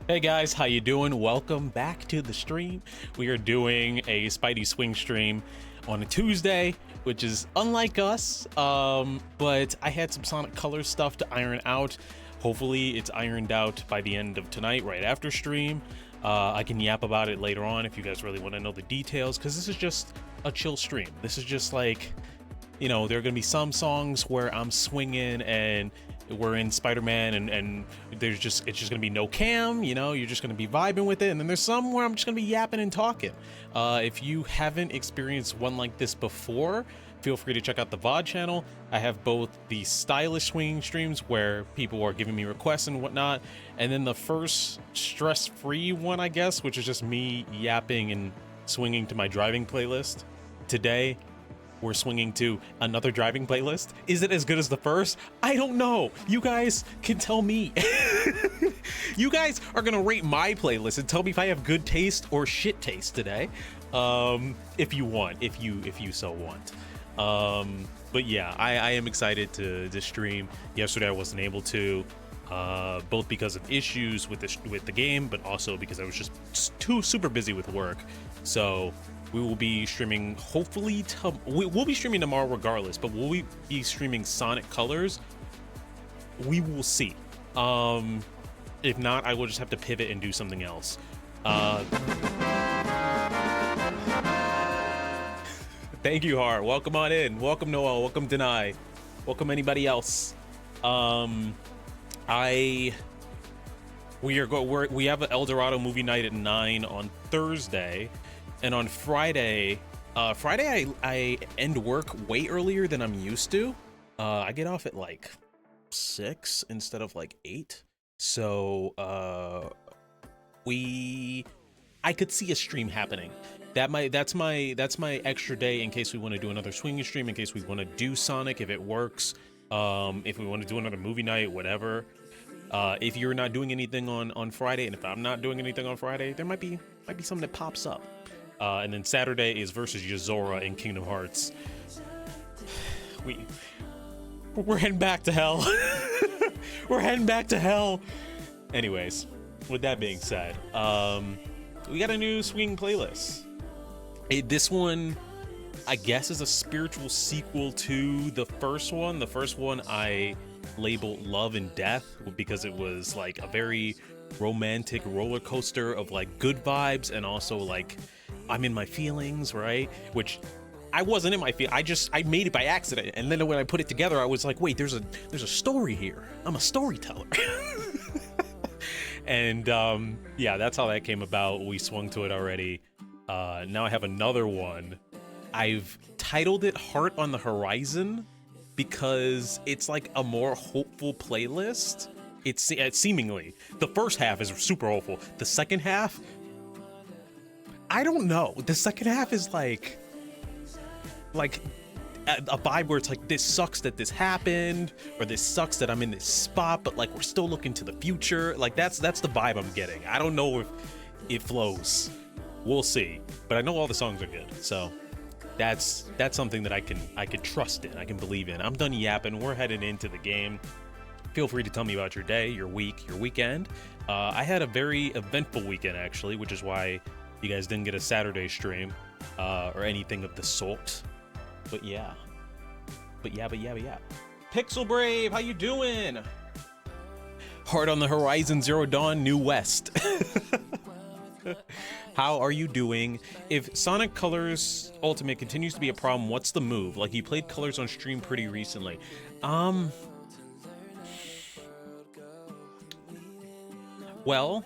Hey guys, how you doing? Welcome back to the stream. We are doing a Spidey Swing stream on a Tuesday, which is unlike us, but I had some Sonic Colors stuff to iron out. Hopefully it's ironed out by the end of tonight, right after stream. I can yap about it later on if you guys really want to know the details, because this is just a chill stream. This is just like, you know, there are going to be some songs where I'm swinging and we're in Spider-Man and it's just gonna be no cam, you know, you're just gonna be vibing with it. And then there's some where I'm just gonna be yapping and talking. If you haven't experienced one like this before, feel free to check out the VOD channel. I have both the stylish swinging streams where people are giving me requests and whatnot, and then the first stress-free one, I guess, which is just me yapping and swinging to my driving playlist. Today, we're swinging to another driving playlist. Is it as good as the first? I don't know. You guys can tell me. You guys are gonna rate my playlist and tell me if I have good taste or shit taste today. If you want, if you so want. But yeah, I am excited to stream. Yesterday I wasn't able to, both because of issues with the game, but also because I was just too super busy with work. So we will be streaming, hopefully, we'll be streaming tomorrow regardless, but will we be streaming Sonic Colors? We will see. If not, I will just have to pivot and do something else. Thank you, Har. Welcome on in. Welcome, Noel. Welcome, Deny. Welcome, anybody else. We have an El Dorado movie night at 9 on Thursday. And on Friday, I end work way earlier than I'm used to. I get off at like 6 instead of like 8. So I could see a stream happening. That's my extra day in case we want to do another swinging stream, in case we want to do Sonic if it works. If we want to do another movie night, whatever. If you're not doing anything on Friday, and if I'm not doing anything on Friday, there might be something that pops up. And then Saturday is versus Yozora in Kingdom Hearts. We're heading back to hell. We're heading back to hell. Anyways, with that being said, we got a new swinging playlist. This one, I guess, is a spiritual sequel to the first one. The first one I labeled Love and Death because it was like a very romantic roller coaster of like good vibes and also like I'm in my feelings, right? Which I wasn't in my feelings. I made it by accident, and then when I put it together, I was like, wait, there's a story here. I'm a storyteller. And yeah, that's how that came about. We swung to it already. Now I have another one. I've titled it Heart on the Horizon because it's like a more hopeful playlist. It's seemingly the first half is super hopeful. The second half, I don't know. The second half is like a vibe where it's like, this sucks that this happened, or this sucks that I'm in this spot, but like we're still looking to the future. Like that's the vibe I'm getting. I don't know if it flows. We'll see. But I know all the songs are good. So that's something that I can trust in. I can believe in. I'm done yapping. We're heading into the game. Feel free to tell me about your day, your week, your weekend. I had a very eventful weekend actually, which is why you guys didn't get a Saturday stream or anything of the sort. But yeah. Pixel Brave, how you doing? Heart on the Horizon, Zero Dawn, New West. How are you doing? If Sonic Colors Ultimate continues to be a problem, what's the move? Like, you played Colors on stream pretty recently. Well,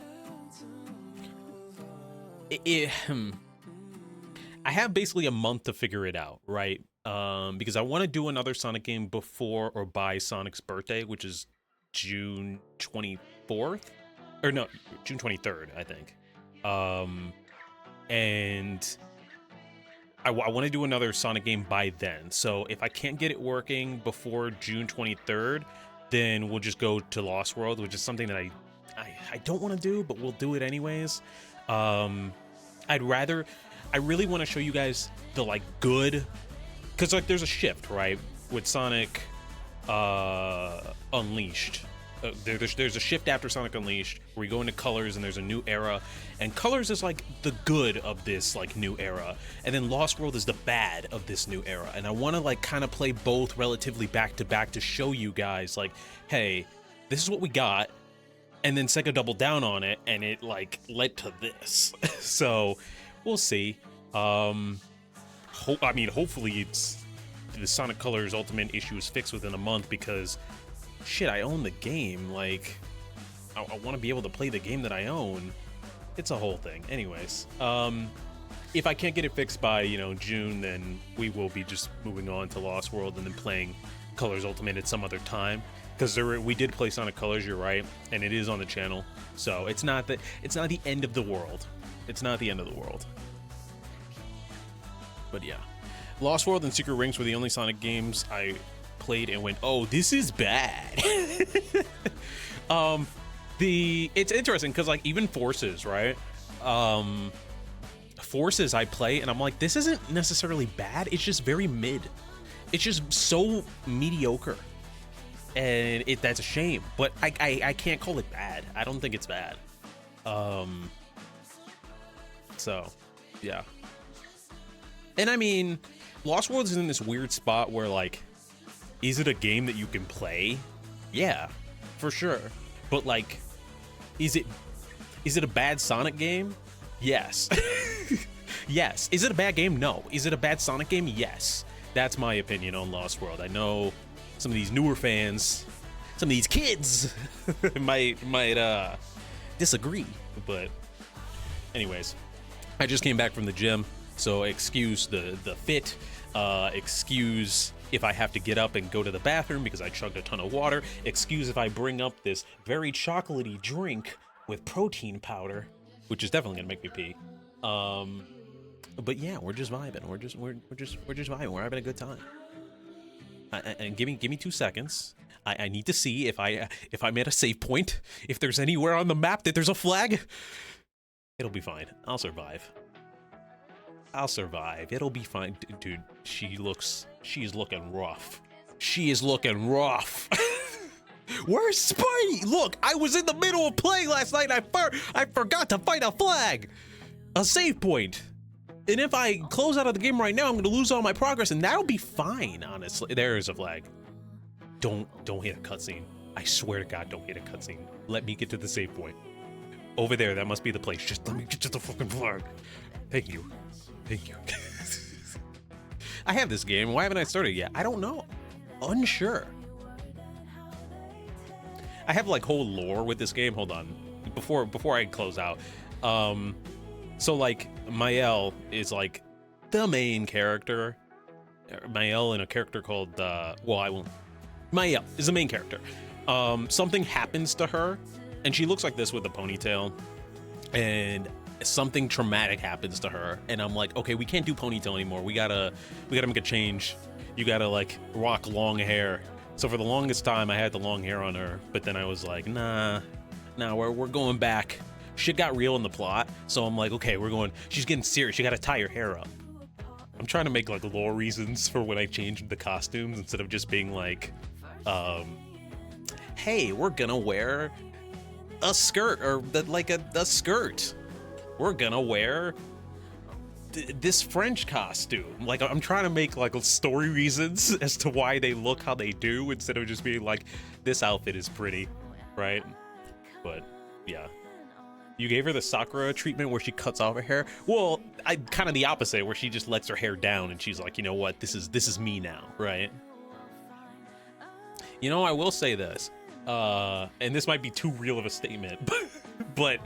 I have basically a month to figure it out, right? Because I want to do another Sonic game before or by Sonic's birthday, which is June 24th, or no, June 23rd, I think. And I want to do another Sonic game by then. So if I can't get it working before June 23rd, then we'll just go to Lost World, which is something that I don't want to do, but we'll do it anyways. I really want to show you guys the like good, because like there's a shift, right, with Sonic Unleashed. there's a shift after Sonic Unleashed where we go into Colors and there's a new era, and Colors is like the good of this like new era, and then Lost World is the bad of this new era. And I want to like kind of play both relatively back to back to show you guys like, hey, this is what we got, and then Sega doubled down on it, and it like led to this. So we'll see. I mean, hopefully the Sonic Colors Ultimate issue is fixed within a month, because shit, I own the game. Like, I want to be able to play the game that I own. It's a whole thing. Anyways, if I can't get it fixed by, you know, June, then we will be just moving on to Lost World and then playing Colors Ultimate at some other time. Because we did play Sonic Colors, you're right, and it is on the channel. So it's not the end of the world. It's not the end of the world. But yeah, Lost World and Secret Rings were the only Sonic games I played and went, oh, this is bad. It's interesting because like even Forces, right? Forces I play and I'm like, this isn't necessarily bad, it's just very mid. It's just so mediocre, and that's a shame, but I can't call it bad. I don't think it's bad. So yeah. And I mean, Lost World is in this weird spot where like, is it a game that you can play? Yeah, for sure. But like, is it a bad Sonic game? Yes. Yes. Is it a bad game? No. Is it a bad Sonic game? Yes. That's my opinion on Lost World. I know some of these newer fans, some of these kids might disagree, but anyways, I just came back from the gym. So excuse the fit, excuse if I have to get up and go to the bathroom because I chugged a ton of water, excuse if I bring up this very chocolatey drink with protein powder, which is definitely gonna make me pee. But yeah, we're just vibing. We're just vibing. We're having a good time. And give me 2 seconds. I need to see if I'm at a save point. If there's anywhere on the map that there's a flag, it'll be fine. I'll survive. It'll be fine. Dude, she's looking rough. She is looking rough. Where's Spidey? Look, I was in the middle of play last night. I forgot to find a flag. A save point. And if I close out of the game right now, I'm going to lose all my progress, and that'll be fine, honestly. There is a flag. Don't hit a cutscene. I swear to God, don't hit a cutscene. Let me get to the save point. Over there, that must be the place. Just let me get to the fucking flag. Thank you. Thank you. I have this game. Why haven't I started yet? I don't know. Unsure. I have like whole lore with this game. Hold on. Before I close out. So like Mael is like the main character. Mael and a character called Mael is the main character. Something happens to her and she looks like this with a ponytail, and something traumatic happens to her, and I'm like, okay, we can't do ponytail anymore. We gotta make a change. You gotta like rock long hair. So for the longest time I had the long hair on her, but then I was like, nah, we're going back. Shit got real in the plot, so I'm like, okay, she's getting serious. You gotta tie your hair up. I'm trying to make like lore reasons for when I changed the costumes instead of just being like, hey, we're gonna wear a skirt, or a skirt. We're gonna wear this French costume. Like, I'm trying to make like story reasons as to why they look how they do, instead of just being like, this outfit is pretty, right? But yeah. You gave her the Sakura treatment where she cuts off her hair. Well, I kind of the opposite, where she just lets her hair down and she's like, you know what, this is me now, right? You know, I will say this, and this might be too real of a statement, but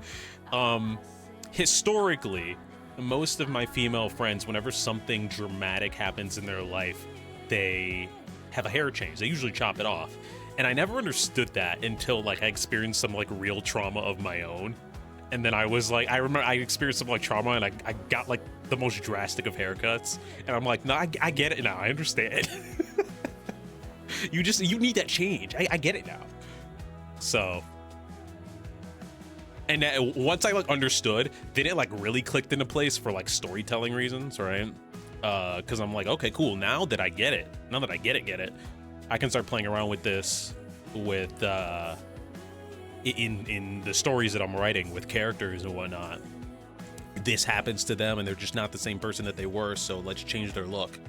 historically, most of my female friends, whenever something dramatic happens in their life, they have a hair change. They usually chop it off. And I never understood that until like I experienced some like real trauma of my own. And then I was like, I remember I experienced some like trauma, and I got like the most drastic of haircuts. And I'm like, no, I get it now. I understand. You need that change. I get it now. So, and once I like understood, then it like really clicked into place for like storytelling reasons, right? Because I'm like, okay, cool. Now that I get it, I can start playing around with this with in the stories that I'm writing with characters and whatnot, this happens to them and they're just not the same person that they were, so let's change their look.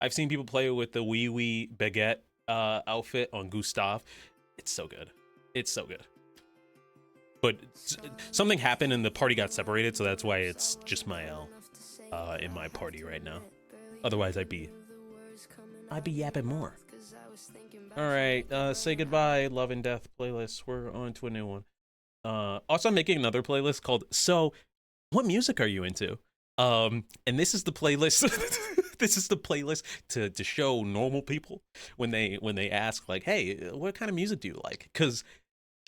I've seen people play with the wee wee baguette outfit on Gustav. It's so good. It's so good. But something happened and the party got separated, so that's why it's just Mael in my party right now. Otherwise, I'd be yapping more. All right, say goodbye, Love and Death playlist. We're on to a new one. Also, I'm making another playlist called "So, What Music Are You Into?" And this is the playlist. This is the playlist to show normal people when they ask like, "Hey, what kind of music do you like?" Because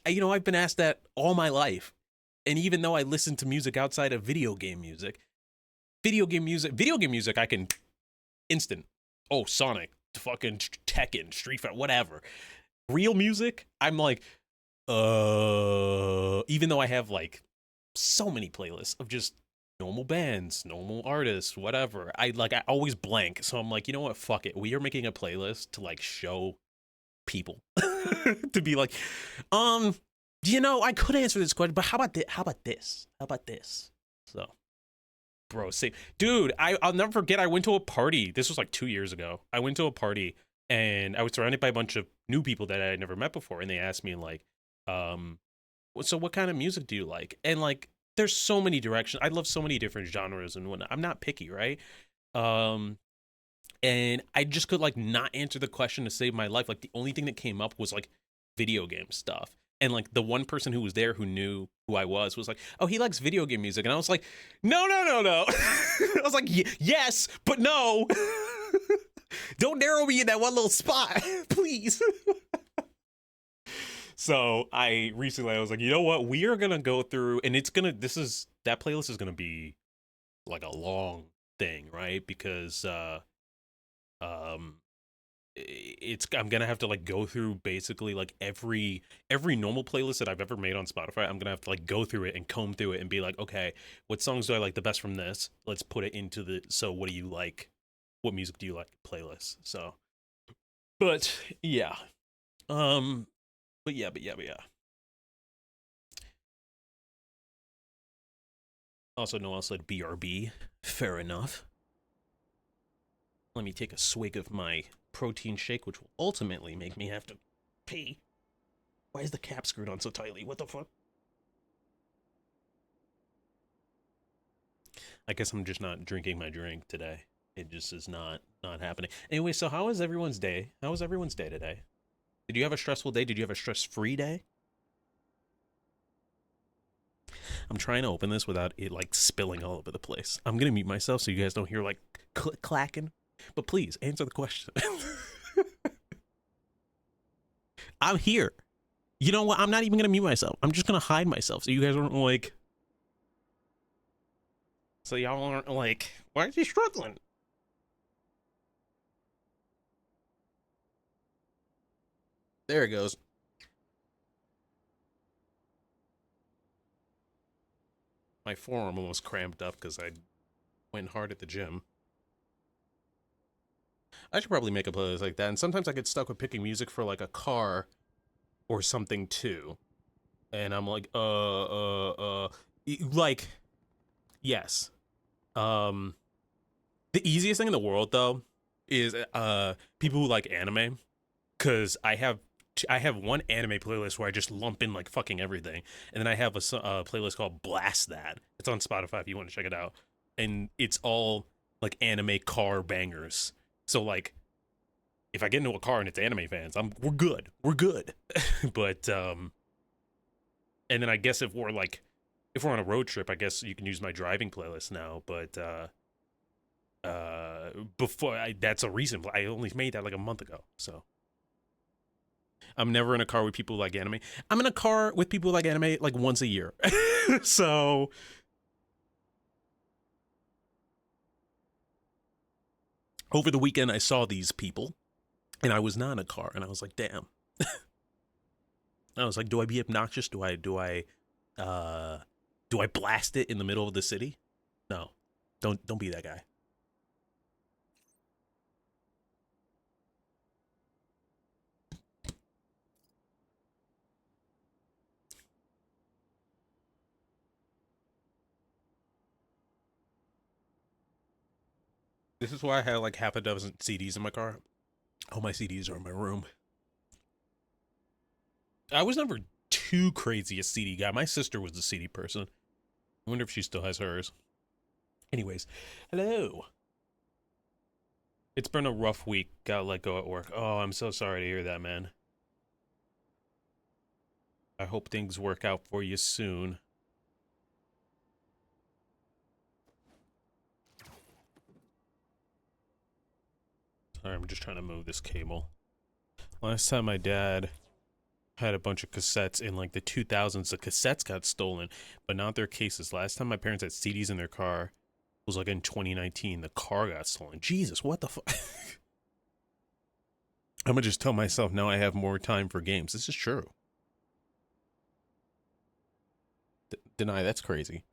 I've been asked that all my life, and even though I listen to music outside of video game music, I can instant. Oh, Sonic, fucking Tekken, Street Fighter, whatever. Real music, I'm like, even though I have like so many playlists of just normal bands, normal artists, whatever. I always blank. So I'm like, you know what? Fuck it. We are making a playlist to like show people to be like, I could answer this question, but how about this? How about this? So, bro, say, dude, I'll never forget. I went to a party. This was like 2 years ago. I went to a party and I was surrounded by a bunch of new people that I had never met before. And they asked me like, so what kind of music do you like? And like, there's so many directions. I love so many different genres and whatnot. I'm not picky, right? And I just could like not answer the question to save my life. Like the only thing that came up was like video game stuff. And like the one person who was there who knew who I was like, oh, he likes video game music. And I was like, no. I was like, yes, but no. Don't narrow me in that one little spot, please. So I was like, you know what? We are going to go through, and that playlist is going to be like a long thing, right? Because, I'm gonna have to like go through basically like every normal playlist that I've ever made on Spotify. I'm gonna have to like go through it and comb through it and be like, okay, what songs do I like the best from this? Let's put it into the so what do you like? What music do you like playlist? So, but yeah, but yeah. Also, Noel said BRB. Fair enough. Let me take a swig of my protein shake, which will ultimately make me have to pee. Why is the cap screwed on so tightly? What the fuck? I guess I'm just not drinking my drink today. It just is not happening. Anyway, so how was everyone's day? How was everyone's day today? Did you have a stressful day? Did you have a stress-free day? I'm trying to open this without it like spilling all over the place. I'm gonna mute myself so you guys don't hear like clacking. But please answer the question. I'm here. You know what? I'm not even gonna mute myself. I'm just gonna hide myself so you guys aren't like. So y'all aren't like, why is he struggling? There it goes. My forearm almost cramped up because I went hard at the gym. I should probably make a playlist like that. And sometimes I get stuck with picking music for like a car or something too. And I'm like, like, yes. The easiest thing in the world though is people who like anime, because I have one anime playlist where I just lump in like fucking everything, and then I have a playlist called Blast That. It's on Spotify if you want to check it out, and it's all like anime car bangers. So like, if I get into a car and it's anime fans, we're good. But and then I guess if we're on a road trip, I guess you can use my driving playlist now. But that's a reason I only made that like a month ago. So I'm never in a car with people who like anime. I'm in a car with people who like anime like once a year. So over the weekend I saw these people and I was not in a car and I was like, damn. I was like, do I be obnoxious? Do I blast it in the middle of the city? No. Don't be that guy. This is why I had like half a dozen CDs in my car. All my CDs are in my room. I was never too crazy a CD guy. My sister was the CD person. I wonder if she still has hers. Anyways, hello. It's been a rough week. Got let go at work. Oh, I'm so sorry to hear that, man. I hope things work out for you soon. Sorry, I'm just trying to move this cable. Last time my dad had a bunch of cassettes in like the 2000s, the cassettes got stolen, but not their cases. Last time my parents had CDs in their car was like in 2019. The car got stolen. Jesus, what the fuck? I'm gonna just tell myself now I have more time for games. This is true. Deny, that's crazy.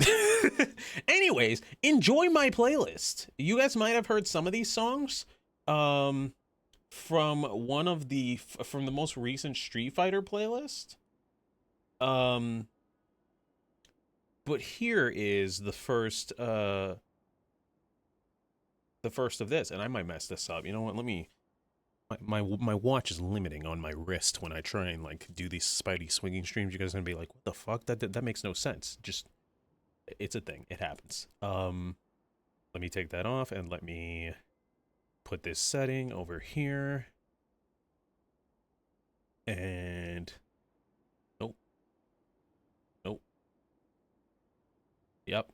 Anyways, enjoy my playlist. You guys might have heard some of these songs from one of the from the most recent Street Fighter playlist. But here is the first of this, and I might mess this up. You know what? Let me. My watch is limiting on my wrist when I try and like do these Spidey swinging streams. You guys are gonna be like, "What the fuck? That makes no sense." Just, it's a thing. It happens. Let me take that off and let me put this setting over here. And nope. Yep.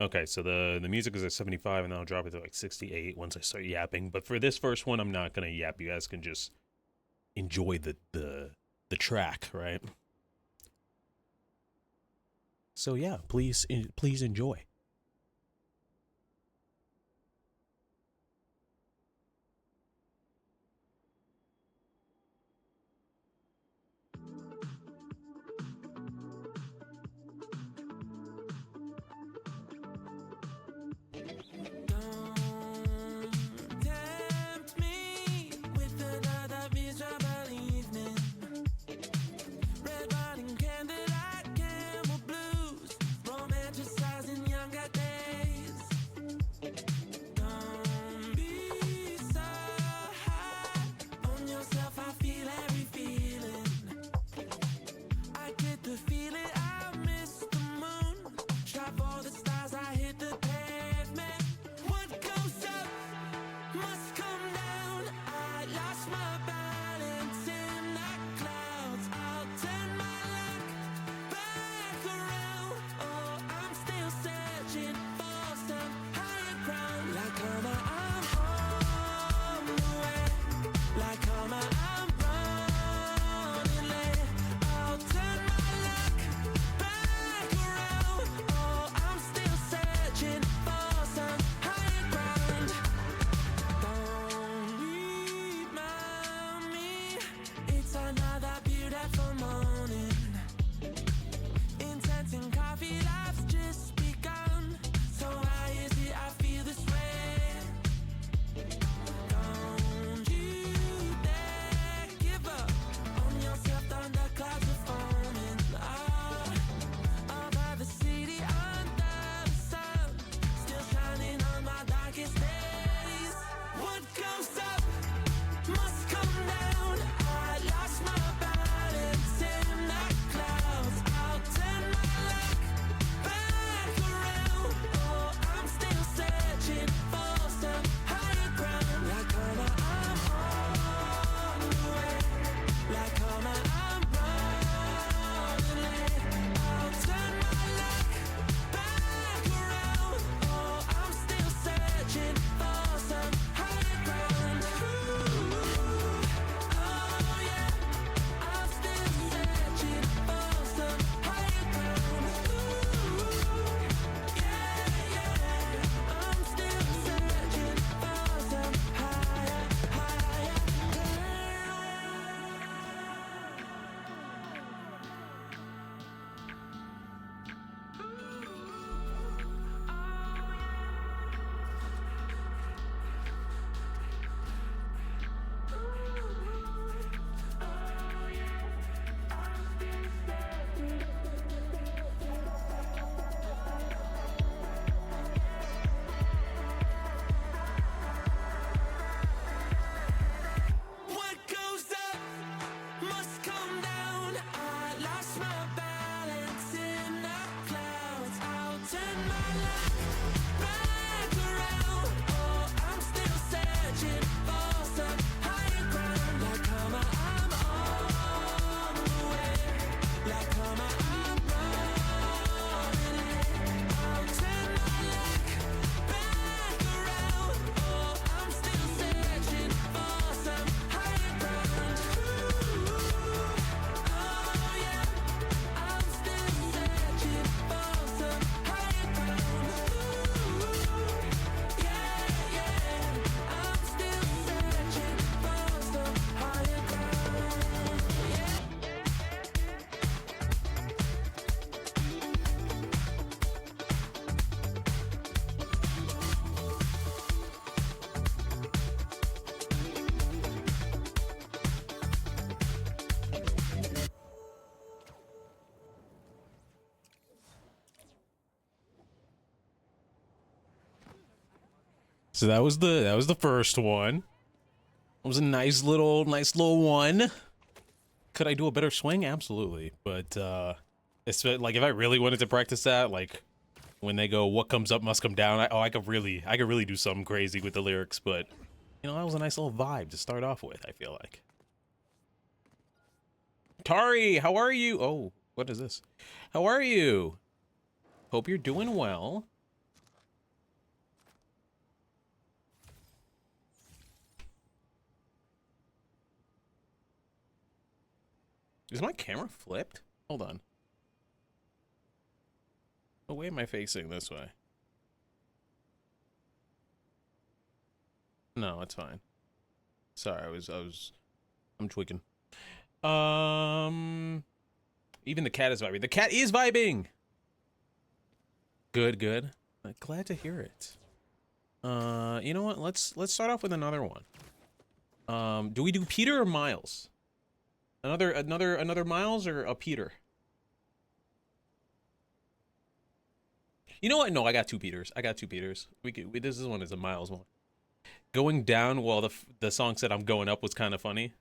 Okay, so the music is at 75, and then I'll drop it to like 68 once I start yapping. But for this first one, I'm not gonna yap. You guys can just enjoy the track, right? So yeah, please enjoy. Red wine and candlelight, camel blues, romanticizing young So that was the first one. It was a nice little one. Could I do a better swing? Absolutely. But it's like if I really wanted to practice that, like when they go, "What comes up must come down." I could really do something crazy with the lyrics. But you know, that was a nice little vibe to start off with, I feel like. Tari, how are you? Oh, what is this? How are you? Hope you're doing well. Is my camera flipped? Hold on. What way am I facing this way? No, it's fine. Sorry, I'm tweaking. Even the cat is vibing. The cat is vibing! Good, good. Glad to hear it. You know what? Let's start off with another one. Do we do Peter or Miles? Another Miles or a Peter? You know what? No, I got two Peters. This one is a Miles one. Going down while the song said I'm going up was kind of funny.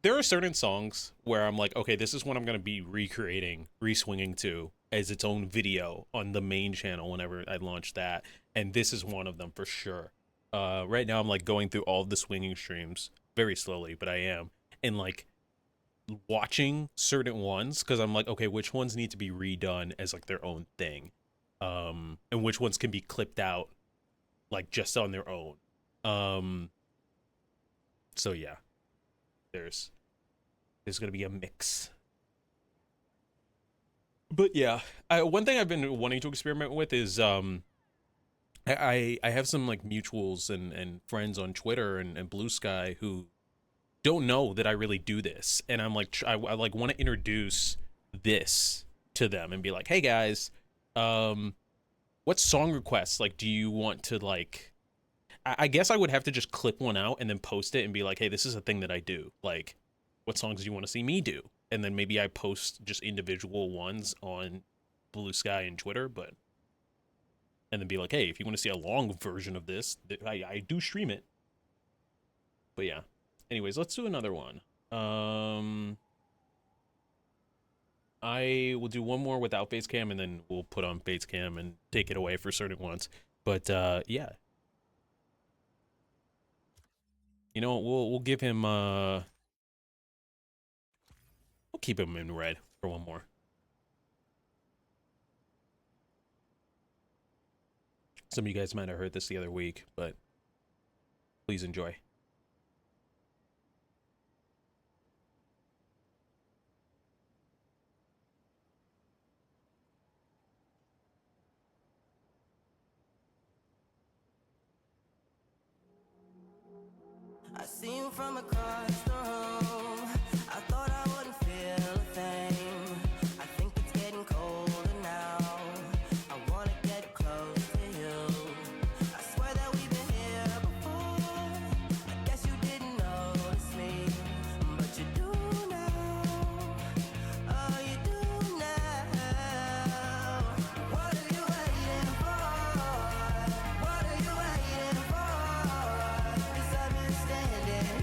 There are certain songs where I'm like, okay, this is what I'm gonna be re-swinging to as its own video on the main channel whenever I launch that, and this is one of them for sure. Right now I'm like going through all of the swinging streams very slowly, but I am, and like watching certain ones because I'm like, okay, which ones need to be redone as like their own thing, and which ones can be clipped out like just on their own. So yeah, there's gonna be a mix. But yeah, one thing I've been wanting to experiment with is I have some like mutuals and friends on Twitter and Blue Sky who don't know that I really do this, and I'm like I like want to introduce this to them and be like, hey guys, what song requests like do you want to like? I guess I would have to just clip one out and then post it and be like, hey, this is a thing that I do. Like, what songs do you want to see me do? And then maybe I post just individual ones on Blue Sky and Twitter, and then be like, hey, if you want to see a long version of this, I do stream it. But yeah. Anyways, let's do another one. I will do one more without face cam, and then we'll put on face cam and take it away for certain ones. But yeah. You know, we'll give him we'll keep him in red for one more. Some of you guys might have heard this the other week, but please enjoy. I see you from across the room. I thought I wouldn't feel a thing. I think it's getting colder now. I wanna get close to you. I swear that we've been here before. I guess you didn't notice me, but you do now. Oh, you do now. What are you waiting for? What are you waiting for? 'Cause I've been standing here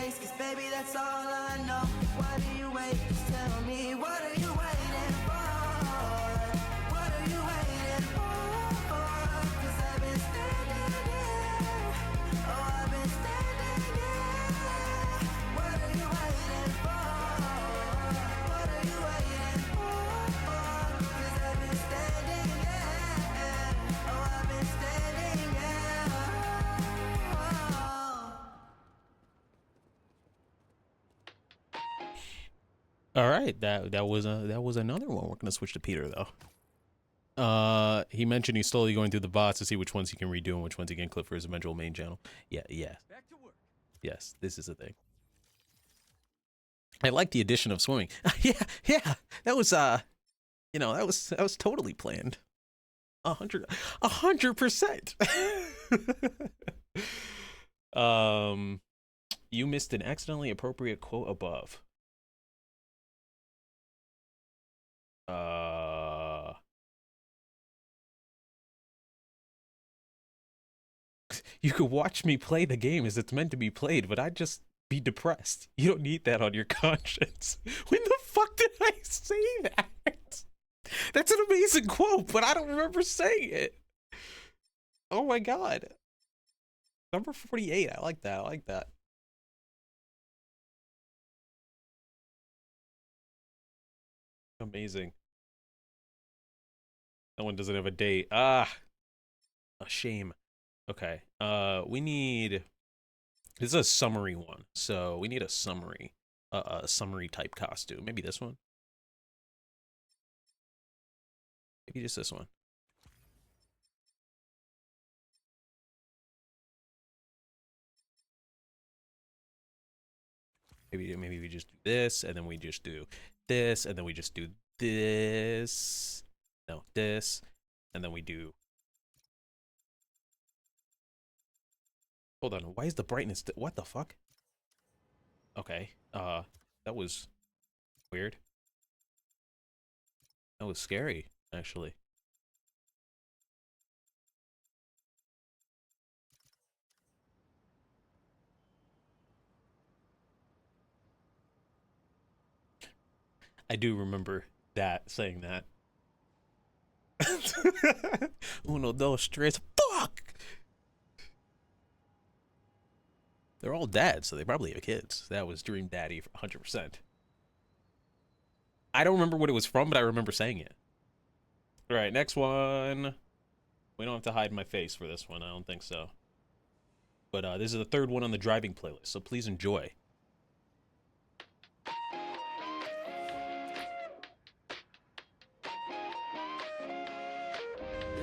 face, cause baby, that's all I know. Why do you wait? Just tell me, what are you waiting for? What are you waiting for? Cause I've been standing here. Oh, I've been standing here. What are you waiting for? What are you waiting for? Cause I've been standing here. Oh, I've been standing here. All right, that was another one. We're gonna switch to Peter though. He mentioned he's slowly going through the bots to see which ones he can redo and which ones he can clip for his eventual main channel. Yeah. Back to work. Yes, this is a thing. I like the addition of swimming. yeah. That was you know, that was totally planned. 100%. You missed an accidentally appropriate quote above. You could watch me play the game as it's meant to be played, but I'd just be depressed. You don't need that on your conscience. When the fuck did I say that? That's an amazing quote, but I don't remember saying it. Oh my god. Number 48. I like that. Amazing. That one doesn't have a date. A shame. Okay. We need. This is a summary one, so we need a summary type costume. Maybe this one. Maybe just this one. Maybe we just do this, and then we just do this, and then we just do this. No, this, and then we do. Hold on, why is the brightness? What the fuck? Okay, that was weird. That was scary, actually. I do remember that, saying that. Uno, dos, tres, fuck! They're all dads, so they probably have kids. That was Dream Daddy, 100%. I don't remember what it was from, but I remember saying it. All right, next one. We don't have to hide my face for this one. I don't think so. But this is the third one on the driving playlist, so please enjoy.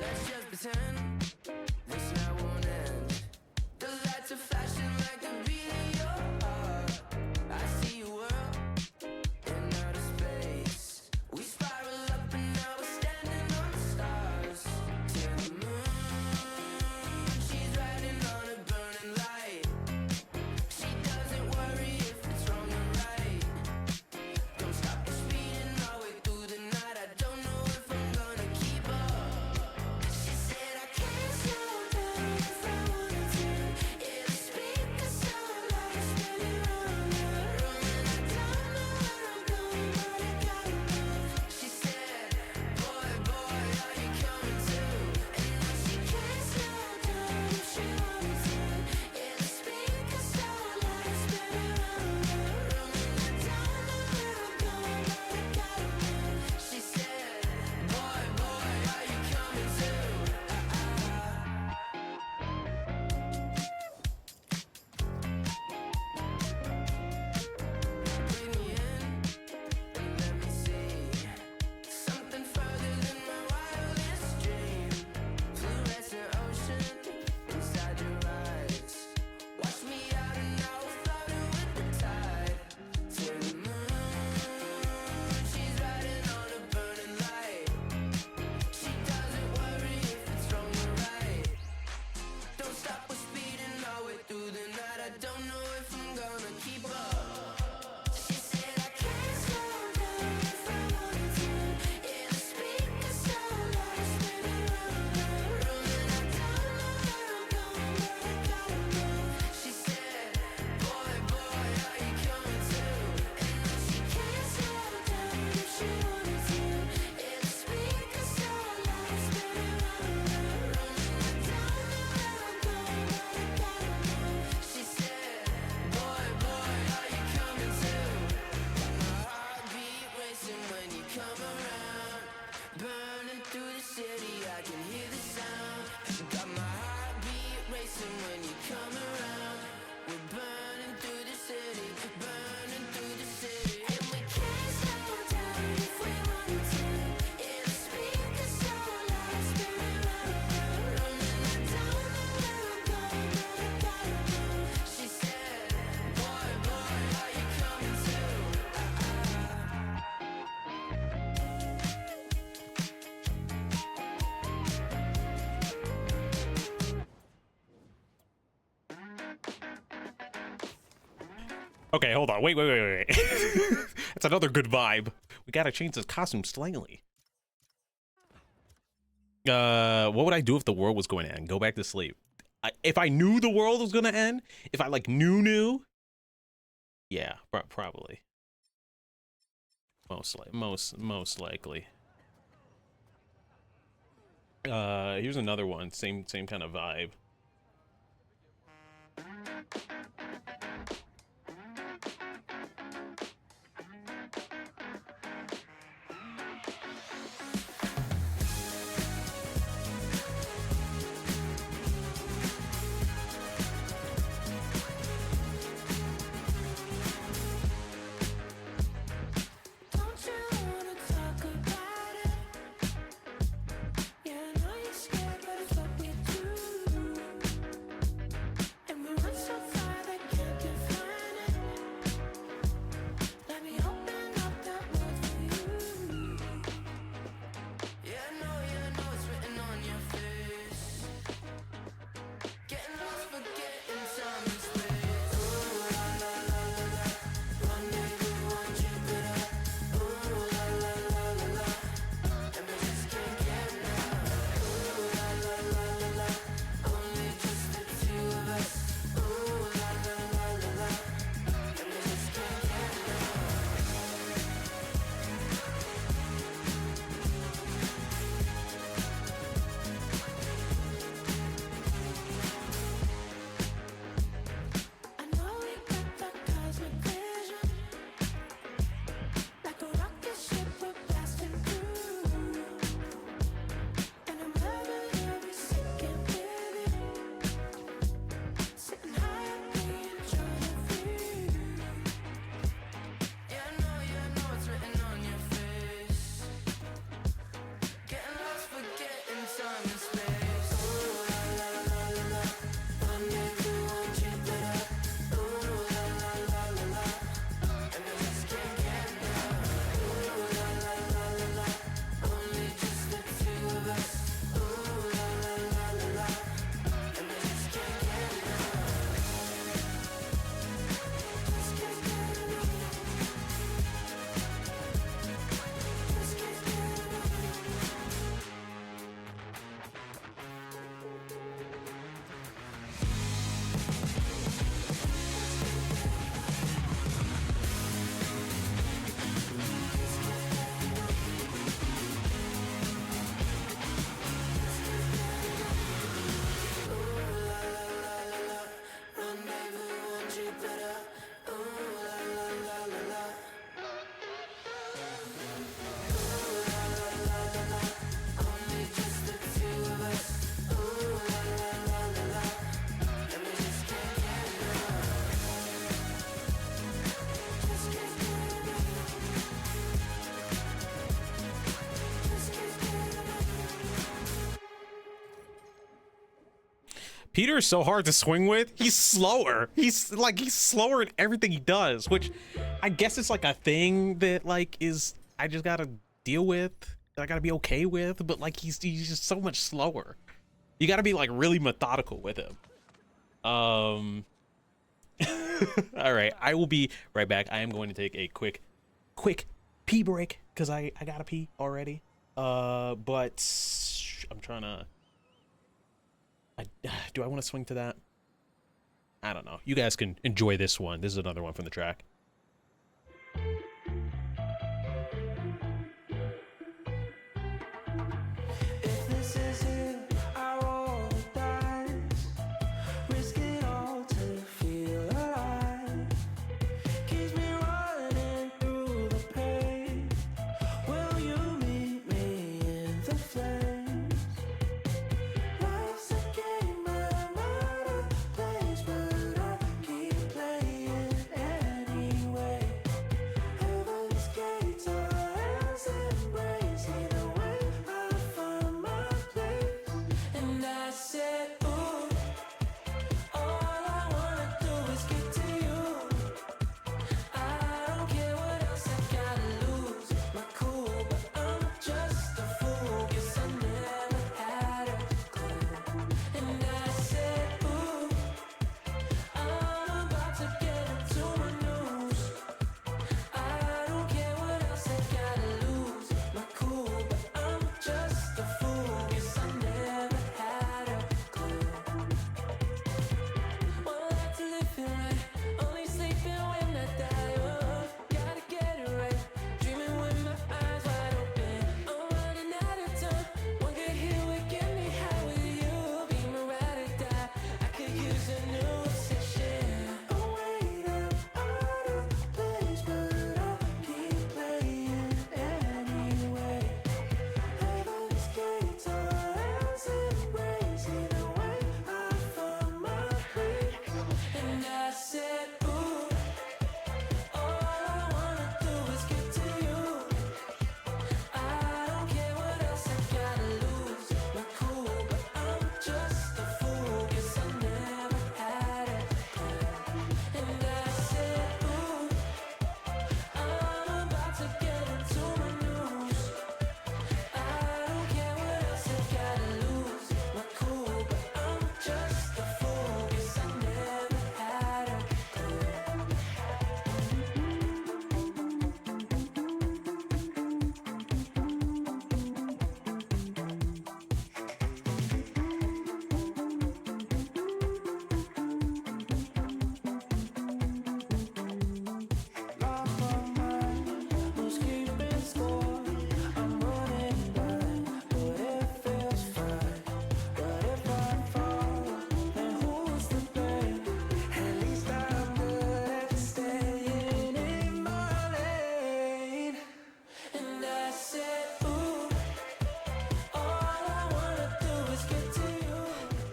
Let's just pretend this night won't end. The lights are flashing like the beat of your heart. I see a world in outer space. We spiral up and now we're standing on the stars. To the moon, she's riding on a burning light. She doesn't worry if it's wrong or right. Don't stop the speeding all the way through the night. I don't know if I'm gonna keep up. She said I Okay, hold on. Wait. That's another good vibe. We gotta change this costume slightly. What would I do if the world was going to end? Go back to sleep. If I knew the world was gonna end, if I like knew, yeah, probably. Most likely. Here's another one. Same kind of vibe. Peter is so hard to swing with. He's slower. He's slower in everything he does, which I guess it's like a thing that like is I just gotta deal with. I gotta be okay with. But like he's just so much slower. You gotta be like really methodical with him. All right, I will be right back. I am going to take a quick pee break because I gotta pee already. But I'm trying to. Do I want to swing to that? I don't know. You guys can enjoy this one. This is another one from the track.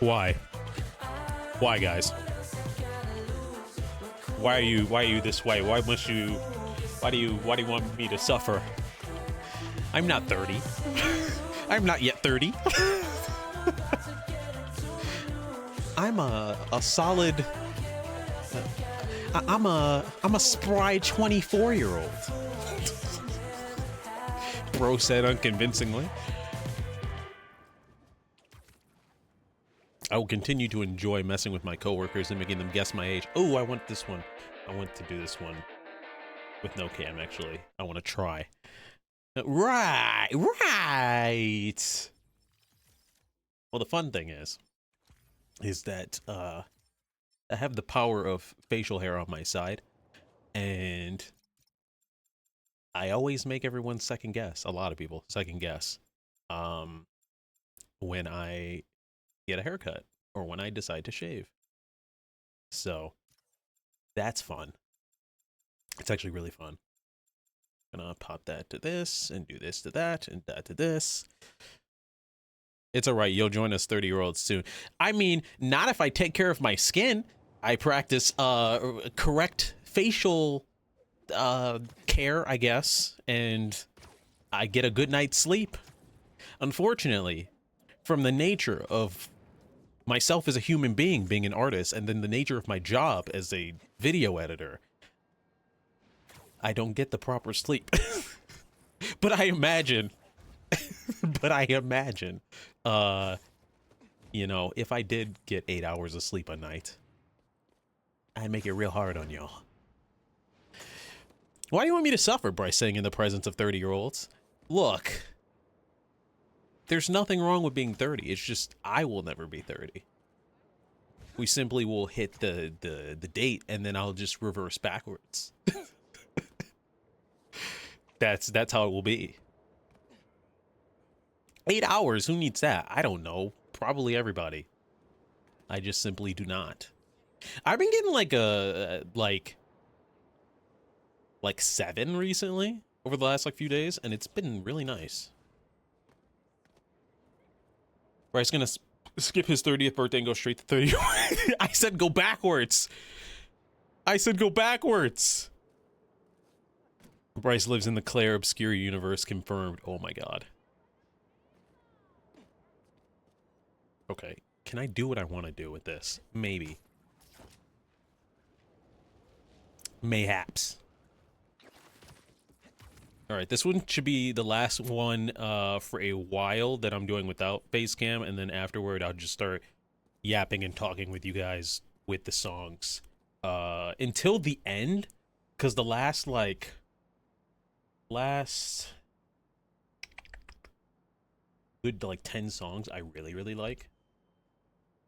Why? Why, guys? Why are you this way? Why do you want me to suffer? I'm not 30. I'm not yet 30. I'm a solid I'm a spry 24-year-old. Bro said unconvincingly. I will continue to enjoy messing with my coworkers and making them guess my age. Oh, I want this one. I want to do this one with no cam, actually. I want to try. Right. Well, the fun thing is that I have the power of facial hair on my side, and I always make everyone second guess. A lot of people second guess when I get a haircut or when I decide to shave. So that's fun. It's actually really fun. I'm gonna pop that to this and do this to that and that to this. It's all right. You'll join us 30-year-olds soon. I mean, not if I take care of my skin. I practice correct facial care, I guess, and I get a good night's sleep. Unfortunately, from the nature of myself as a human being an artist, and then the nature of my job as a video editor, I don't get the proper sleep. But I imagine, you know, if I did get 8 hours of sleep a night, I'd make it real hard on y'all. Why do you want me to suffer, Bryce saying in the presence of 30-year-olds? Look, there's nothing wrong with being 30. It's just I will never be 30. We simply will hit the date, and then I'll just reverse backwards. That's how it will be. 8 hours, who needs that? I don't know. Probably everybody. I just simply do not. I've been getting like 7 recently over the last few days, and it's been really nice. Bryce gonna skip his 30th birthday and go straight to 30. I said go backwards. I said go backwards. Bryce lives in the Claire Obscure universe, confirmed. Oh my god. Okay, can I do what I want to do with this? Maybe. Mayhaps. Alright, this one should be the last one for a while that I'm doing without face cam, and then afterward I'll just start yapping and talking with you guys with the songs. Until the end, because the last good 10 songs I really like.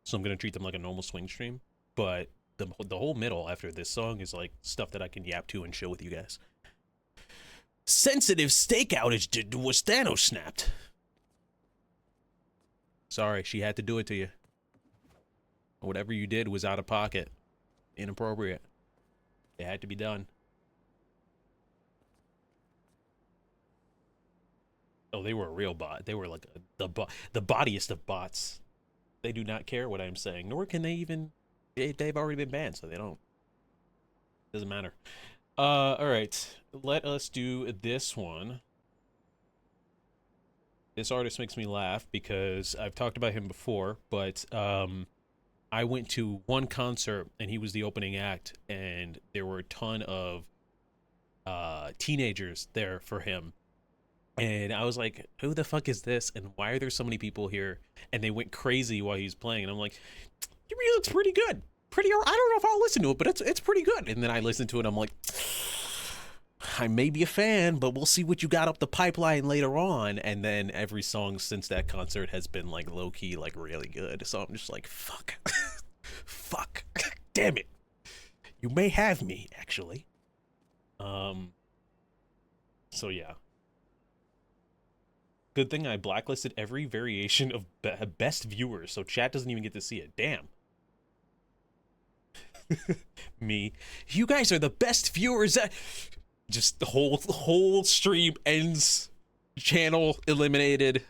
So I'm gonna treat them like a normal swing stream, but the whole middle after this song is stuff that I can yap to and chill with you guys. Sensitive steak outage was Thanos snapped. Sorry, she had to do it to you. Whatever you did was out of pocket. Inappropriate. It had to be done. Oh, they were a real bot. They were the bottiest of bots. They do not care what I'm saying, nor can they even. They've already been banned, so they don't. Doesn't matter. All right. Let us do this one. This artist makes me laugh because I've talked about him before, but I went to one concert and he was the opening act, and there were a ton of teenagers there for him. And I was like, who the fuck is this? And why are there so many people here? And they went crazy while he was playing. And I'm like, he really looks pretty good. I don't know if I'll listen to it, but it's pretty good. And then I listened to it. I'm like, I may be a fan, but we'll see what you got up the pipeline later on. And then every song since that concert has been low-key, really good. So I'm just like, fuck. Fuck. Damn it. You may have me, actually. So yeah. Good thing I blacklisted every variation of best viewers, so chat doesn't even get to see it. Damn. Me. You guys are the best viewers. Just the whole stream ends. Channel eliminated.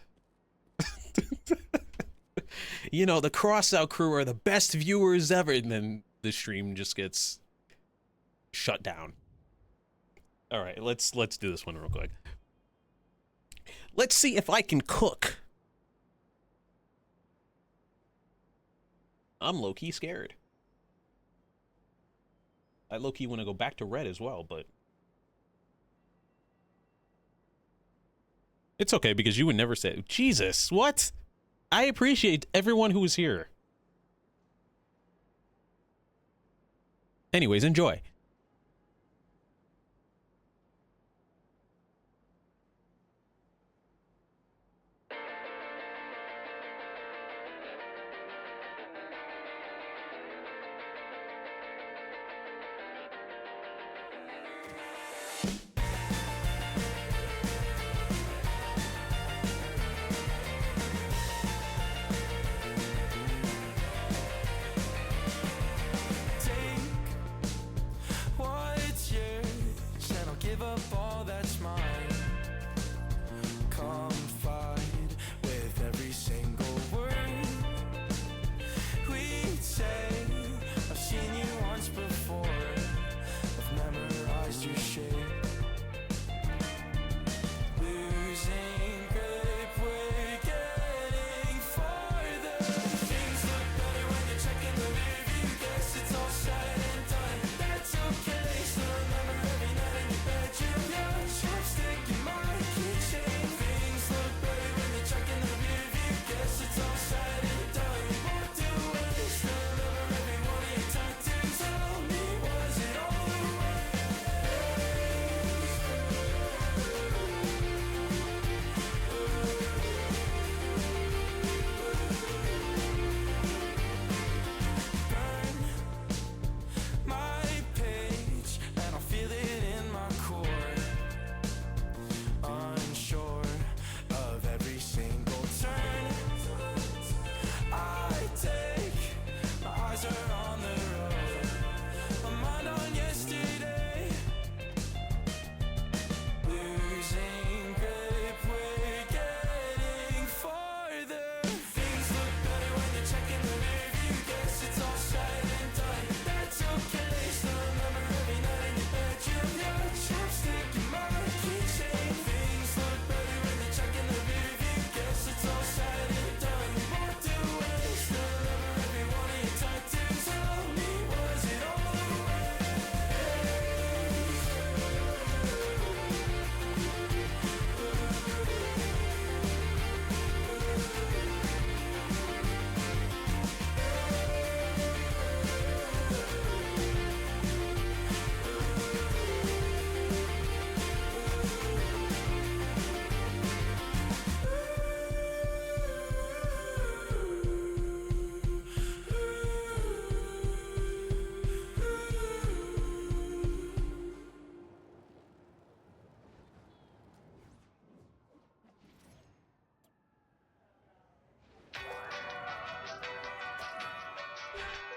you know, the Crossout crew are the best viewers ever, and then the stream just gets shut down. All right, let's do this one real quick. Let's see if I can cook. I'm low-key scared. I low-key want to go back to red as well, but it's okay because you would never say, Jesus, what? I appreciate everyone who was here. Anyways, enjoy.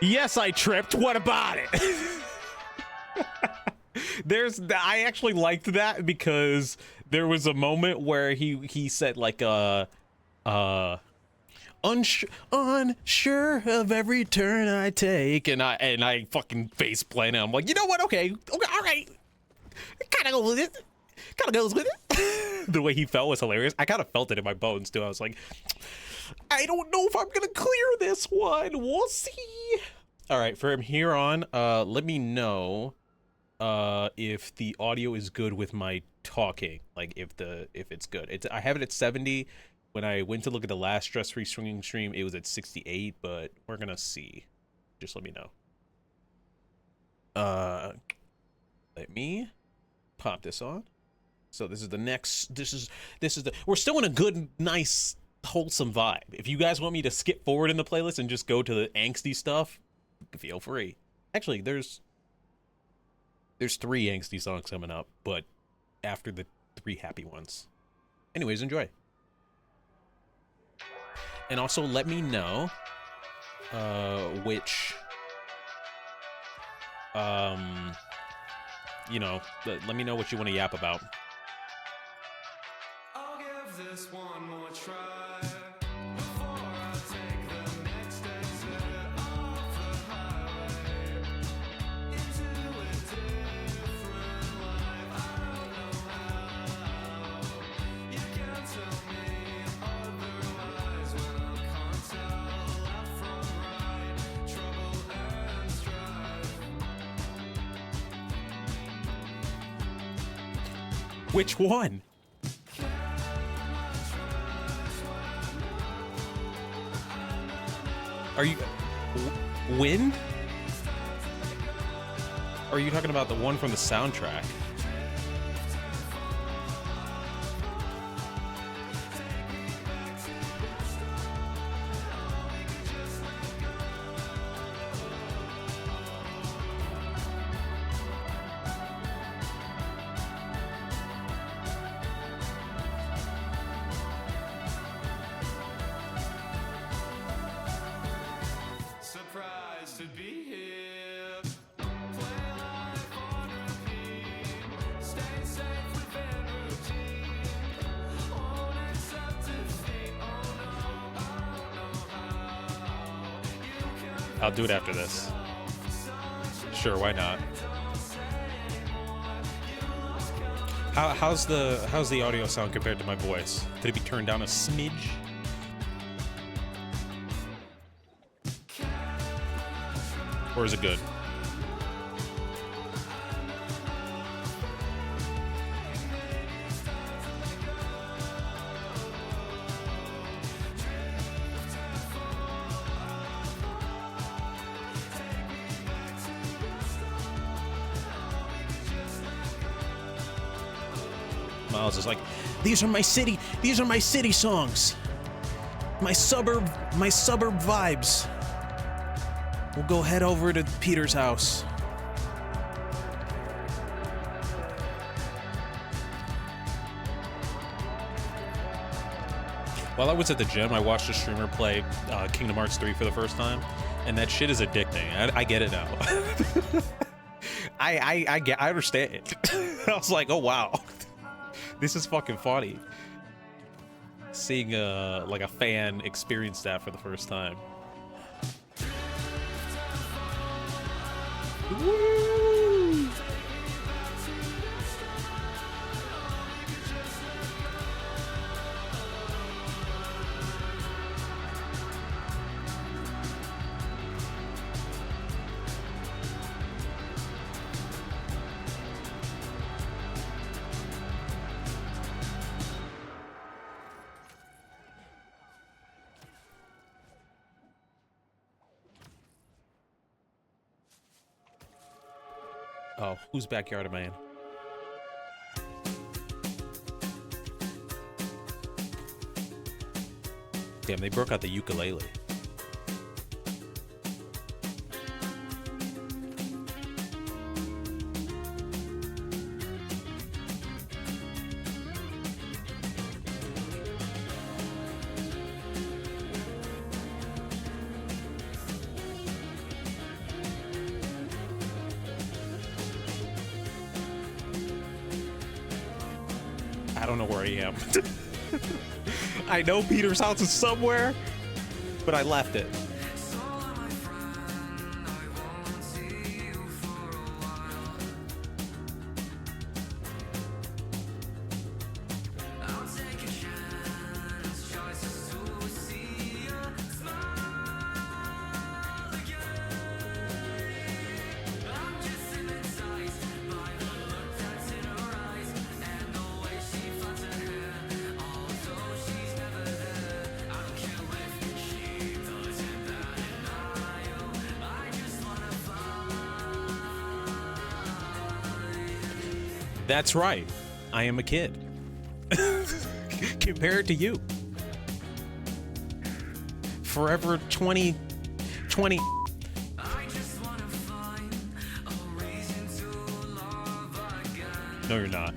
Yes, I tripped. What about it? I actually liked that because there was a moment where he said like unsure of every turn I take, and I fucking face planted. I'm like, you know what? Okay, all right. Kind of goes with it. The way he felt was hilarious. I kind of felt it in my bones too. I was like, I don't know if I'm gonna clear this one. We'll see. All right, from here on, let me know if the audio is good with my talking. Like if it's good. I have it at 70. When I went to look at the last stress-free swinging stream, it was at 68. But we're gonna see. Just let me know. Let me pop this on. So this is the next. This is the. We're still in a good, nice, wholesome vibe. If you guys want me to skip forward in the playlist and just go to the angsty stuff, feel free. Actually, there's 3 angsty songs coming up, but after the 3 happy ones. Anyways, enjoy. And also let me know which you know, let me know what you want to yap about. I'll give this one more try before I take the Which one? Are you... Wind? Or are you talking about the one from the soundtrack? I'll do it after this. Sure, why not? How's the audio sound compared to my voice? Could it be turned down a smidge? Or is it good? Miles is like, these are my city songs. My suburb vibes. We'll go head over to Peter's house. While I was at the gym, I watched a streamer play Kingdom Hearts 3 for the first time, and that shit is addicting. I get it now. I understand it. I was like, oh wow. This is fucking funny. Seeing like a fan experience that for the first time. Woo! Oh, whose backyard am I in? Damn, they broke out the ukulele. I don't know where I am. I know Peter's house is somewhere, but I left it. That's right. I am a kid. Compared to you. Forever 20. No, you're not.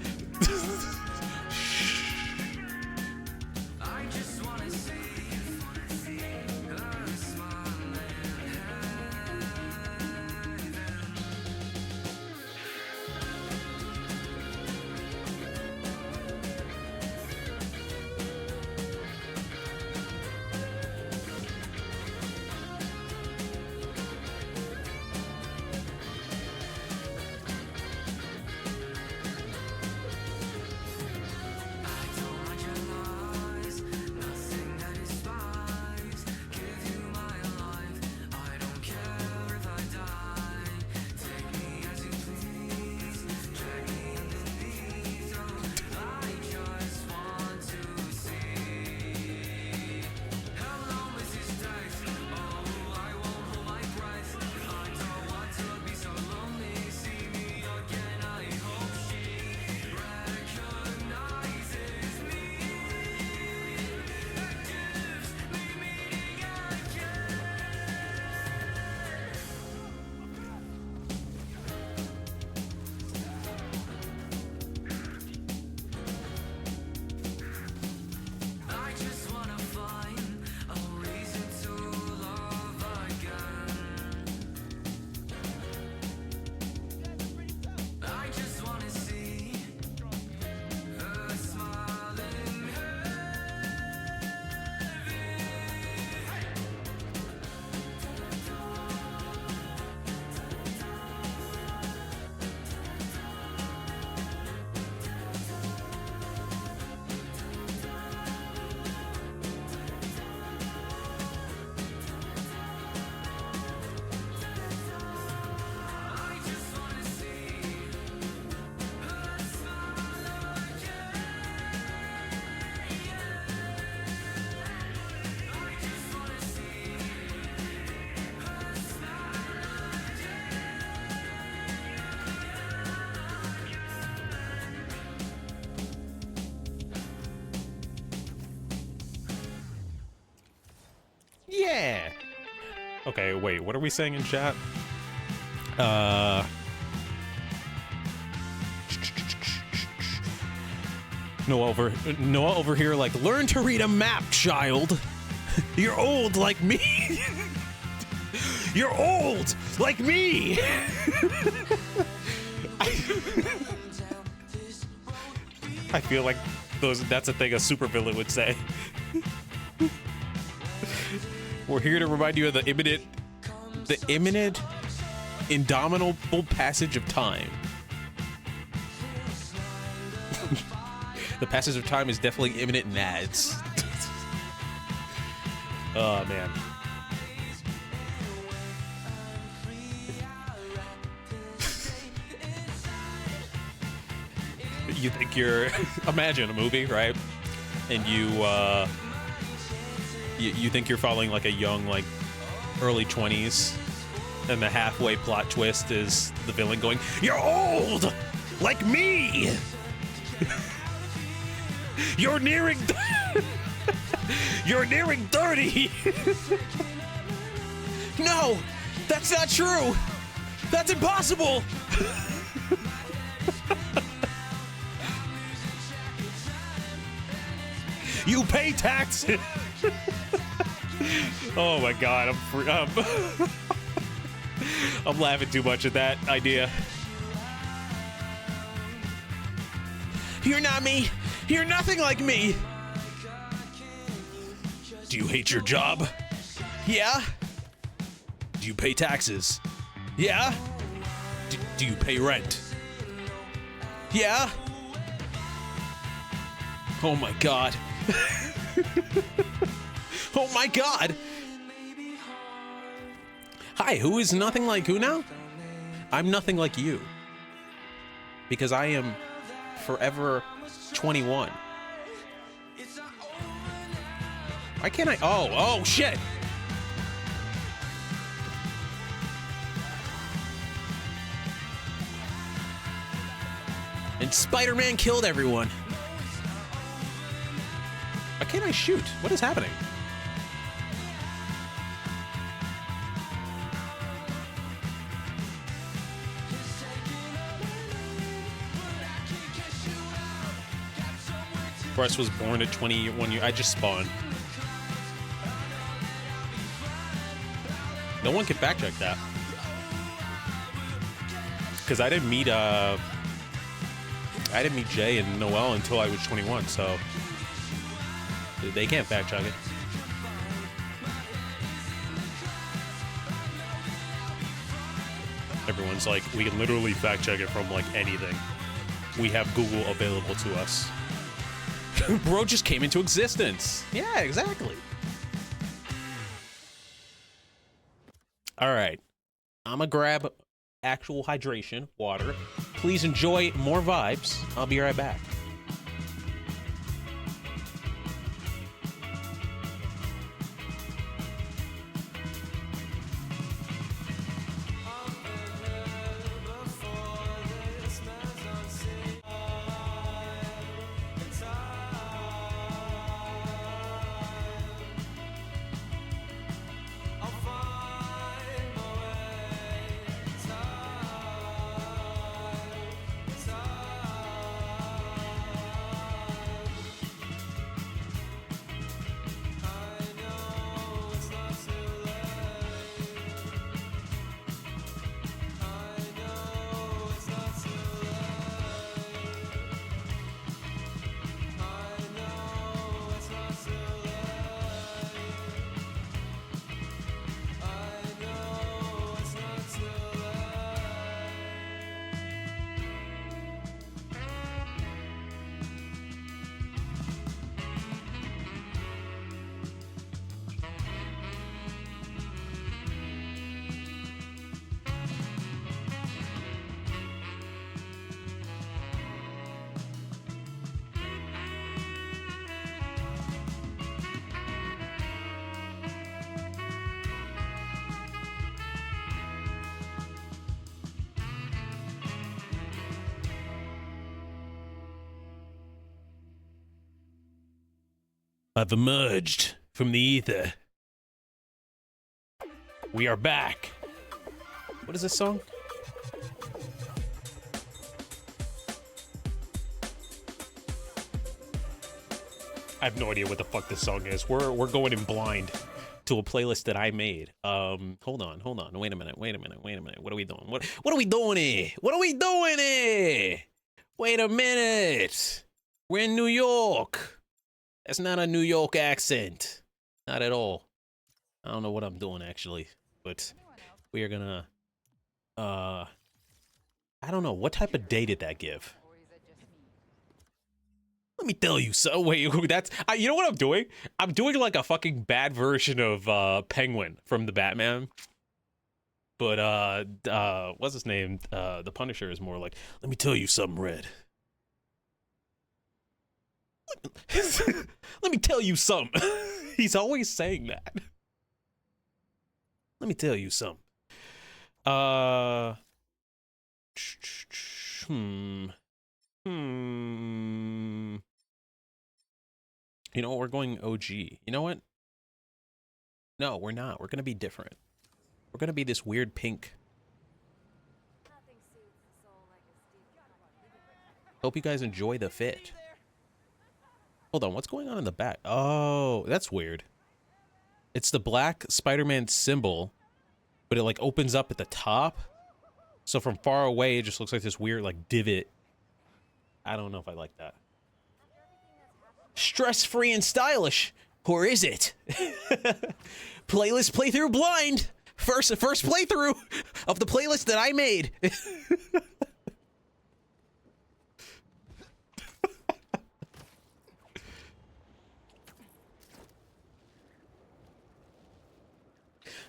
Okay, wait, what are we saying in chat? Noah over here, like, learn to read a map, child. You're old like me. You're old like me. I feel like that's a thing a supervillain would say. We're here to remind you of the imminent, indomitable passage of time. The passage of time is definitely imminent in ads. Oh, man. You think you're... Imagine a movie, right? And you think you're following, like, a young, like, early 20s, and the halfway plot twist is the villain going, "You're old! Like me! You're nearing... You're nearing 30! No! That's not true! That's impossible! You pay taxes! Oh my god, I'm laughing too much at that idea. You're not me! You're nothing like me! Do you hate your job? Yeah? Do you pay taxes? Yeah? Do you pay rent? Yeah? Oh my god. Oh my god! Hi, who is nothing like who now? I'm nothing like you. Because I am forever 21. Why can't I? Oh, shit! And Spider-Man killed everyone. Why can't I shoot? What is happening? Bryce was born at 21 years. I just spawned. No one can fact check that. Because I didn't meet Jay and Noel until I was 21, so they can't fact check it. Everyone's like, we can literally fact check it from like anything. We have Google available to us. Bro just came into existence. Yeah, exactly. All right. I'm gonna grab actual hydration, water. Please enjoy more vibes. I'll be right back. I've emerged from the ether. We are back. What is this song? I have no idea what the fuck this song is. We're going in blind to a playlist that I made. Hold on. Wait a minute. What are we doing? What are we doing here? What are we doing here? Wait a minute. We're in New York. That's not a New York accent. Not at all. I don't know what I'm doing actually, but we are gonna I don't know, what type of day did that give? Let me tell you so. Wait, that's you know what I'm doing? I'm doing like a fucking bad version of Penguin from the Batman. But what's his name? The Punisher is more like, let me tell you something, Red. Let me tell you something. He's always saying that. Let me tell you something. You know what? We're going OG. You know what? No, we're not. We're gonna be different. We're gonna be this weird pink. Hope you guys enjoy the fit. Hold on, what's going on in the back? Oh, that's weird. It's the black Spider-Man symbol, but it like opens up at the top. So from far away, it just looks like this weird like divot. I don't know if I like that. Stress-free and stylish, or is it? Playlist playthrough blind. First playthrough of the playlist that I made.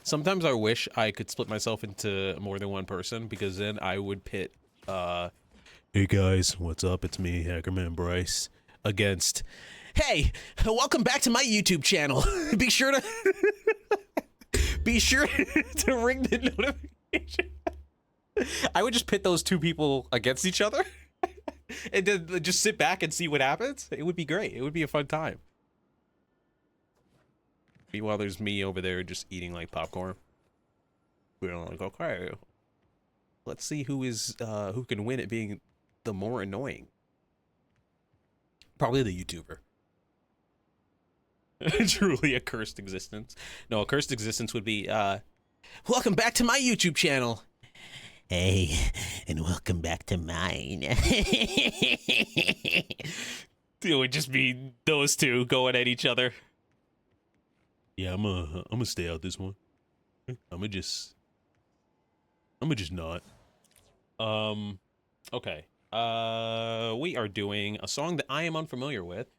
Sometimes I wish I could split myself into more than one person, because then I would pit, hey guys, what's up? It's me, Hackerman Bryce, against, hey, welcome back to my YouTube channel. Be sure to ring the notification. I would just pit those two people against each other and then just sit back and see what happens. It would be great. It would be a fun time. Meanwhile, there's me over there just eating like popcorn. We're like, okay, let's see who can win at being the more annoying. Probably the YouTuber. Truly a cursed existence. No, a cursed existence would be, welcome back to my YouTube channel. Hey, and welcome back to mine. It would just be those two going at each other. Yeah, I'm gonna stay out this one. I'm gonna just not. Okay. We are doing a song that I am unfamiliar with.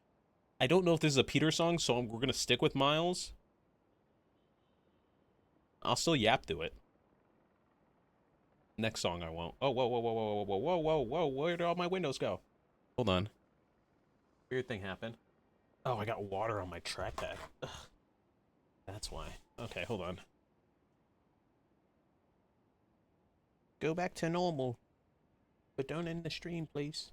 I don't know if this is a Peter song, so we're gonna stick with Miles. I'll still yap to it. Next song I won't. Oh, whoa, where did all my windows go? Hold on. Weird thing happened. Oh, I got water on my trackpad. Ugh. That's why. Okay, hold on. Go back to normal. But don't end the stream, please.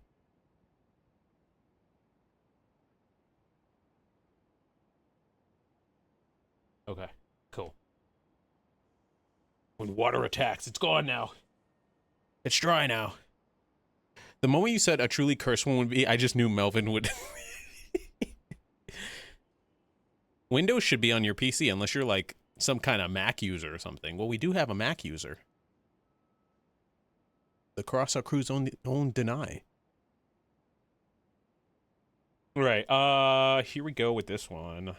Okay, cool. When water attacks, it's gone now. It's dry now. The moment you said a truly cursed one would be, I just knew Melvin would... Windows should be on your PC unless you're like some kind of Mac user or something. Well, we do have a Mac user. The CrossOut crew's own deny. Right, here we go with this one.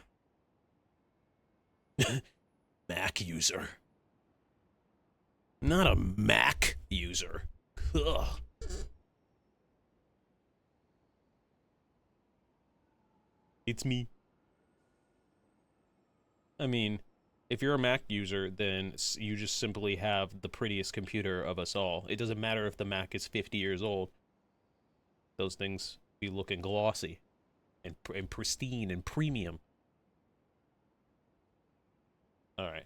Mac user. Not a Mac user. Ugh. It's me. I mean, if you're a Mac user, then you just simply have the prettiest computer of us all. It doesn't matter if the Mac is 50 years old. Those things be looking glossy and pristine and premium. All right.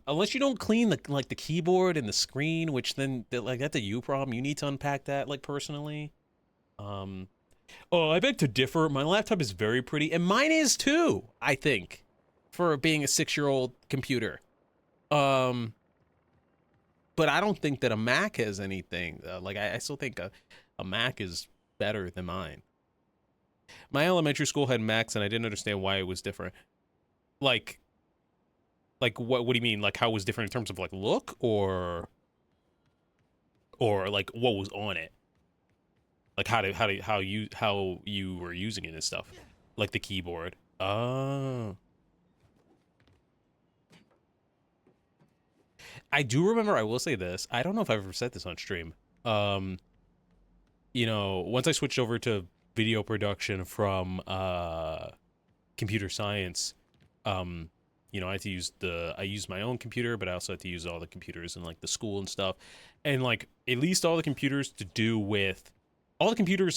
Unless you don't clean the keyboard and the screen, which then like that's a you problem. You need to unpack that like personally. Oh, I beg to differ. My laptop is very pretty, and mine is too, I think. for being a 6-year-old computer. But I don't think that a Mac has anything. Like, I still think a Mac is better than mine. My elementary school had Macs, and I didn't understand why it was different. Like what do you mean? Like, how it was different in terms of, like, look, or like what was on it? Like, how you were using it and stuff, like the keyboard. Oh, I do remember. I will say this. I don't know if I've ever said this on stream. Um, once I switched over to video production from computer science, I had to use I used my own computer, but I also had to use all the computers in, like, the school and stuff, and, like, at least all the computers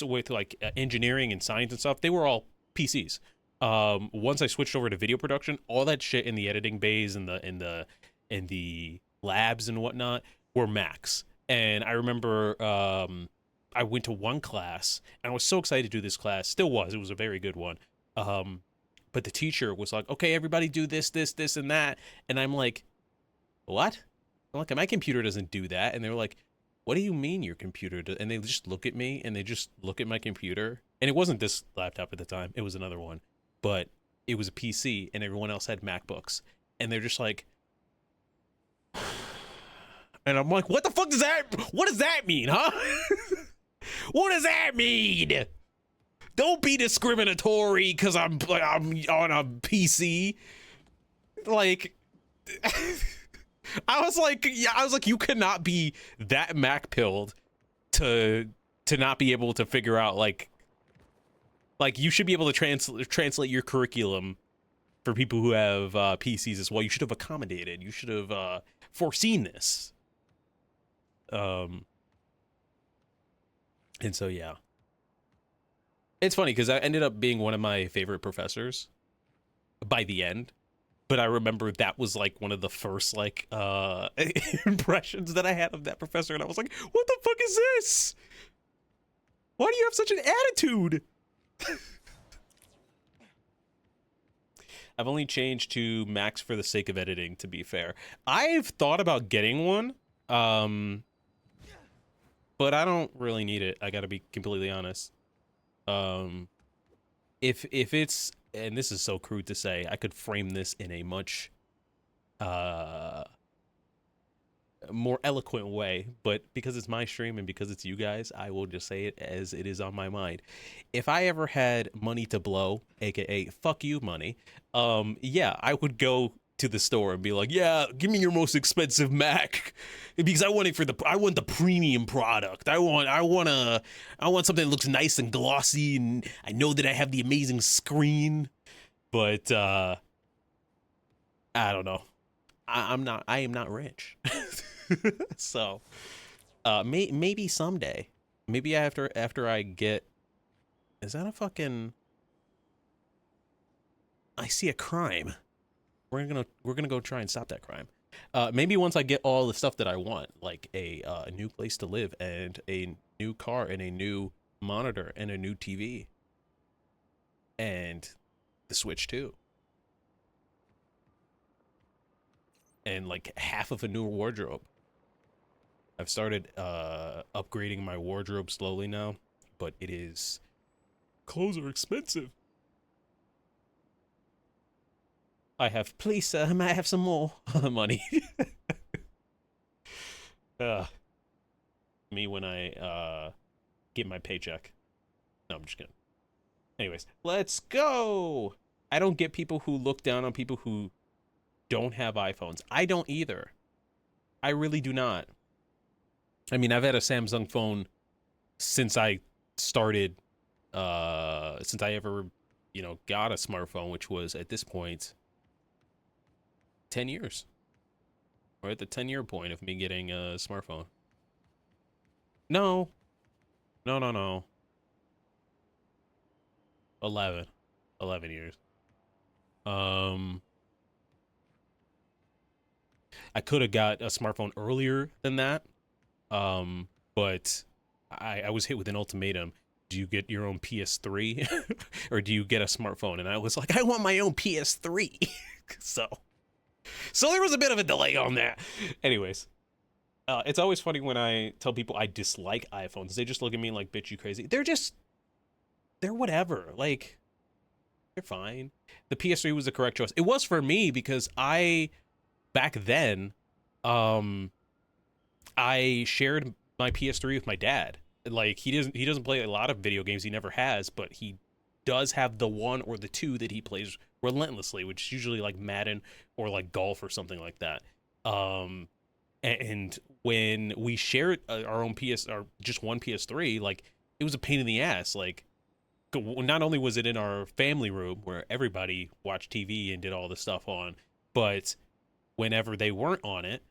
with like engineering and science and stuff, they were all PCs. Once I switched over to video production, all that shit in the editing bays and the labs and whatnot were Macs. And I remember I went to one class, and I was so excited to do this class. Still was. It was a very good one. But the teacher was like, okay, everybody do this, and that. And I'm like, what? I'm like, my computer doesn't do that. And they were like, what do you mean your computer does? And they just look at me, and they just look at my computer. And it wasn't this laptop at the time. It was another one. But it was a PC, and everyone else had MacBooks. And they're just like, and I'm like, what does that mean, huh? What does that mean? Don't be discriminatory because I'm on a PC. Like, I was like, you cannot be that Mac pilled to not be able to figure out, like you should be able to translate your curriculum for people who have PCs as well. You should have accommodated. You should have foreseen this. And so, yeah. It's funny because I ended up being one of my favorite professors by the end, but I remember that was, like, one of the first, like, impressions that I had of that professor, and I was like, what the fuck is this? Why do you have such an attitude? I've only changed to Macs for the sake of editing, to be fair. I've thought about getting one, but I don't really need it. I gotta be completely honest. If it's, and this is so crude to say, I could frame this in a much more eloquent way, but because it's my stream and because it's you guys, I will just say it as it is on my mind. If I ever had money to blow, aka fuck you money, yeah, I would go to the store and be like, yeah, give me your most expensive Mac, because I want the premium product. I want something that looks nice and glossy, and I know that I have the amazing screen. But I don't know. I am not rich. So maybe someday, maybe after I get, is that a fucking, I see a crime. We're gonna go try and stop that crime. Maybe once I get all the stuff that I want, like a new place to live and a new car and a new monitor and a new TV and the Switch 2. And, like, half of a new wardrobe. I've started upgrading my wardrobe slowly now, but clothes are expensive. Please, sir, I might have some more money. Me when I get my paycheck. No, I'm just kidding. Anyways, let's go. I don't get people who look down on people who don't have iPhones. I don't either. I really do not. I mean, I've had a Samsung phone since I started, since I ever, got a smartphone, which was at this point 10 years. We're at the 10-year point of me getting a smartphone. No. 11 years. I could have got a smartphone earlier than that, but I was hit with an ultimatum. do you get your own PS3 or do you get a smartphone? And I was like, I want my own PS3. so there was a bit of a delay on that. Anyways, it's always funny when I tell people I dislike iPhones. They just look at me like, bitch, you crazy. They're whatever. Like, they're fine. The PS3 was the correct choice. It was for me because back then, I shared my PS3 with my dad. Like, he doesn't play a lot of video games. He never has, but he does have the one or the two that he plays relentlessly, which is usually like Madden or like golf or something like that. And when we shared our own just one PS3, like, it was a pain in the ass. Like, not only was it in our family room where everybody watched TV and did all the stuff on, but whenever they weren't on it,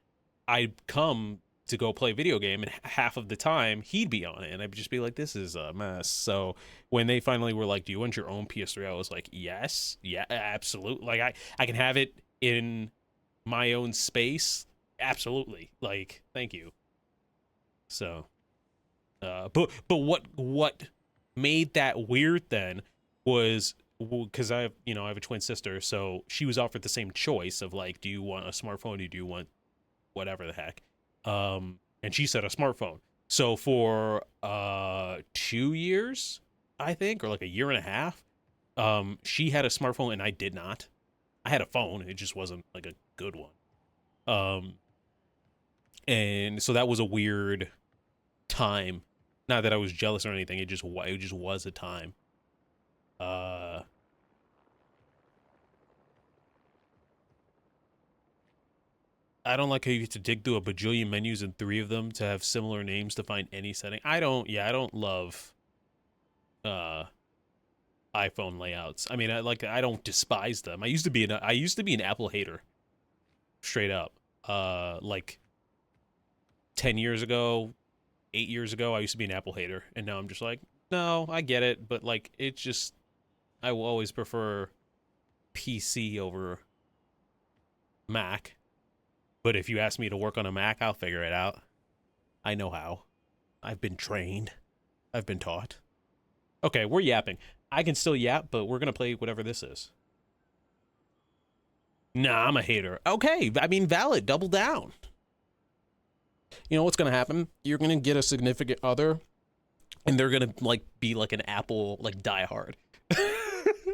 I'd come to go play a video game, and half of the time he'd be on it, and I'd just be like, this is a mess. So when they finally were like, do you want your own PS3? I was like, yes, yeah, absolutely. Like, I can have it in my own space. Absolutely. Like, thank you. So, but what made that weird then was because I have a twin sister, so she was offered the same choice of like, do you want a smartphone or do you want whatever the heck? And she said a smartphone. So for 2 years, I think, or like a year and a half, she had a smartphone and I did not. I had a phone, it just wasn't like a good one. And so that was a weird time. Not that I was jealous or anything. It just was a time. I don't like how you get to dig through a bajillion menus and 3 of them to have similar names to find any setting. I don't love iPhone layouts. I mean, I don't despise them. I used to be an Apple hater. Straight up. Like 10 years ago, 8 years ago, I used to be an Apple hater, and now I'm just like, no, I get it, but like, it's just, I will always prefer PC over Mac. But if you ask me to work on a Mac, I'll figure it out. I know how. I've been trained. I've been taught. Okay, we're yapping. I can still yap, but we're gonna play whatever this is. Nah, I'm a hater. Okay, I mean, valid. Double down. You know what's gonna happen? You're gonna get a significant other, and they're gonna like be like an Apple like diehard,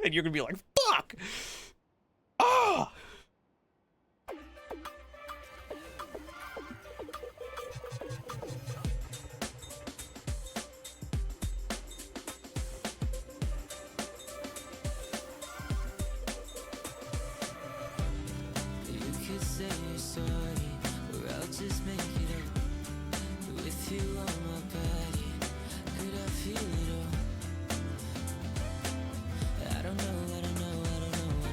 and you're gonna be like, "Fuck!" Ah. You could say you're sorry, or I'll just make it up. With you on my body, could I feel it all? I don't know, I don't know, I don't know, I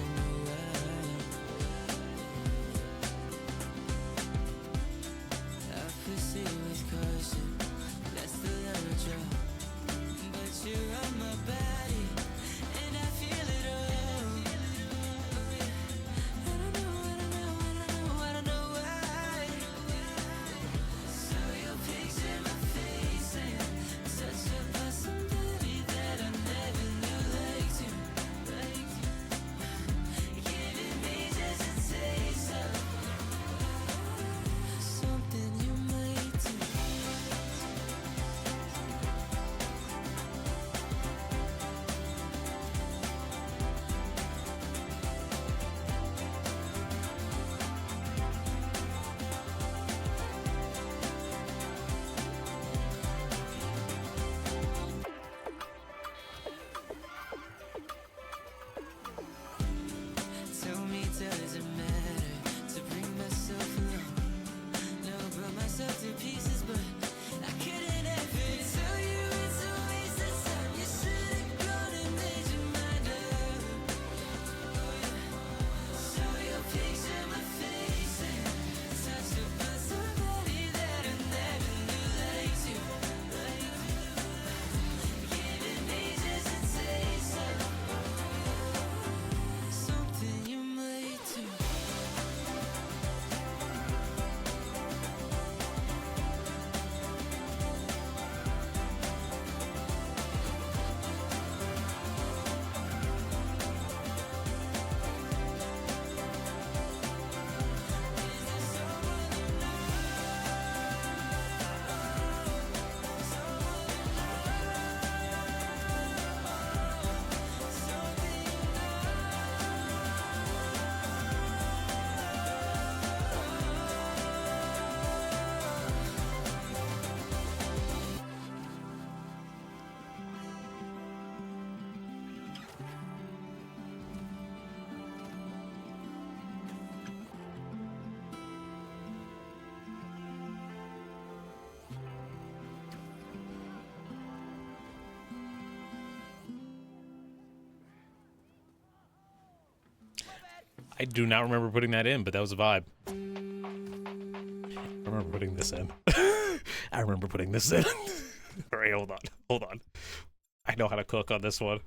I do not remember putting that in, but that was a vibe. I remember putting this in. I remember putting this in. All right, hold on. Hold on. I know how to cook on this one.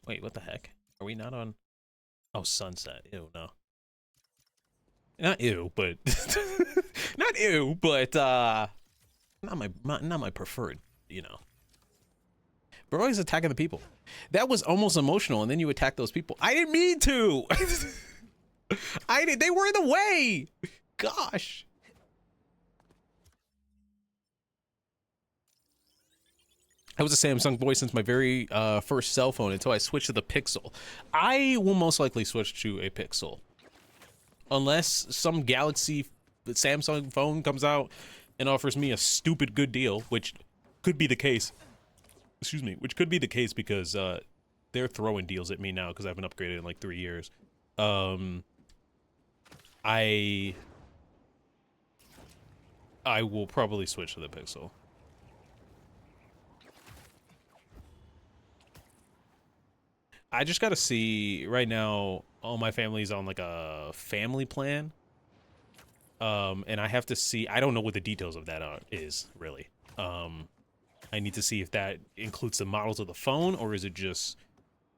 Wait, what the heck? Are we not on? Oh, sunset. Ew, no. Not ew, but not ew, but not my preferred, you know. We're always attacking the people. That was almost emotional, and then you attack those people. I didn't mean to. They were in the way. Gosh. I was a Samsung boy since my very first cell phone until I switched to the Pixel. I will most likely switch to a Pixel. Unless some Galaxy Samsung phone comes out and offers me a stupid good deal, which could be the case. Excuse me, which could be the case because they're throwing deals at me now because I haven't upgraded in like 3 years. I will probably switch to the Pixel. I just gotta see right now. All my family's on like a family plan, and I have to see. I don't know what the details of that is really. I need to see if that includes the models of the phone or is it just,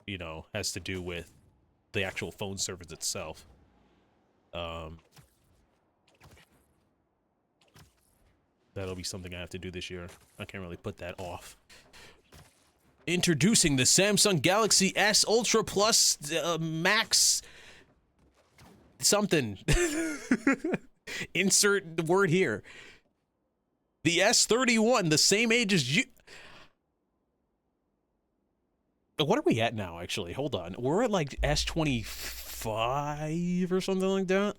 you know, has to do with the actual phone service itself. That'll be something I have to do this year. I can't really put that off. Introducing the Samsung Galaxy S Ultra Plus Max something. Insert the word here. The S31, the same age as you. What are we at now, actually? Hold on. We're at like S25 or something like that.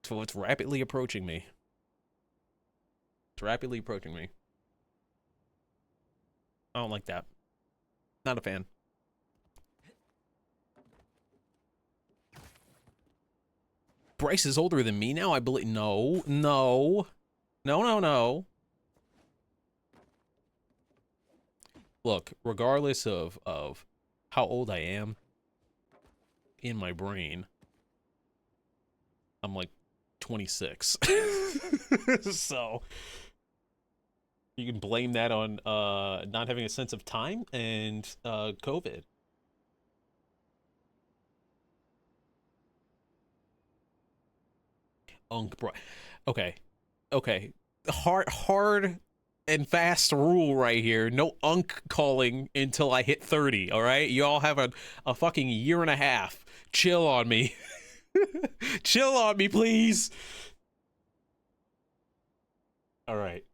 So it's rapidly approaching me. It's rapidly approaching me. I don't like that. Not a fan. Bryce is older than me now, I believe. No. Look, regardless of how old I am, in my brain, I'm like 26. So you can blame that on not having a sense of time and COVID. Okay. Hard and fast rule right here. No unk calling until I hit 30, all right? You all have a fucking year and a half. Chill on me. Chill on me, please. All right.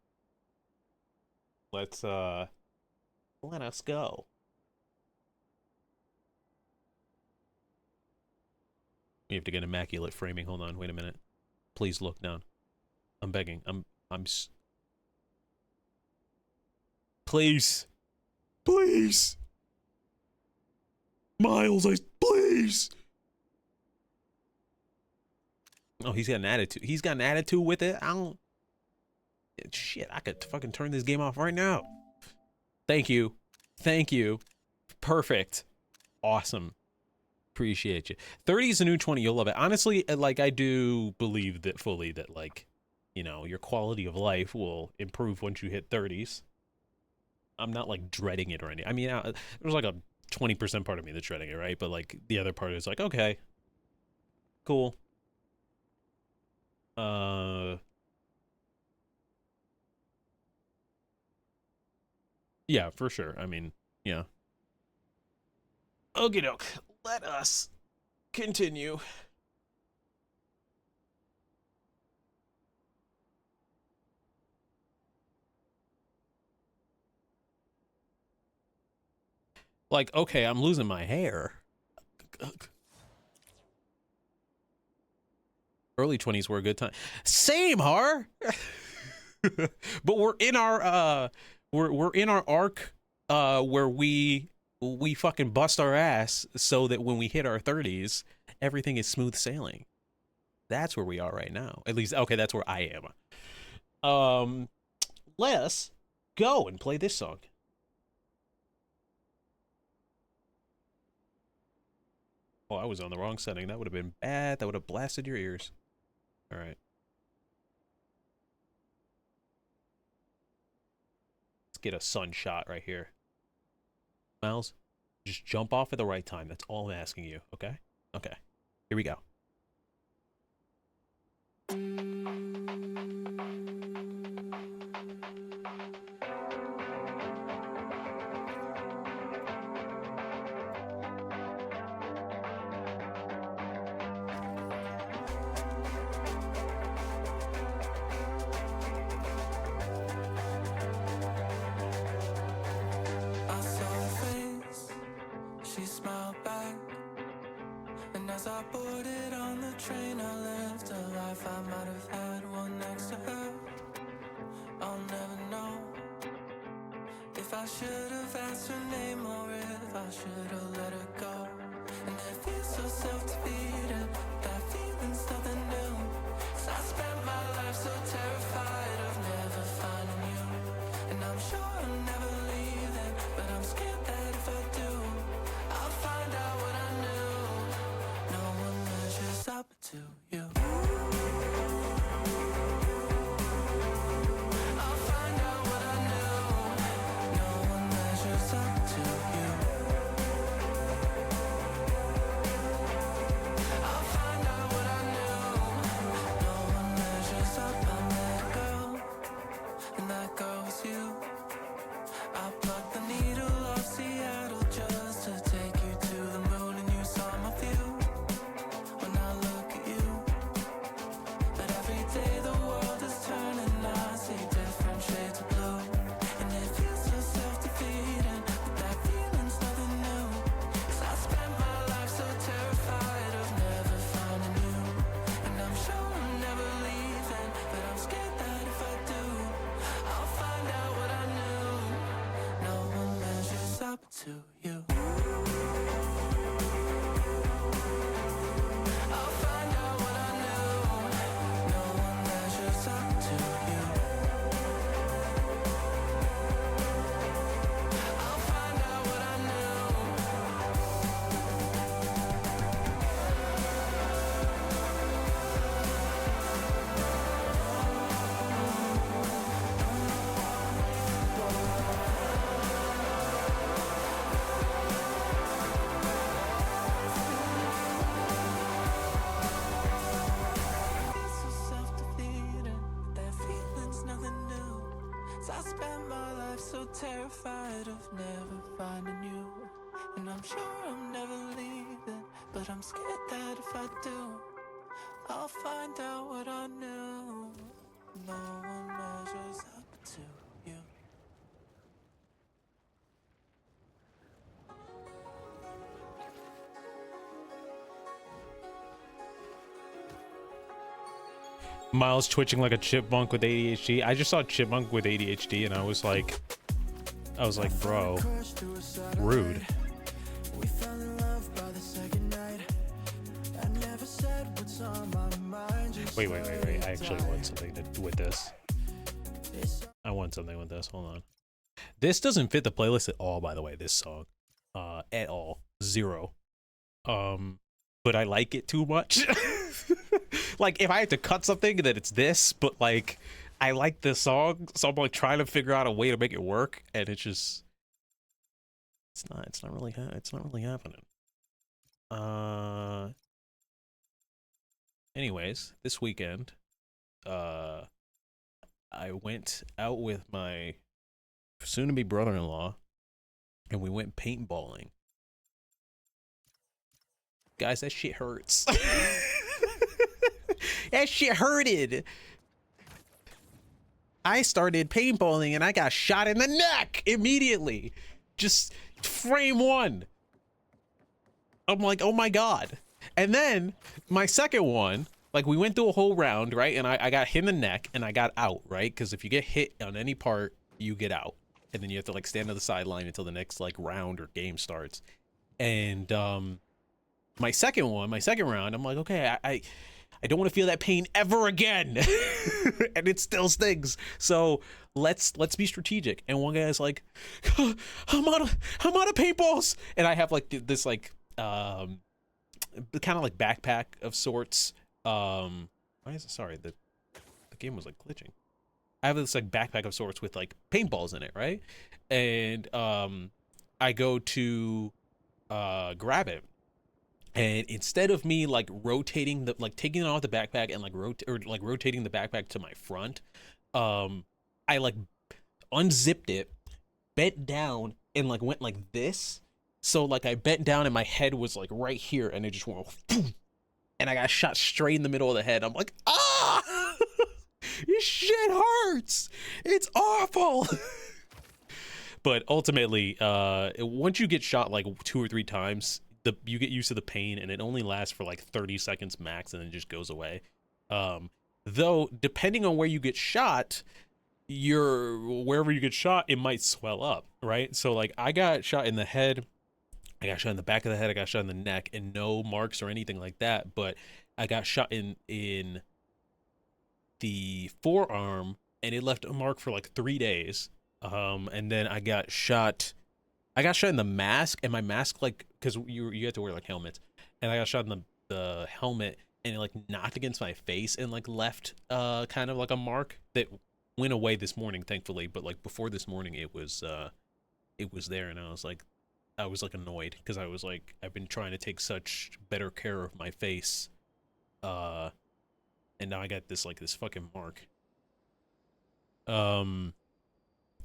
Let us go. We have to get immaculate framing. Hold on, wait a minute. Please look down. I'm begging. Please. Please. Miles, please. Oh, he's got an attitude. He's got an attitude with it. Shit, I could fucking turn this game off right now. Thank you. Thank you. Perfect. Awesome. Appreciate you. 30 is the new 20. You'll love it. Honestly, like, I do believe that fully that, like, you know, your quality of life will improve once you hit 30s. I'm not, like, dreading it or anything. I mean, there's, like, a 20% part of me that's dreading it, right? But, like, the other part is, like, okay. Cool. Yeah, for sure. I mean, yeah. Okie doke. Let us continue. Like, okay, I'm losing my hair. Early 20s were a good time. Same, Har. But we're in our we're in our arc where we fucking bust our ass so that when we hit our 30s, everything is smooth sailing. That's where we are right now. At least, okay, that's where I am. Let's go and play this song. Oh, I was on the wrong setting. That would have been bad. That would have blasted your ears. All right. Let's get a sun shot right here. Miles, just jump off at the right time. That's all I'm asking you, okay? Okay. Here we go. I saw her face, she smiled back. And as I boarded on the train, I lived a life I might have had one next to her. I'll never know if I should have asked her name or if I should have let her go. And it feels so self-defeating, that feeling's nothing new. 'Cause I spent my life so terrified of never finding you. And I'm sure I'll never leave it, but I'm scared that if I do, I'll find out what I knew. No one measures up to you. I'll find out what I knew. No one measures up to you. I'll find out what I knew. No one measures up. I met a girl, and that girl was you. I plucked the needle off Seattle just to take you to the moon, and you saw my view when I look at you. But every day the world is turning, I see different shades of blue. And it feels so self-defeating, but that feeling's nothing new. 'Cause I spent my life so terrified of never finding you. And I'm sure I'm never leaving, but I'm scared that if I do, I'll find out what I knew. No one measures up to you. I'll find out what I knew. No one measures up to you. I'll find out what I It's so self-defeating, that feeling's nothing new. 'Cause I spent my life so terrified of never finding you. And I'm sure I'm never leaving, but I'm scared that if I do, I'll find out what I knew. No one measures up to you. Miles twitching like a chipmunk with ADHD. I just saw a chipmunk with ADHD and I was like, bro, rude. We fell in love by the second night. I never said what's on my mind. Wait. I actually want something with this. I want something with this. Hold on. This doesn't fit the playlist at all, by the way, this song. At all. Zero. But I like it too much. Like, if I had to cut something, then it's this, but like, I like this song, so I'm like trying to figure out a way to make it work, and it's just, it's not really happening. Anyways, this weekend, I went out with my soon-to-be brother-in-law, and we went paintballing. Guys, that shit hurts. That shit hurted. I started paintballing and I got shot in the neck immediately. Just frame one. I'm like, oh my God. And then my second one, like we went through a whole round, right? And I got hit in the neck and I got out, right? Because if you get hit on any part, you get out. And then you have to like stand on the sideline until the next like round or game starts. And my second round, I'm like, okay, I don't want to feel that pain ever again. And it still stings. So let's be strategic. And one guy's like, I'm out of paintballs. And I have like this like kind of like backpack of sorts. Why is it, sorry, the game was like glitching. I have this like backpack of sorts with like paintballs in it, right? And I go to grab it. And instead of me like rotating the like taking it off the backpack and like rotating the backpack to my front, I like unzipped it, bent down, and like went like this. So like I bent down and my head was like right here, and it just went boom, and I got shot straight in the middle of the head. I'm like, ah, this shit hurts. It's awful. But ultimately, once you get shot like 2 or 3 times, you get used to the pain, and it only lasts for like 30 seconds max, and then it just goes away. Though depending on where you get shot, wherever you get shot, it might swell up, right? So like I got shot in the head, I got shot in the back of the head, I got shot in the neck, and no marks or anything like that. But I got shot in the forearm, and it left a mark for like 3 days. And then I got shot in the mask, and my mask, like, because you have to wear like helmets, and I got shot in the helmet, and it like knocked against my face and like left kind of like a mark that went away this morning, thankfully. But like before this morning, it was there, and I was like annoyed, because I was like, I've been trying to take such better care of my face, and now I got this fucking mark.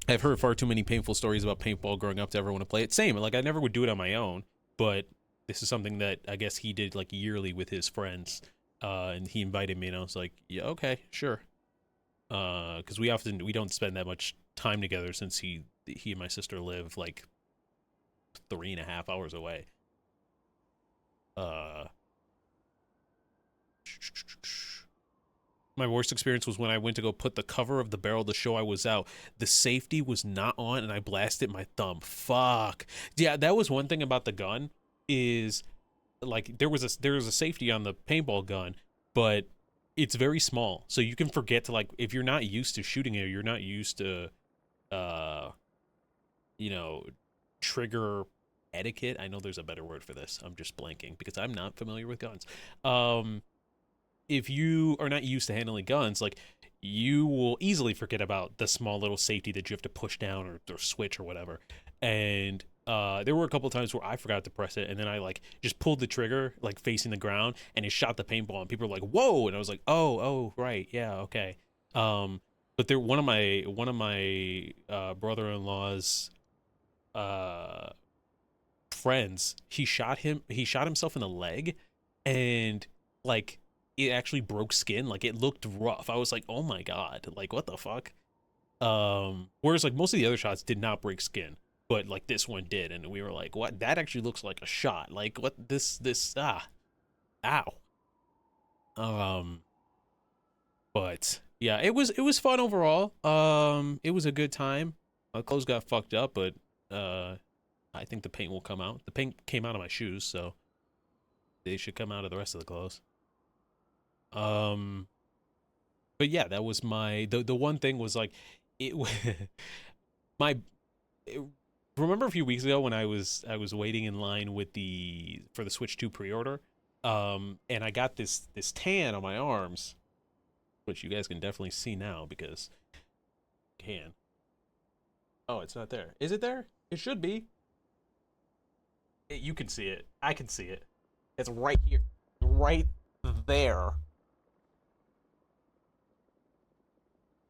I've heard far too many painful stories about paintball growing up to ever want to play it. Same, like I never would do it on my own, but this is something that I guess he did like yearly with his friends, and he invited me, and I was like, yeah, okay, sure. Because we don't spend that much time together, since he and my sister live like 3.5 hours away. My worst experience was when I went to go put the cover of the barrel to show I was out. The safety was not on, and I blasted my thumb. Fuck. Yeah, that was one thing about the gun, is like there was a safety on the paintball gun, but it's very small, so you can forget to, like, if you're not used to shooting it, or you're not used to trigger etiquette. I know there's a better word for this. I'm just blanking because I'm not familiar with guns. If you are not used to handling guns, like, you will easily forget about the small little safety that you have to push down or switch or whatever. And there were a couple of times where I forgot to press it, and then I like just pulled the trigger like facing the ground, and it shot the paintball, and people were like, "Whoa!" And I was like, "Oh, right, yeah, okay." But one of my brother-in-law's friends, he shot himself in the leg, and like, it actually broke skin. Like, it looked rough. I was like, oh my god, like, what the fuck? Whereas like most of the other shots did not break skin, but like this one did, and we were like, what? That actually looks like a shot. Like, what? Ow. But yeah, it was fun overall. It was a good time. My clothes got fucked up, but I think the paint will come out. The paint came out of my shoes, so they should come out of the rest of the clothes. But yeah, that was the one thing was like, it my it, remember a few weeks ago when I was waiting in line for the Switch 2 pre-order, and I got this tan on my arms, which you guys can definitely see now, because oh, it's not there. Is it there? It should be. You can see it. I can see it. It's right here, right there.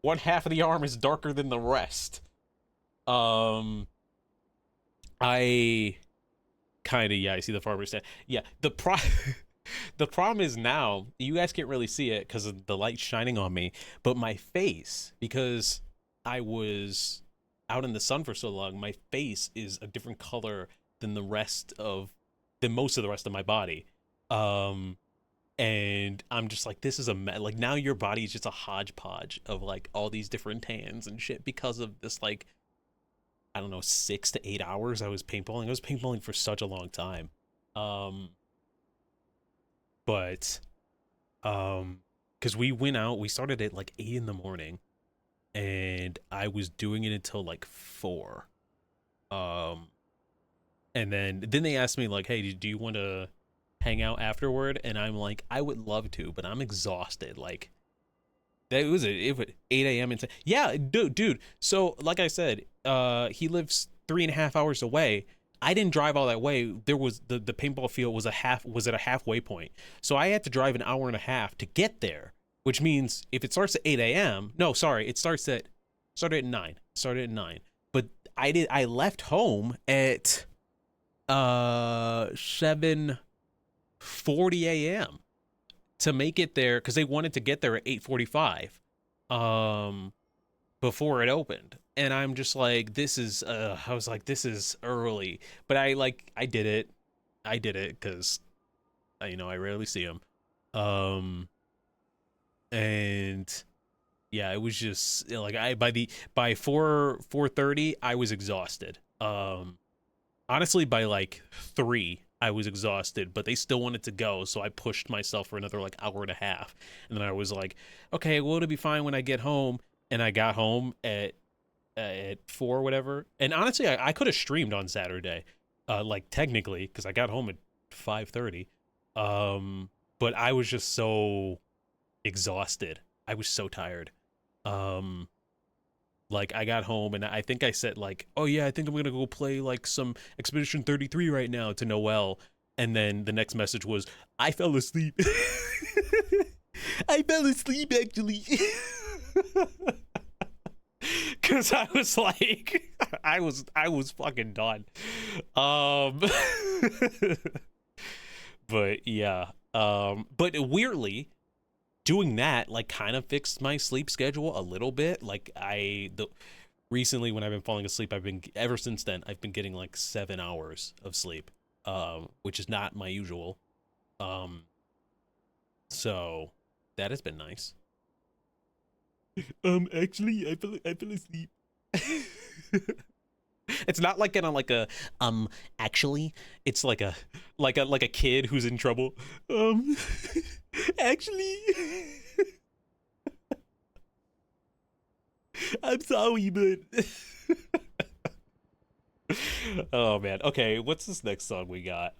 One half of the arm is darker than the rest. I kind of, yeah, I see the farmer's stand. Yeah, the problem is, now you guys can't really see it because of the light shining on me, but my face, because I was out in the sun for so long, my face is a different color than most of the rest of my body. And I'm just like, this is like, now your body is just a hodgepodge of like all these different tans and shit, because of this, like, I don't know, 6 to 8 hours I was paintballing. I was paintballing for such a long time. But Because we went out, we started at like 8 in the morning, and I was doing it until like 4. Um, and then they asked me like, "Hey, do you want to hang out afterward?" And I'm like, "I would love to, but I'm exhausted." Like it was 8 a.m. and yeah, dude. So like I said, he lives 3.5 hours away. I didn't drive all that way. There was the paintball field was at a halfway point, so I had to drive an hour and a half to get there. Which means if it starts at 8 a.m. No, sorry, it started at 9. Started at 9. But I left home at 7:40 a.m. to make it there because they wanted to get there at 8:45 before it opened. And I'm just like, this is I was like, this is early. But I did it. I did it because I rarely see him. Um and yeah, it was just like by 4:30 I was exhausted. Honestly, by like 3 I was exhausted, but they still wanted to go, so I pushed myself for another like hour and a half. And then I was like, okay, well, it'll be fine when I get home. And I got home at 4 or whatever. And honestly, I could have streamed on Saturday, like technically, because I got home at 5:30. But I was just so exhausted. I was so tired. Um, like I got home and I think I said like, "Oh yeah, I think I'm gonna go play like some Expedition 33 right now" to Noel, and then the next message was, "I fell asleep." I fell asleep actually, because I was like, I was fucking done. Um, but yeah, but weirdly, doing that like kind of fixed my sleep schedule a little bit. Like recently when I've been falling asleep, I've been ever since then I've been getting like 7 hours of sleep, which is not my usual. Um, so that has been nice. Actually, I fell asleep. It's not like in a like a actually it's like a kid who's in trouble. Um actually I'm sorry, but oh man. Okay, what's this next song we got?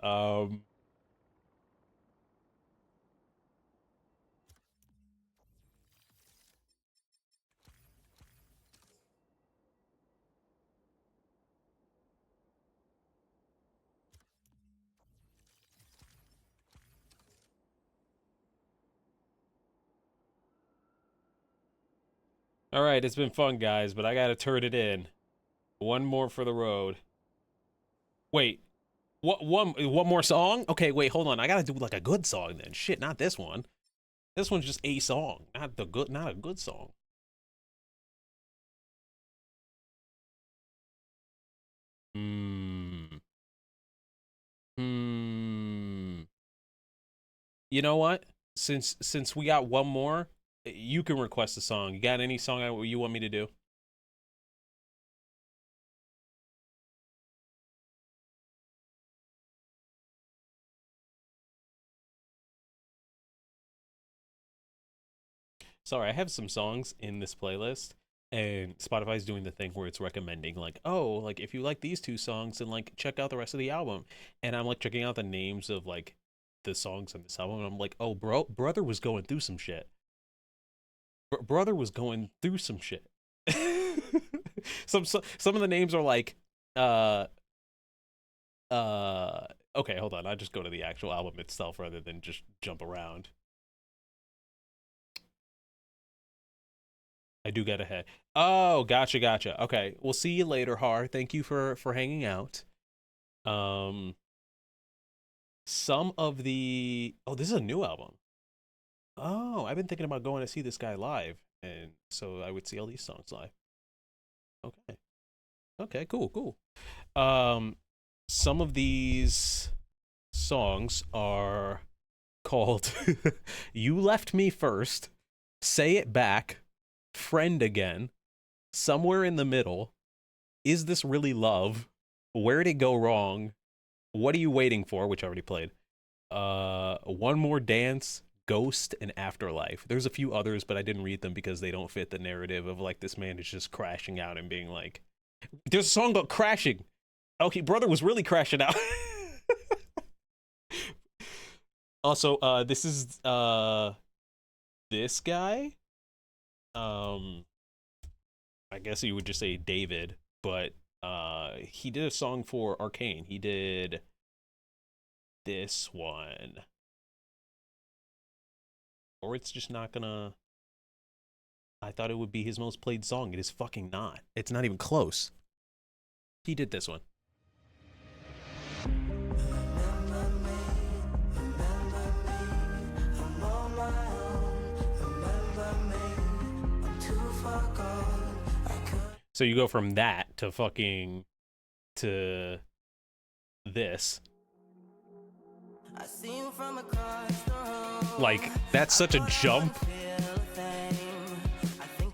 All right, it's been fun, guys, but I gotta turn it in. One more for the road. Wait, what? One more song? Okay, wait, hold on. I gotta do like a good song then. Shit, not this one. This one's just a song, not a good song. Hmm. Hmm. You know what? Since we got one more, you can request a song. You got any song you want me to do? Sorry, I have some songs in this playlist, and Spotify's doing the thing where it's recommending like, oh, like if you like these two songs, then like check out the rest of the album. And I'm like checking out the names of like the songs on this album, and I'm like, oh, brother was going through some shit. Brother was going through some shit. Some of the names are like, uh, okay, hold on. I'll just go to the actual album itself rather than just jump around. I do get ahead. Oh, gotcha. Okay, we'll see you later, Har. Thank you for hanging out. Um, some of the this is a new album. Oh, I've been thinking about going to see this guy live, and so I would see all these songs live. Okay, okay, cool. Um, some of these songs are called "You Left Me First," "Say It Back," "Friend Again," "Somewhere in the Middle," "Is This Really Love?" "Where'd It Go Wrong?" "What Are You Waiting For?" which I already played. "One More Dance," Ghost and Afterlife. There's a few others, but I didn't read them because they don't fit the narrative of like this man is just crashing out and being like, there's a song about crashing. Okay, brother was really crashing out. Also, this is this guy. I guess you would just say David, but he did a song for Arcane. He did this one. Or it's just not gonna... I thought it would be his most played song. It is fucking not. It's not even close. He did this one. So you go from that to fucking to this. Like, that's such a jump.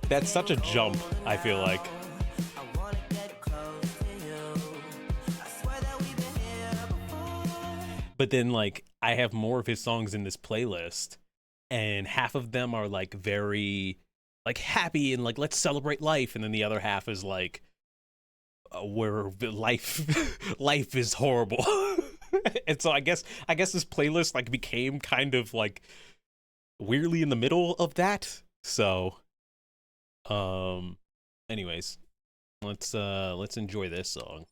That's such a jump, I feel like. But then, like, I have more of his songs in this playlist, and half of them are, like, very, like, happy and, like, let's celebrate life, and then the other half is, like, where life is horrible. And so I guess this playlist, like, became kind of, like, weirdly in the middle of that. So, anyways, let's enjoy this song.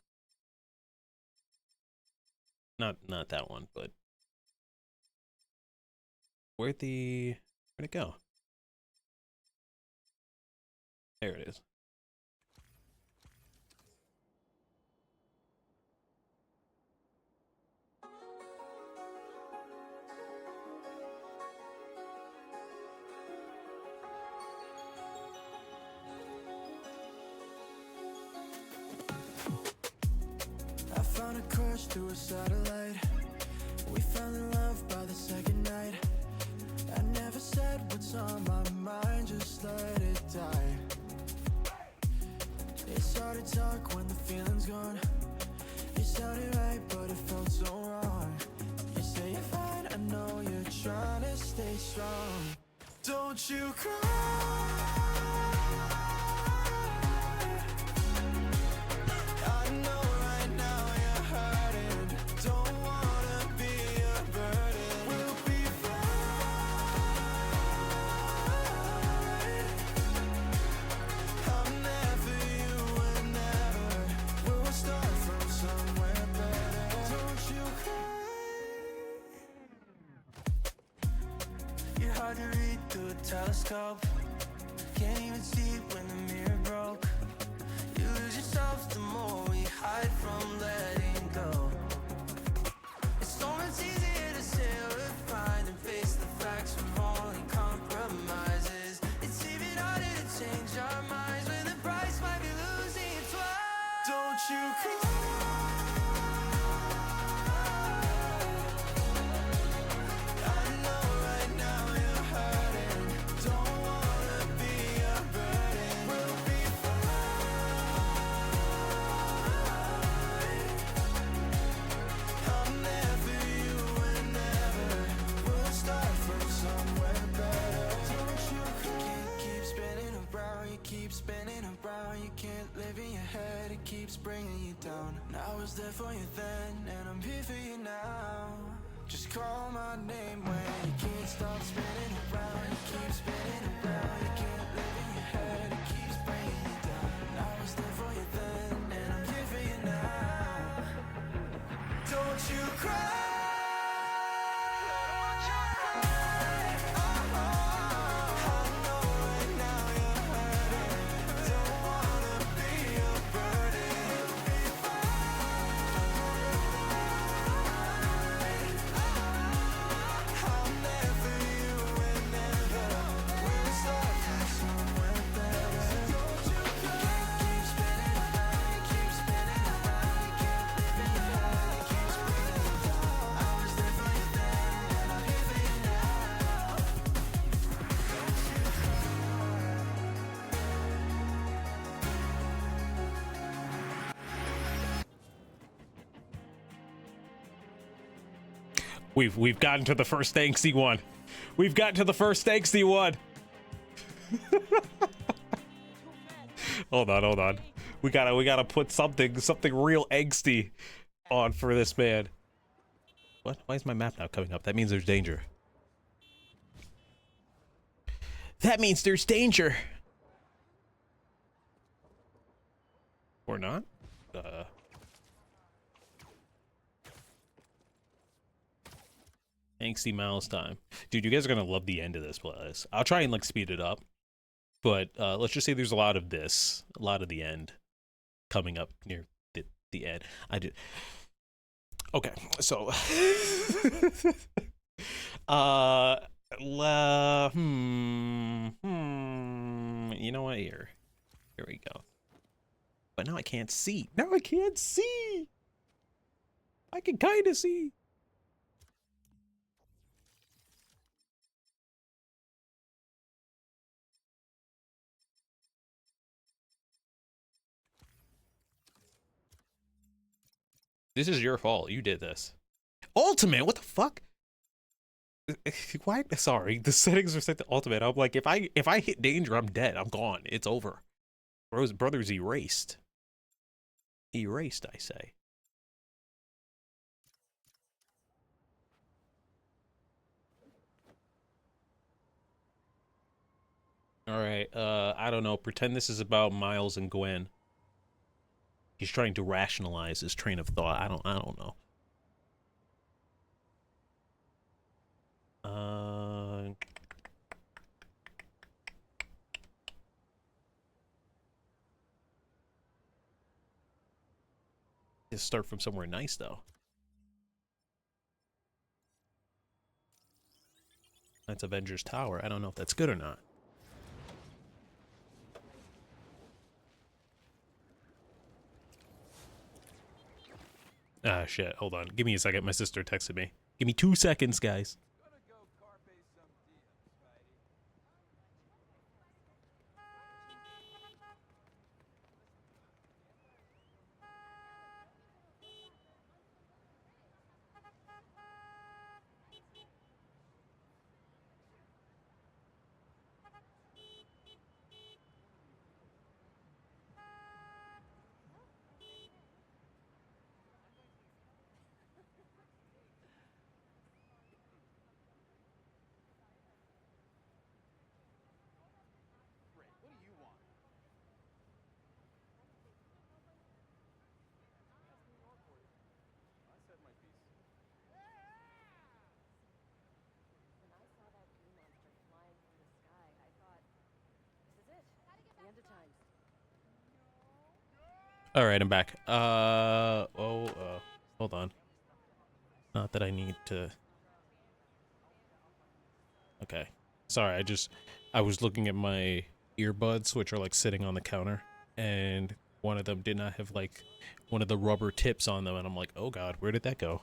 Not that one, but where'd it go? There it is. Found a crush through a satellite. We fell in love by the second night. I never said what's on my mind, just let it die. It's hard to talk when the feeling's gone. You sounded right, but it felt so wrong. You say you're fine, I know you're trying to stay strong. Don't you cry. I know right now you're hurting. Don't wanna be a burden. We'll be fine. I'm there for you whenever. We'll start from somewhere better. Don't you cry. You're hard to read through a telescope. Can't even see when the mirror broke. You lose yourself the more we hide from letting go. It's so much easier to say we're fine than face the facts from only compromises. It's even harder to change our minds when the price might be losing it twice. Don't you cry. I know right now you're hurting. Don't wanna be a burden. We'll be I'm there for you whenever. We'll start from somewhere better. Don't you cry. Can't keep spinning around. You keep spinning around. You can't live in your head. It keeps bringing you down. And I was there for you then, and I'm here for you now. Just call my name when you can't stop spinning around. You keep spinning around. You can't live in your head. It keeps bringing you down. And I was there for you then, and I'm here for you now. Don't you cry. I know right now you're hurting. Don't wanna be a burden. We'll be I'm there for you whenever. We'll start from somewhere better. Don't you cry. Keep spinning around. Keep spinning around. You can't live in your head. It keeps bringing you down. I was there for you then, and I'm here for you now. Don't you We've gotten to the first angsty one. We've got to the first angsty one. Hold on. We gotta put something real angsty on for this man. What? Why is my map now coming up? That means there's danger. That means there's danger. Or not? Angsty Mouse time. Dude, you guys are gonna love the end of this place. I'll try and like speed it up. But let's just say there's a lot of this. A lot of the end coming up near the end. I did. Okay, so you know what? Here we go. But now I can't see. Now I can't see. I can kind of see. This is your fault. You did this. Ultimate? What the fuck? Why? Sorry, the settings are set to ultimate. I'm like, if I hit danger, I'm dead. I'm gone. It's over. Brother's erased. Erased, I say. All right. I don't know. Pretend this is about Miles and Gwen. He's trying to rationalize his train of thought. I don't know. Just start from somewhere nice though. That's Avengers Tower. I don't know if that's good or not. Ah, shit. Hold on. Give me a second. My sister texted me. Give me 2 seconds, guys. All right, I'm back. Hold on. Not that I need to. Okay. Sorry, I was looking at my earbuds, which are like sitting on the counter, and one of them did not have like one of the rubber tips on them, and I'm like, oh god, where did that go?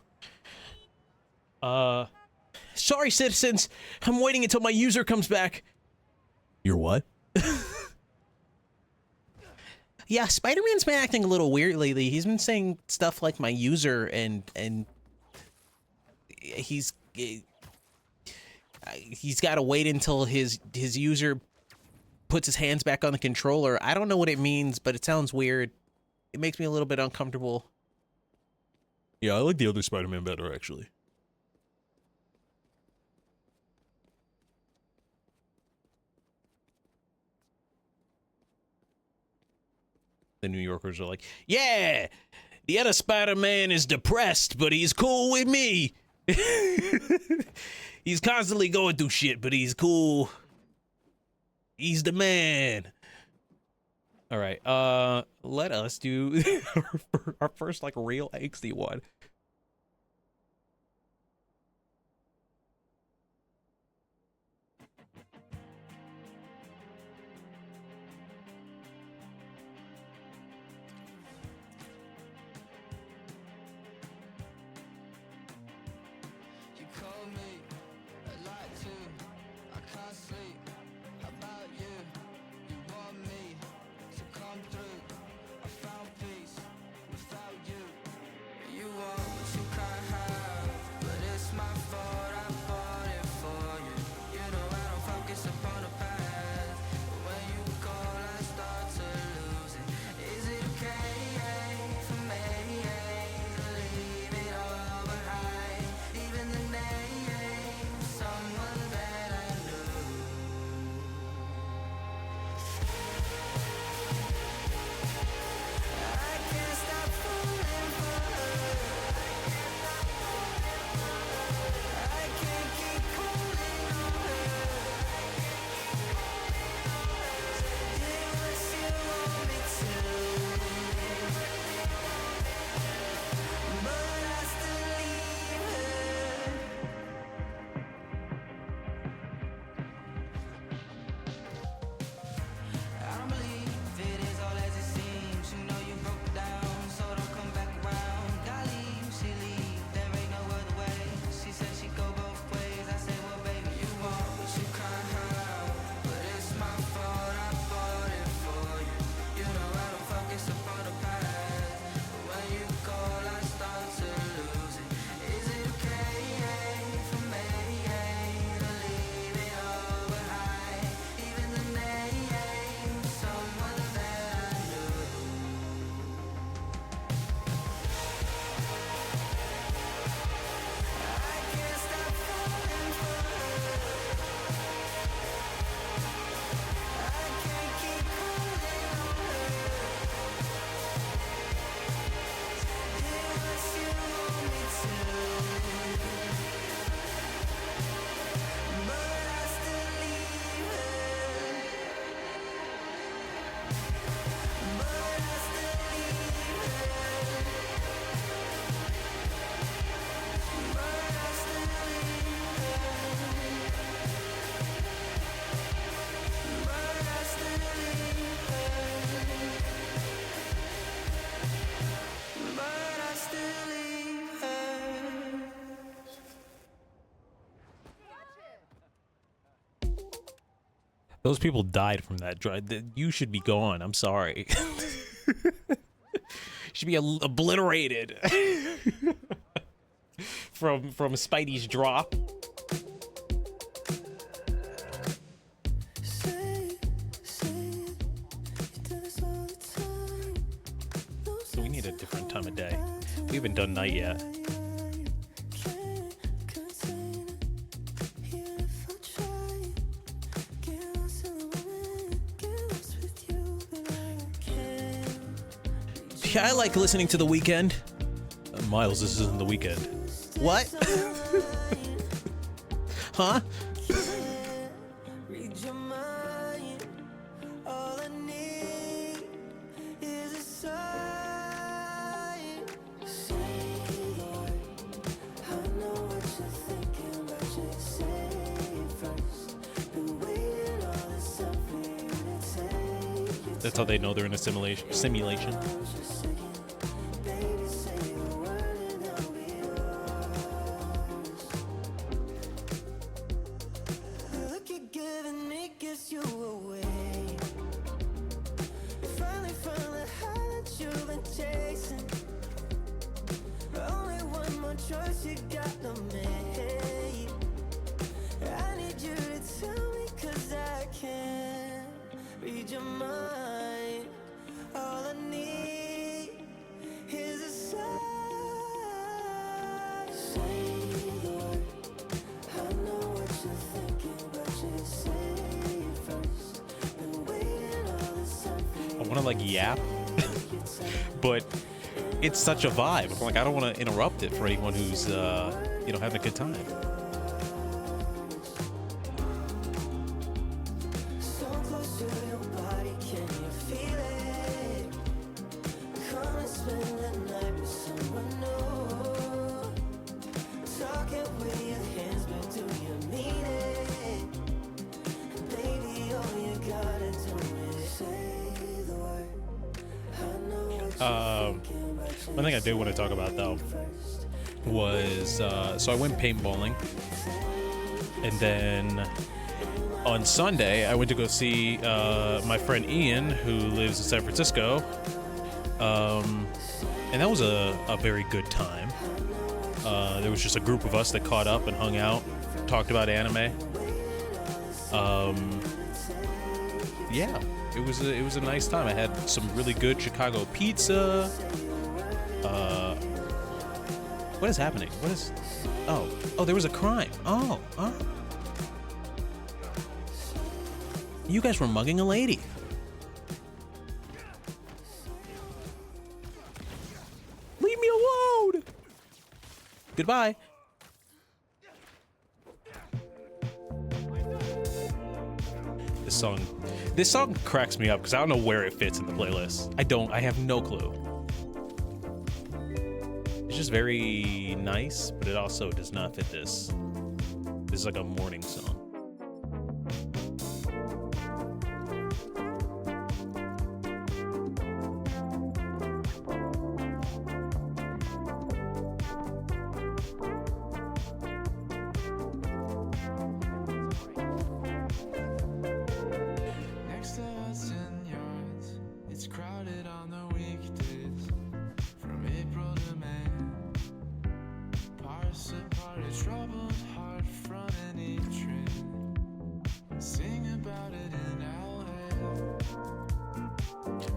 Sorry, citizens. I'm waiting until my user comes back. Your what? Yeah, Spider-Man's been acting a little weird lately. He's been saying stuff like my user and he's got to wait until his user puts his hands back on the controller. I don't know what it means, but it sounds weird. It makes me a little bit uncomfortable. Yeah, I like the other Spider-Man better, actually. The New Yorkers are like, yeah, the other Spider-Man is depressed, but he's cool with me. He's constantly going through shit, but he's cool. He's the man. All right, let us do our first, like, real angsty one. You want Those people died from that drug. You should be gone. I'm sorry. Should be obliterated from Spidey's drop. So we need a different time of day. We haven't done night yet. Yeah, I like listening to The Weeknd. Miles, this isn't The Weeknd. What? Huh? That's how they know they're in a simulation. I want to like yap, but it's such a vibe. I'm like, I don't want to interrupt it for anyone who's, you know, having a good time. One thing I did want to talk about though was so I went paintballing, and then on Sunday I went to go see my friend Ian, who lives in San Francisco, and that was a very good time. There was just a group of us that caught up and hung out, talked about anime. Yeah, it was a nice time. I had some really good Chicago pizza. What is happening? What is... Oh, there was a crime. Oh. You guys were mugging a lady. Leave me alone. Goodbye. This song cracks me up because I don't know where it fits in the playlist. I have no clue. It's just very nice, but it also does not fit this. This is like a morning song.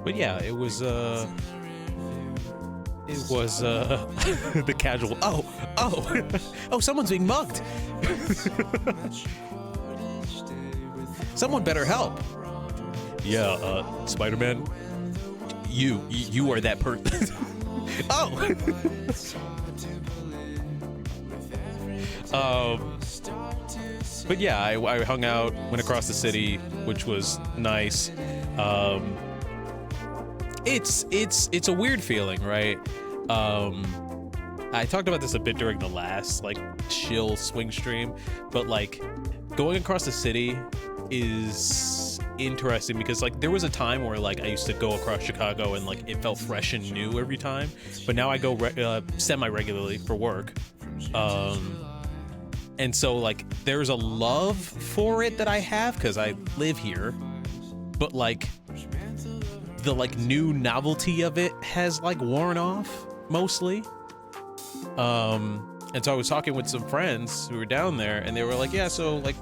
But yeah, it was the casual. Oh, someone's being mugged. Someone better help. Yeah, Spider-Man, you are that person. Oh. But yeah, I hung out, went across the city, which was nice. It's a weird feeling, right? I talked about this a bit during the last like chill swing stream, but like going across the city is interesting because like there was a time where like I used to go across Chicago and like it felt fresh and new every time, but now I go semi-regularly for work. And so like there's a love for it that I have because I live here, but like the like new novelty of it has like worn off mostly. And so I was talking with some friends who were down there, and they were like, yeah, so like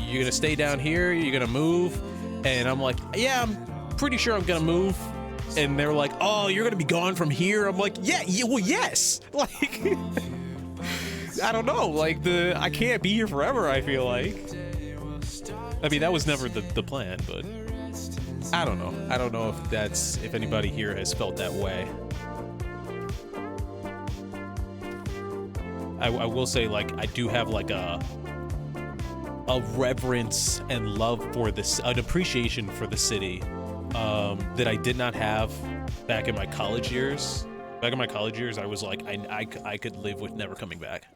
you're gonna stay down here, you're gonna move? And I'm like, yeah, I'm pretty sure I'm gonna move. And they're like, oh, you're gonna be gone from here? I'm like, yeah, well, yes. Like I don't know, like I can't be here forever, I feel like. I mean, that was never the plan, but I don't know if anybody here has felt that way. I will say, like, I do have like a reverence and love for this, an appreciation for the city that I did not have back in my college years. Back in my college years, I was like, I could live with never coming back.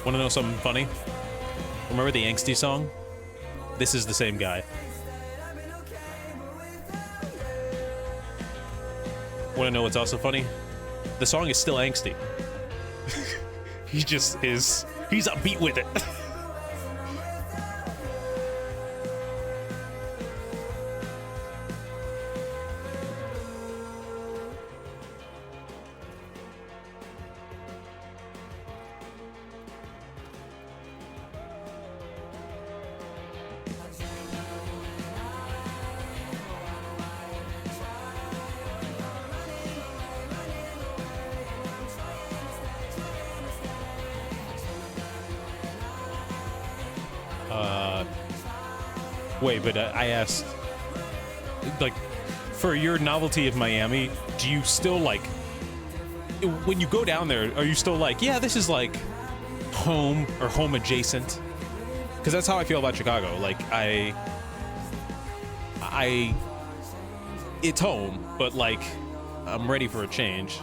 Want to know something funny? Remember the Angsty song? This is the same guy. Want to know what's also funny? The song is still angsty. He just is, he's upbeat with it. Wait, but I asked, like, for your novelty of Miami, do you still, like, when you go down there, are you still like, yeah, this is, like, home or home adjacent? Because that's how I feel about Chicago. Like, it's home, but, like, I'm ready for a change.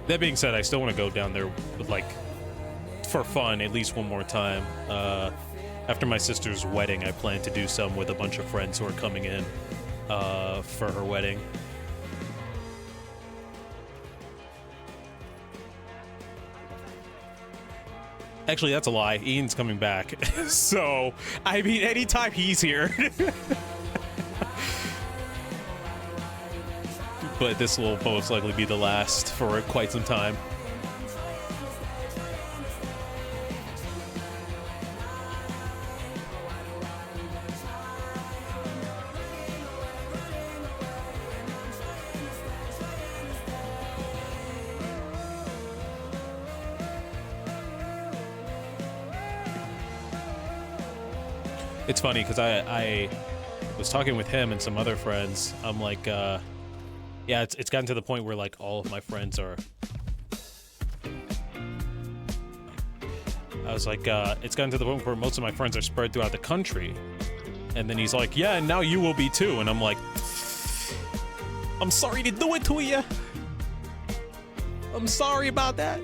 That being said, I still want to go down there with, like, for fun at least one more time. After my sister's wedding, I plan to do some with a bunch of friends who are coming in for her wedding. Actually, that's a lie. Ian's coming back. So, I mean, anytime he's here. But this will most likely be the last for quite some time. It's funny because I was talking with him and some other friends. I'm like, yeah, it's gotten to the point where like all of my friends are. I was like, it's gotten to the point where most of my friends are spread throughout the country. And then he's like, yeah, and now you will be too. And I'm like, I'm sorry to do it to you. I'm sorry about that.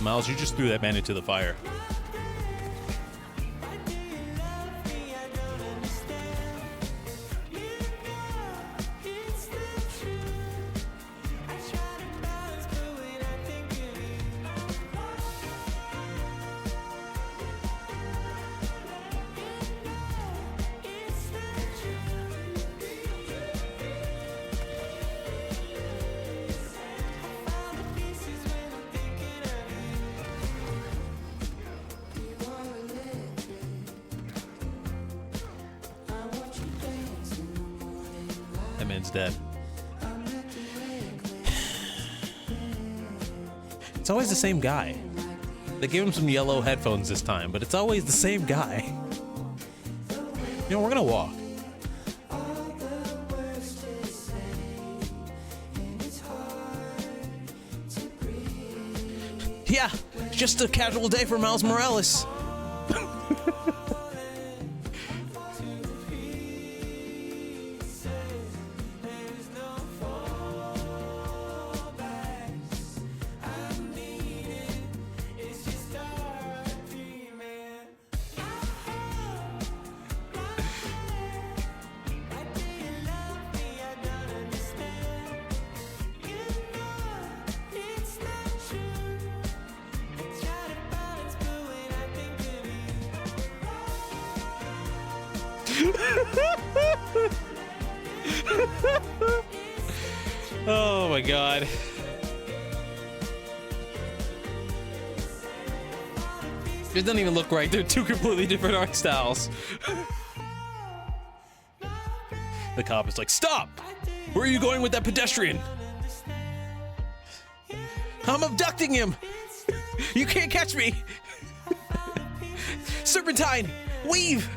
Miles, you just threw that man into the fire. That man's dead. It's always the same guy. They gave him some yellow headphones this time, but it's always the same guy. You know, we're gonna walk. Yeah, just a casual day for Miles Morales. Oh my god. It doesn't even look right. They're two completely different art styles. The cop is like, stop! Where are you going with that pedestrian? I'm abducting him! You can't catch me! Serpentine! Weave!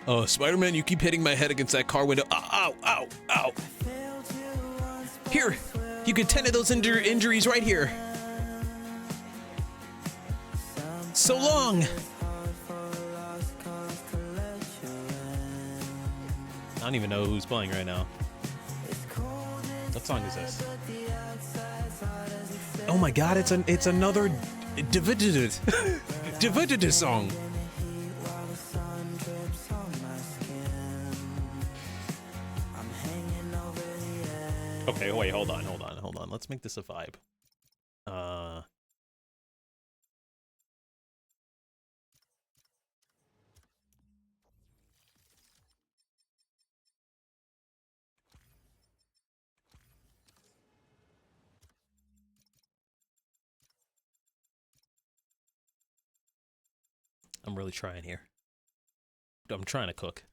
Oh, Spider-Man, you keep hitting my head against that car window. Ow, ow, ow. Here, you can tend to those injuries right here. So long. I don't even know who's playing right now. What song is this? Oh my god, it's another divided song. Okay, wait, hold on. Let's make this a vibe. I'm really trying here. I'm trying to cook.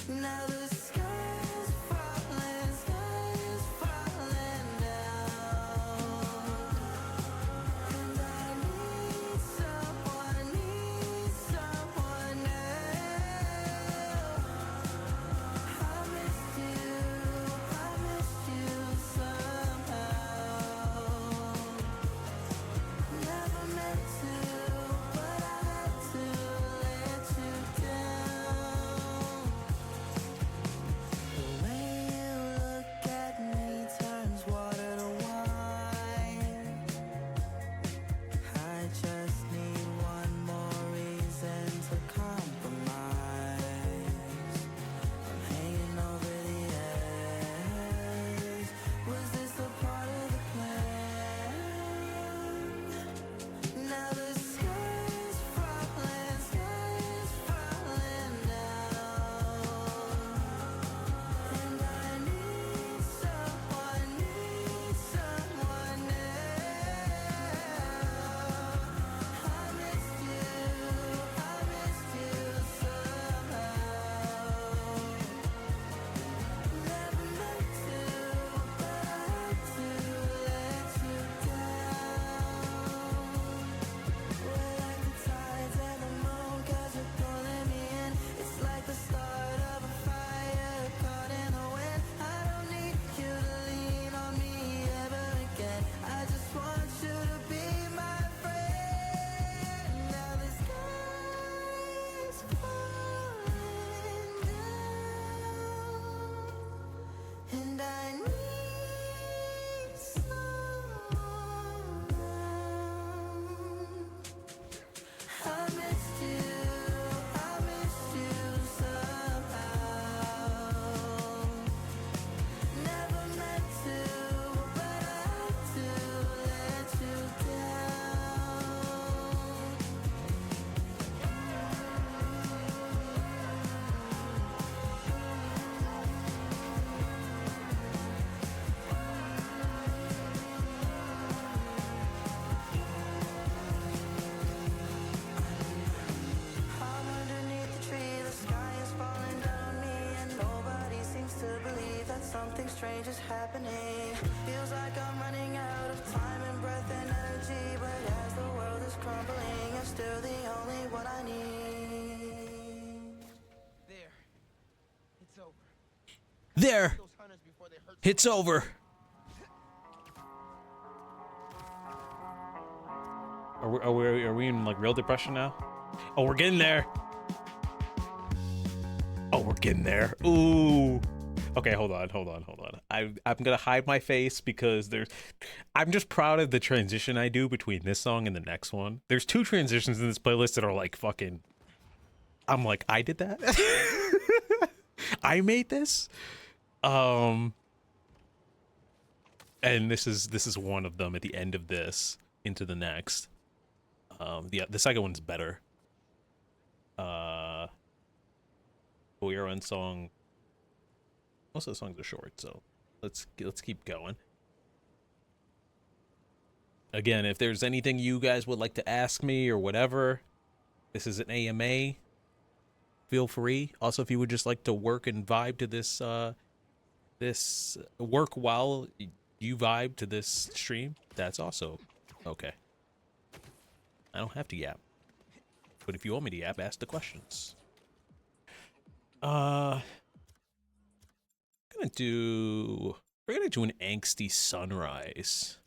Now the sky strange is happening. Feels like I'm running out of time and breath and energy, but as the world is crumbling, you're still the only one I need. There. It's over. There. Those hunters before they hurt It's over. Are we in like real depression now? Oh, we're getting there. Oh, we're getting there. Ooh. Okay, hold on. I'm gonna hide my face because I'm just proud of the transition I do between this song and the next one. There's 2 transitions in this playlist that are like fucking. I'm like, I did that. I made this. And this is one of them at the end of this into the next. The second one's better. We are on song. Most of the songs are short, so let's keep going. Again, if there's anything you guys would like to ask me or whatever, this is an AMA. Feel free. Also, if you would just like to work and vibe to this, this work while you vibe to this stream, that's also okay. I don't have to yap, but if you want me to yap, ask the questions. We're gonna do an angsty sunrise,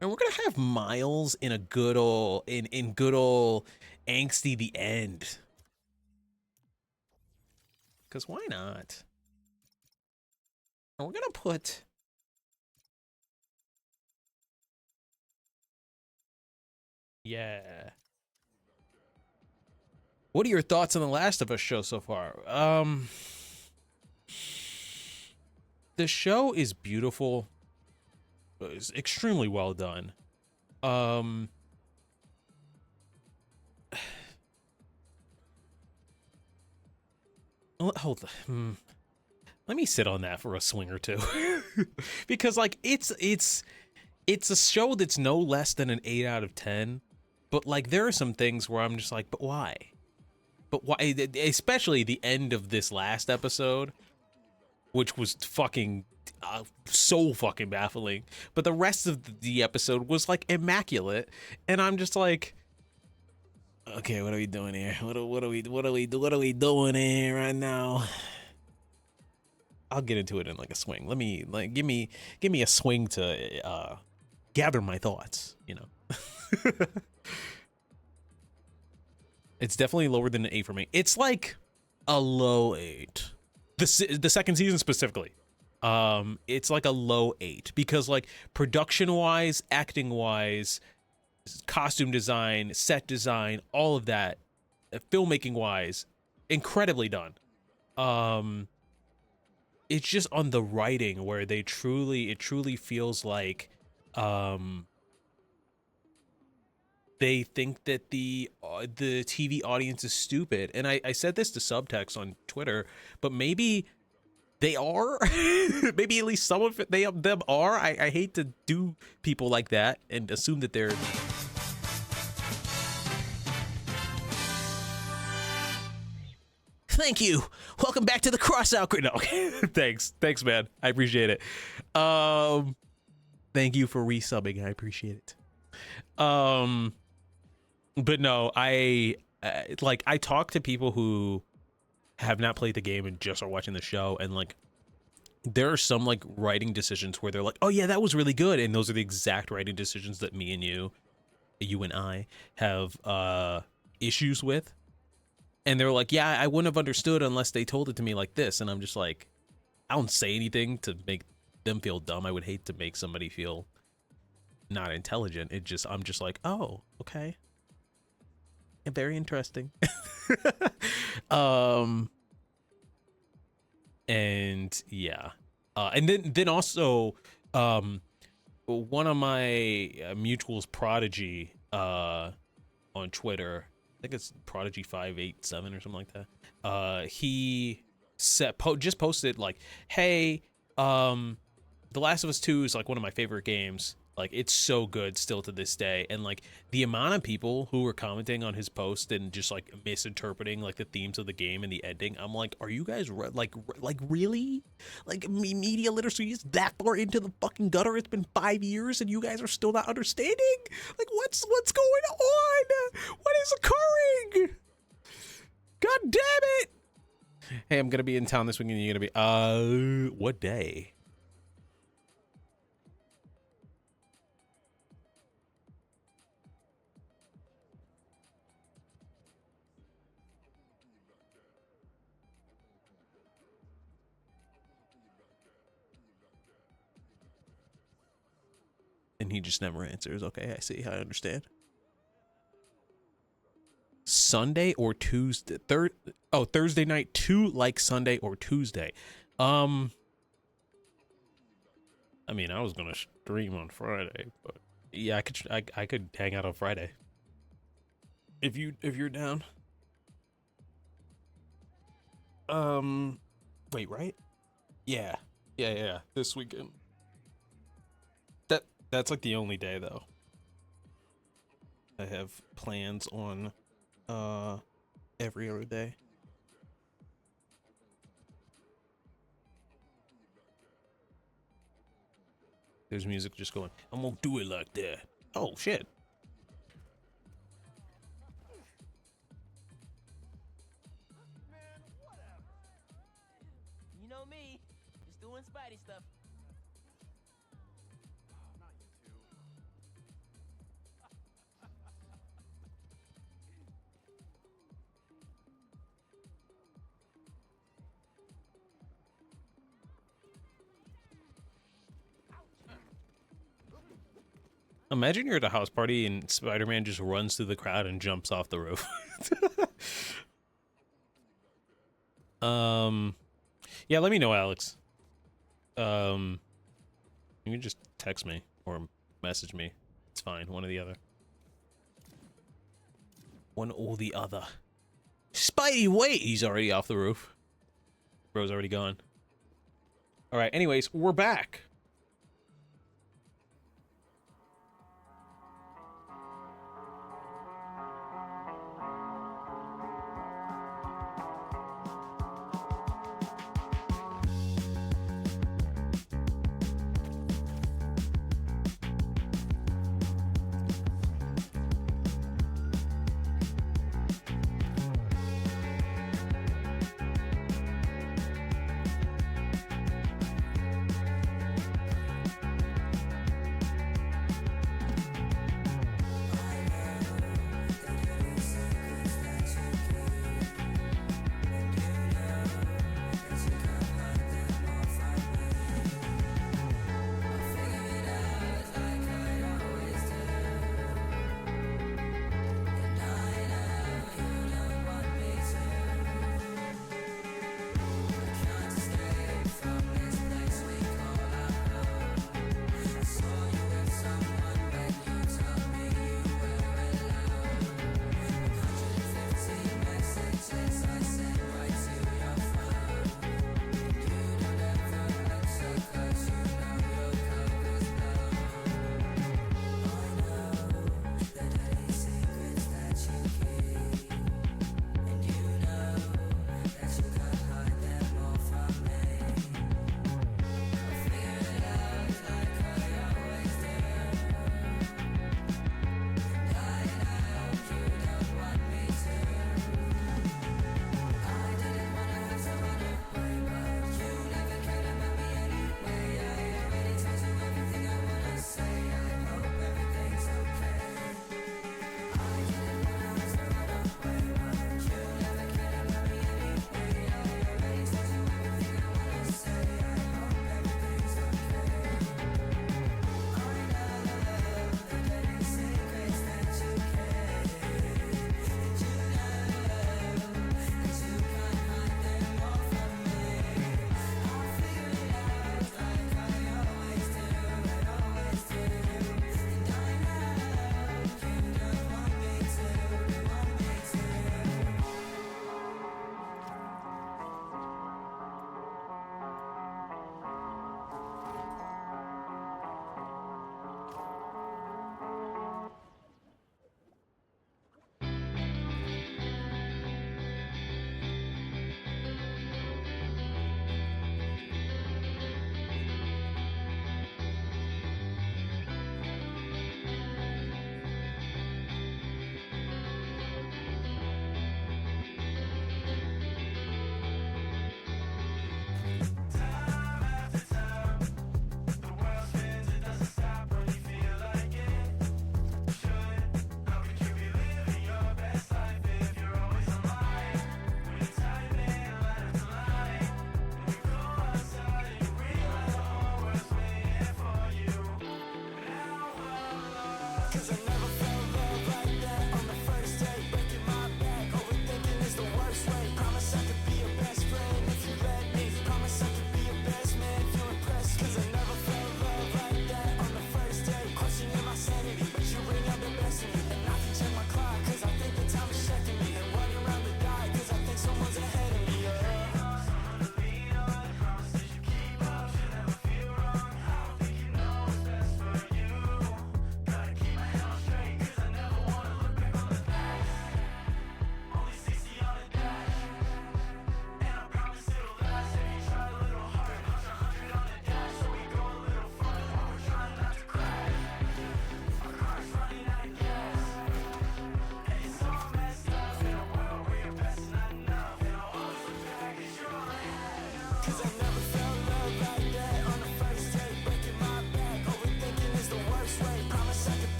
and we're gonna have Miles in a good ol' in good ol' angsty the end. Cause why not? And we're gonna put What are your thoughts on the Last of Us show so far? The show is beautiful. It's extremely well done. Hold on. Let me sit on that for a swing or two. Because like it's a show that's no less than an 8 out of 10. But like there are some things where I'm just like, but why? But why? Especially the end of this last episode, which was fucking so fucking baffling. But the rest of the episode was like immaculate, and I'm just like, okay, what are we doing here? What are we doing here right now? I'll get into it in like a swing. Let me like give me a swing to gather my thoughts. You know. It's definitely lower than an 8 for me. It's like a low 8. The second season specifically. It's like a low 8 because like production wise, acting wise, costume design, set design, all of that, filmmaking wise, incredibly done. It's just on the writing where it truly feels like they think that the TV audience is stupid. And I said this to Subtext on Twitter, but maybe they are. Maybe at least some of them are. I hate to do people like that and assume that they're... Thank you. Welcome back to the CrossOutBryce. No, thanks, man. I appreciate it. Thank you for resubbing. I appreciate it. But no, I talk to people who have not played the game and just are watching the show, and like there are some like writing decisions where they're like, oh yeah, that was really good, and those are the exact writing decisions that me and you and I have issues with. And they're like, yeah, I wouldn't have understood unless they told it to me like this. And I'm just like, I don't say anything to make them feel dumb. I would hate to make somebody feel not intelligent. I'm just like, oh, okay. And very interesting. And yeah. And then also, one of my mutuals, Prodigy, on Twitter, I think it's Prodigy 587 or something like that. He just posted like, hey, The Last of Us 2 is like one of my favorite games. Like, it's so good still to this day. And like the amount of people who were commenting on his post and just like misinterpreting like the themes of the game and the ending, I'm like, are you guys like really? Like media literacy is that far into the fucking gutter? It's been 5 years and you guys are still not understanding? Like, what's going on? What is occurring? God damn it! Hey, I'm gonna be in town this weekend. You're gonna be what day? And he just never answers. Okay, I see. I understand. Sunday or Tuesday? Thursday night to like Sunday or Tuesday. I mean, I was gonna stream on Friday, but yeah, I could hang out on Friday. If you're down. Wait, right? Yeah. This weekend. That's like the only day though. I have plans on every other day. There's music just going, I'm gonna do it like that. Oh shit. You know me, just doing Spidey stuff. Imagine you're at a house party and Spider-Man just runs through the crowd and jumps off the roof. Yeah, let me know, Alex. You can just text me or message me. It's fine, one or the other. One or the other. Spidey, wait! He's already off the roof. Bro's already gone. Alright, anyways, we're back.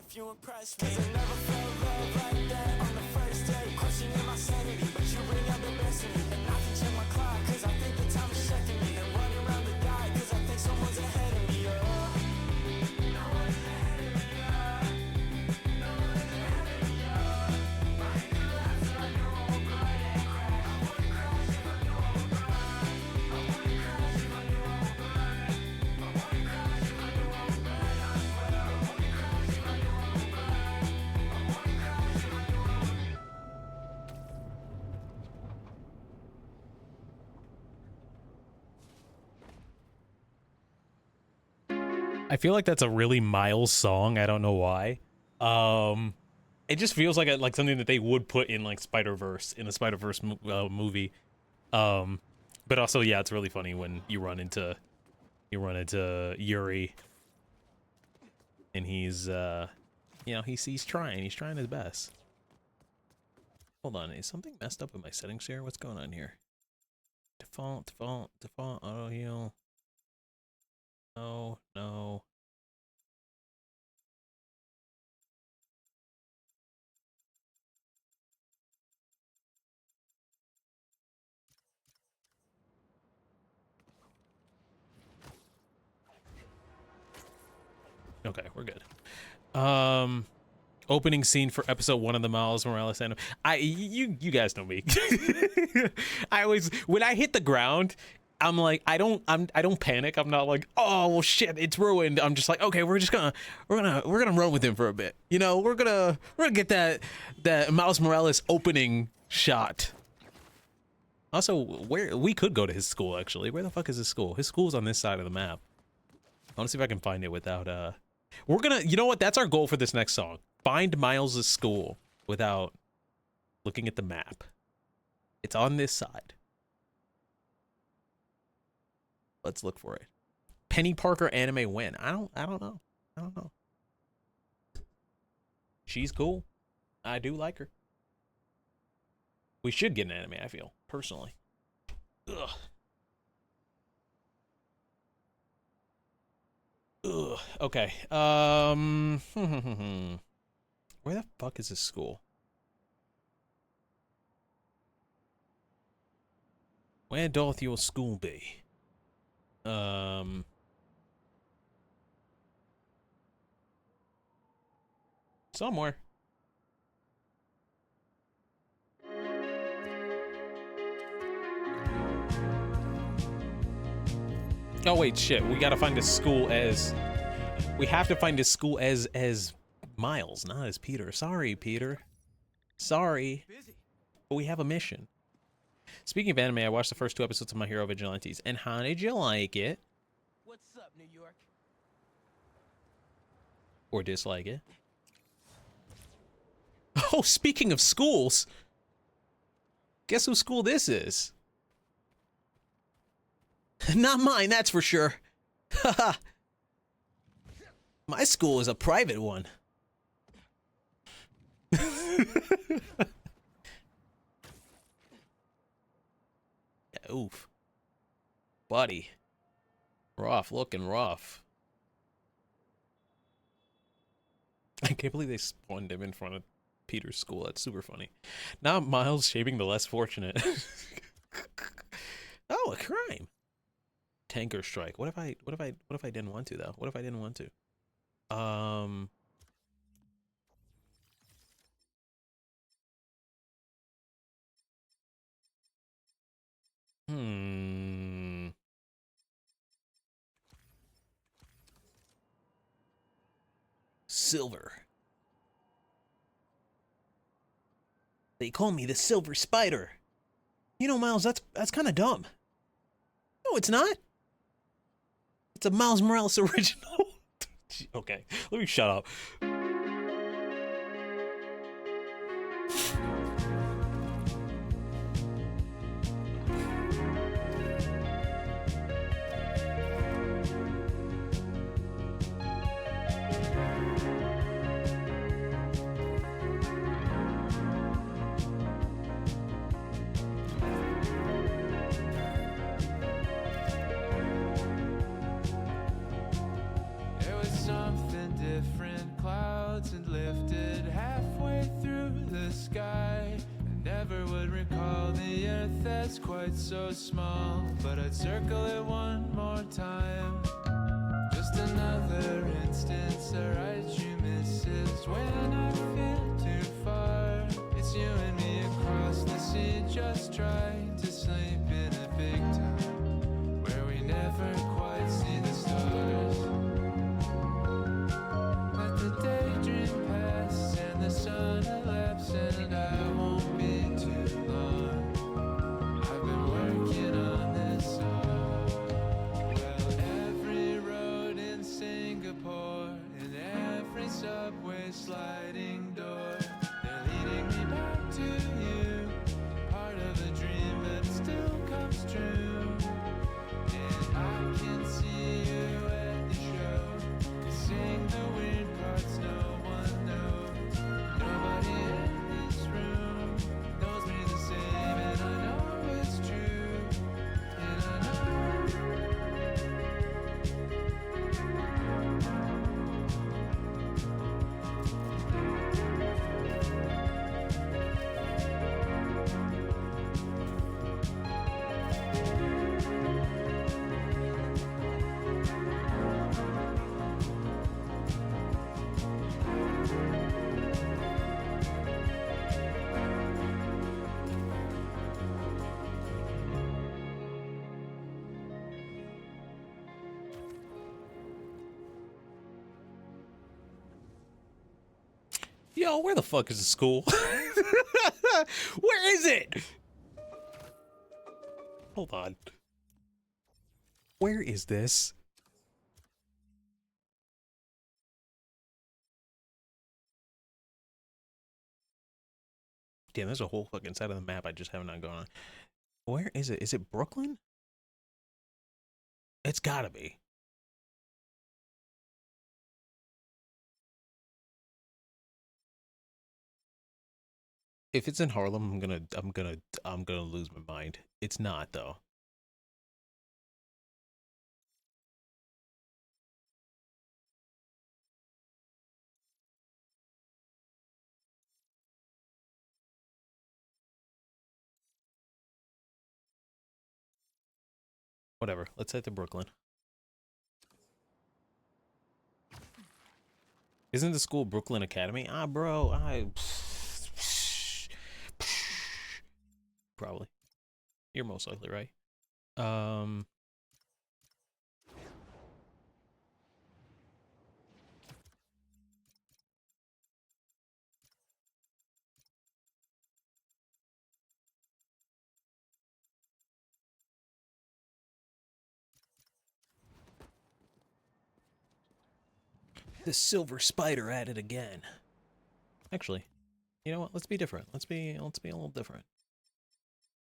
If you impress me, 'cause I never felt love like that on the first date. Questioning my sanity, but you bring out the best in me. And I can check my clock, 'cause I think the time is checking me. And running around the guy, 'cause I think someone's ahead of me. Oh, no one's ahead of me. No one's ahead of me. My anger laughs and I know I won't cry and crash. I wouldn't crash if I knew I would burn. I wouldn't crash if I knew I would burn. I wouldn't crash if I knew I would burn. I swear I wouldn't crash if I knew I would burn. I wouldn't crash if I knew I would. I feel like that's a really Miles song. I don't know why. It just feels like like something that they would put in like Spider-Verse in a Spider-Verse movie. But also, yeah, it's really funny when you run into Yuri, and he's you know, he's trying his best. Hold on, is something messed up with my settings here? What's going on here? Default, auto heal. No. Okay, we're good. Opening scene for episode 1 of the Miles Morales anime. You guys know me. I always, when I hit the ground, I'm like, I don't panic. I'm not like, oh well, shit, it's ruined. I'm just like, okay, we're gonna run with him for a bit. You know, we're gonna get that Miles Morales opening shot. Also, where we could go to his school actually. Where the fuck is his school? His school's on this side of the map. I want to see if I can find it without we're gonna, you know what? That's our goal for this next song. Find Miles's school without looking at the map. It's on this side. Let's look for it. Penny Parker anime win. I don't know. I don't know. She's cool. I do like her. We should get an anime, I feel, personally. Ugh. Ugh. Okay. Where the fuck is this school? Where doth your school be? Somewhere. Oh wait, shit. We gotta find a school as... We have to find a school as Miles, not as Peter. Sorry, Peter. Sorry. But we have a mission. Speaking of anime, I watched the first 2 episodes of My Hero Vigilantes. And how did you like it? What's up, New York? Or dislike it. Oh, speaking of schools, guess whose school this is? Not mine, that's for sure. Haha. My school is a private one. Yeah, oof. Buddy. Rough, looking rough. I can't believe they spawned him in front of Peter's school. That's super funny. Now Miles shaping the less fortunate. Oh, a crime. Tanker strike. What if I didn't want to though? What if I didn't want to? Silver. They call me the Silver Spider. You know, Miles, that's kind of dumb. No, it's not. It's a Miles Morales original. Okay, let me shut up. So small, but I'd circle it one more time. Just another instance I write you misses when I feel too far. It's you and me across the sea, just trying to sleep in a big town where we never quite see the stars. Let the daydream pass and the sun elapse, and I won't be too long. Working on this song. Well, every road in Singapore, in every subway sliding door, they're leading me back to you. Part of a dream that still comes true. And I can see you at the show, sing the weird parts no one knows. Nobody in this room knows me the same, and I know it's true. Yo, where the fuck is the school? Where is it? Hold on. Where is this? Damn, there's a whole fucking side of the map I just have not gone on. Where is it? Is it Brooklyn? It's gotta be. If it's in Harlem, I'm gonna lose my mind. It's not though. Whatever. Let's head to Brooklyn. Isn't the school Brooklyn Academy? Ah, bro, probably. You're most likely right. The silver spider at it again. Actually, you know what? Let's be different. Let's be a little different.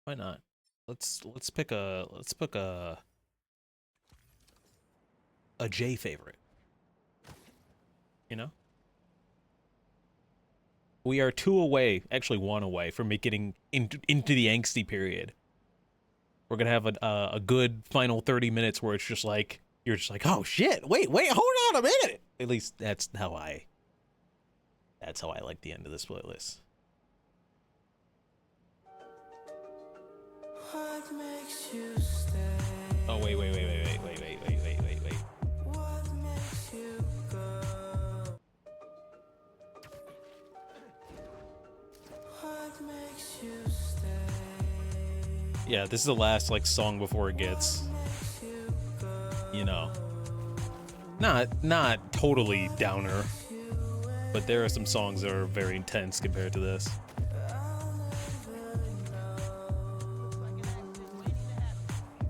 Why not? Let's pick a J favorite. You know? We are 2 away, actually 1 away from it getting into the angsty period. We're gonna have a good final 30 minutes where it's just like you're just like, oh shit, wait, hold on a minute. At least that's how I like the end of this playlist. What makes you stay? Oh wait. What makes you go? What makes you stay? Yeah, this is the last like song before it gets, you know, not totally downer, but there are some songs that are very intense compared to this.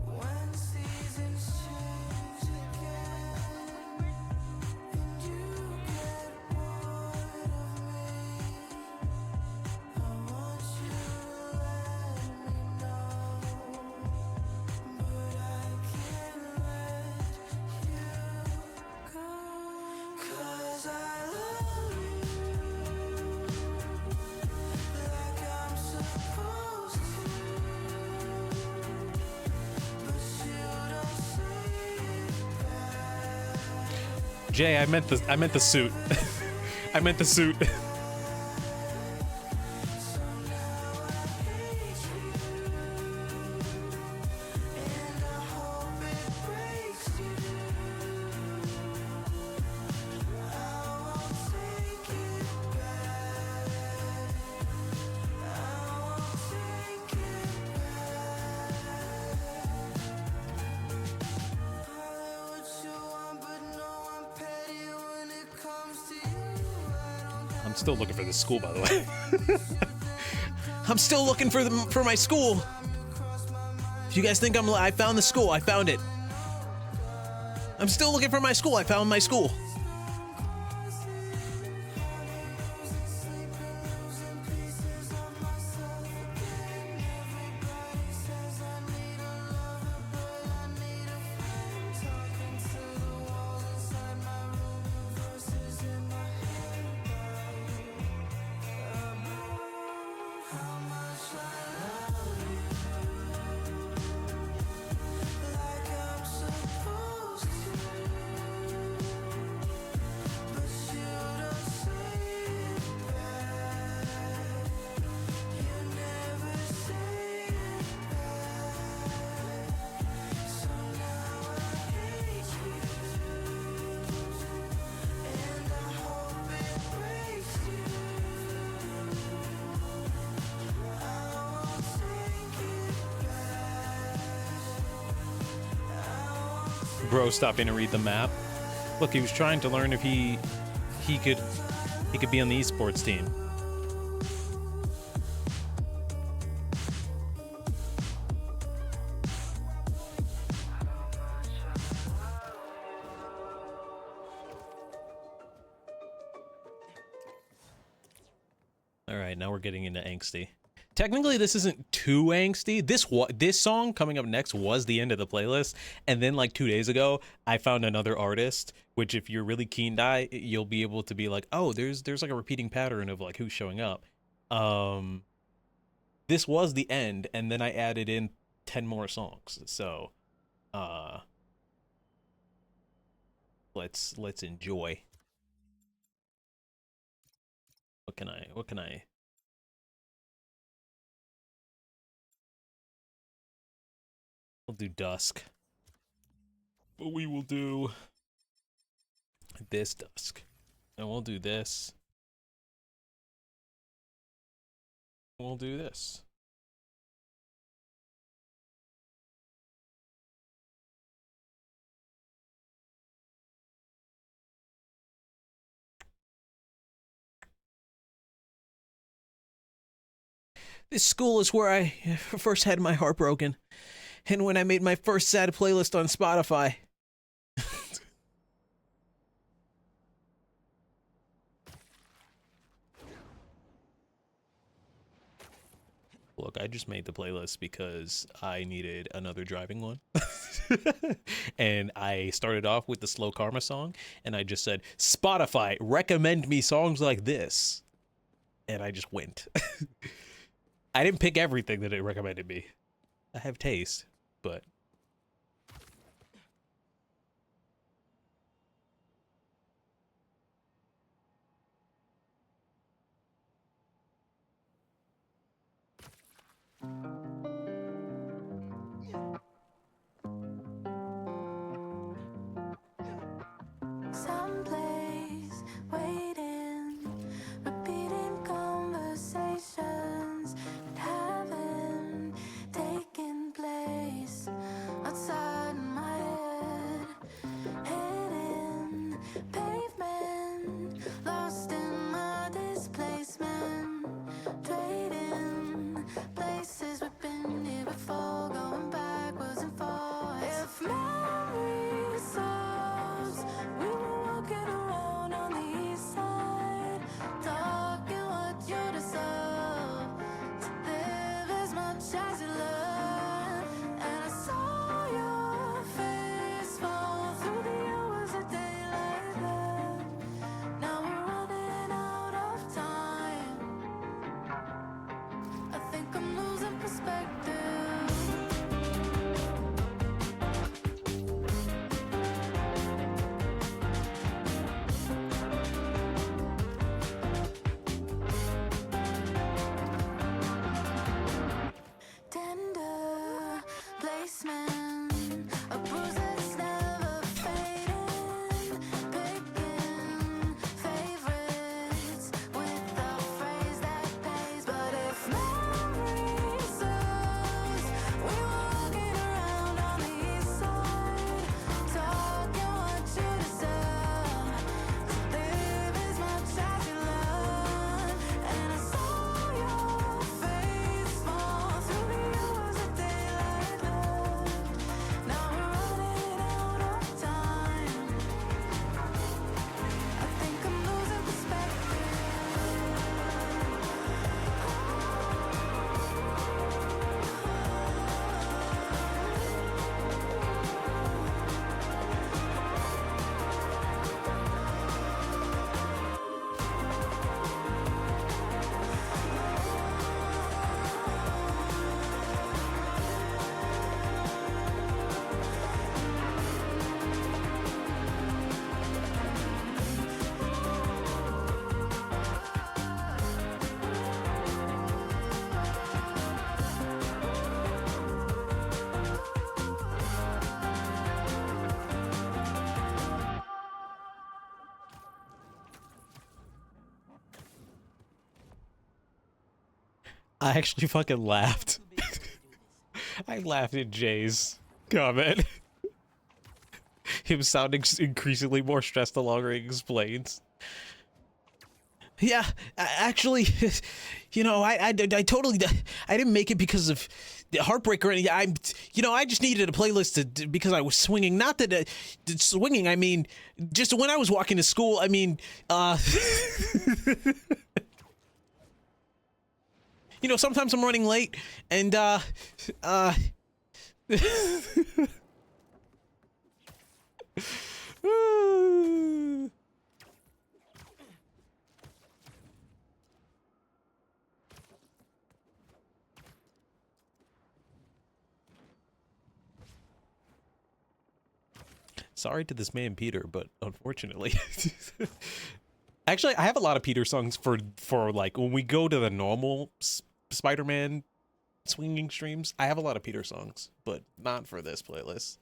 When seasons change again, and you get bored of me, I want you to let me know, but I can't let you go, 'cause I love you like I'm supposed to, but you don't say it back. Jay, I meant the suit. I meant the suit. And I hope it breaks you. I won't take it back. I won't take it back. Hollywood you want, but no, I'm petty when it comes to you. I don't I'm still looking for the school, by the way. I'm still looking for my school. Do you guys think I found the school? I found it. I'm still looking for my school. I found my school. like I'm supposed to, but you don't say it back. You never say it back. So now I hate you, and I hope it breaks you. I won't take it back. Bro stopping to read the map. Look, he was trying to learn if he could be on the esports team. All right, now we're getting into angsty. Technically, this isn't too angsty. This song coming up next was the end of the playlist, and then like 2 days ago, I found another artist. Which, if you're really keen-eyed, you'll be able to be like, oh, there's like a repeating pattern of like who's showing up. This was the end, and then I added in 10 more songs. So, let's enjoy. What can I? We'll do dusk. But we will do this dusk. And we'll do this. We'll do this. This school is where I first had my heart broken. And when I made my first sad playlist on Spotify. Look, I just made the playlist because I needed another driving one. And I started off with the Slow Karma song, and I just said, Spotify, recommend me songs like this. And I just went. I didn't pick everything that it recommended me. I have taste, but... Someplace waiting, repeating conversations that haven't taken place outside my head. Hidden pavement, lost in my displacement. Trading places we've been here before, going backwards and forwards. If memory serves, we were walking around on the east side, talking what you deserve, to live as much as you learn. And I saw your face fall through the hours of daylight then. Now we're running out of time. I think I'm losing perspective. Tender placement, a bruise that's never fading. Picking favorites with a phrase that pays. But if memory serves, we were walking around on the east side, talking what you deserve, to live as much as you learn. And I saw your face fall through the hours of daylight left. Now we're running out of time. I think I'm losing perspective. I actually fucking laughed. I laughed at Jay's comment. Him sounding increasingly more stressed the longer he explains. Yeah, actually, you know, I totally, I didn't make it because of heartbreak or anything. I just needed a playlist because I was swinging. Not that swinging, I mean, just when I was walking to school, I mean, you know, sometimes I'm running late, and, sorry to this man, Peter, but unfortunately... Actually, I have a lot of Peter songs for like, when we go to the normal Spider-Man swinging streams, I have a lot of Peter songs, but not for this playlist.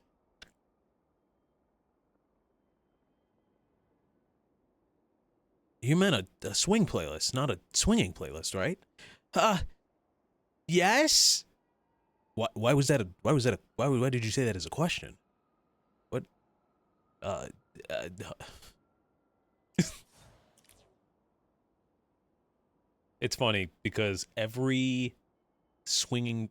You meant a swing playlist, not a swinging playlist, right? Yes? Why did you say that as a question? What? It's funny because every swinging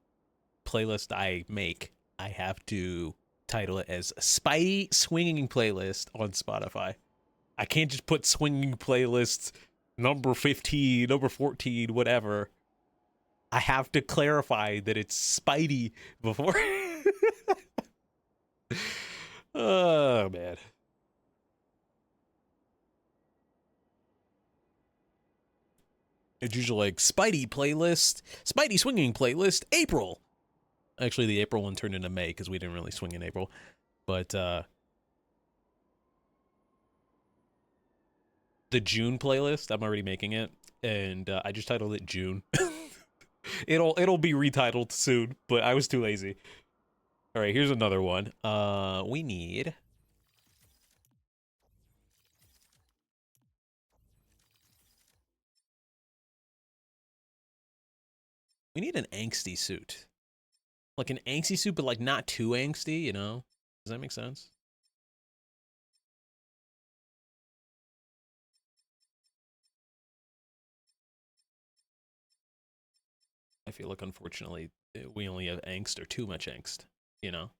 playlist I make, I have to title it as a Spidey swinging playlist on Spotify. I can't just put swinging playlist number 15, number 14, whatever. I have to clarify that it's Spidey before. Oh, man. It's usually like Spidey playlist, Spidey swinging playlist, April. Actually, the April one turned into May because we didn't really swing in April. But the June playlist, I'm already making it, and I just titled it June. It'll be retitled soon, but I was too lazy. All right, here's another one. We need an angsty suit. Like an angsty suit, but like not too angsty, you know? Does that make sense? I feel like, unfortunately, we only have angst or too much angst, you know?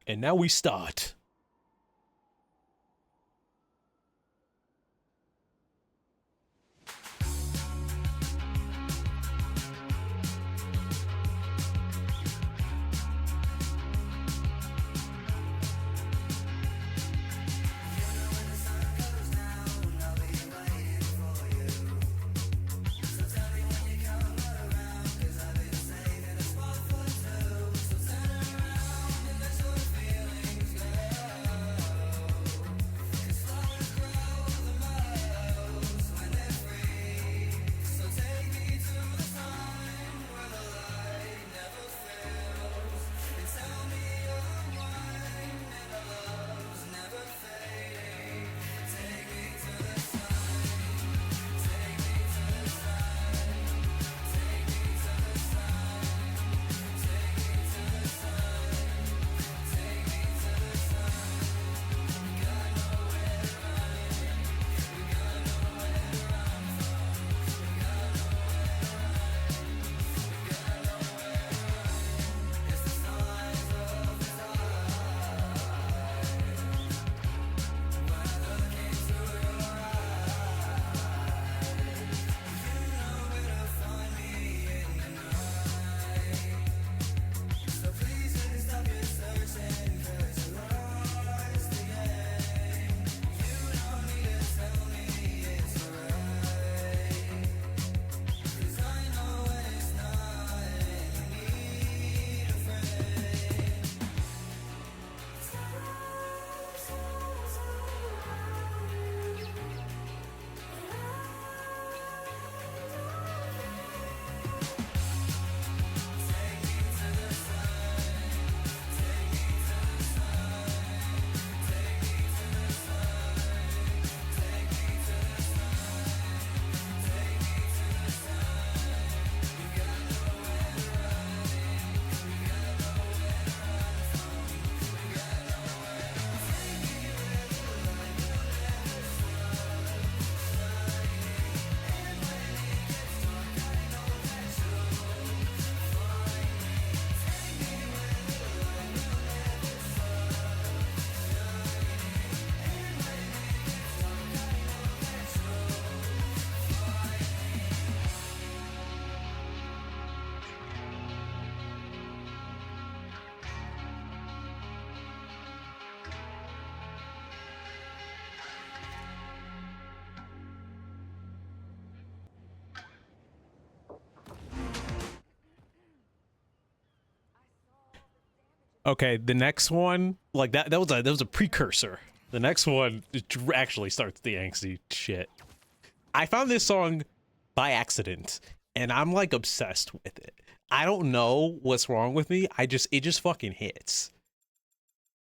And now we start. Okay, the next one, like that was a precursor. The next one actually starts the angsty shit. I found this song by accident, and I'm like obsessed with it. I don't know what's wrong with me. It just fucking hits.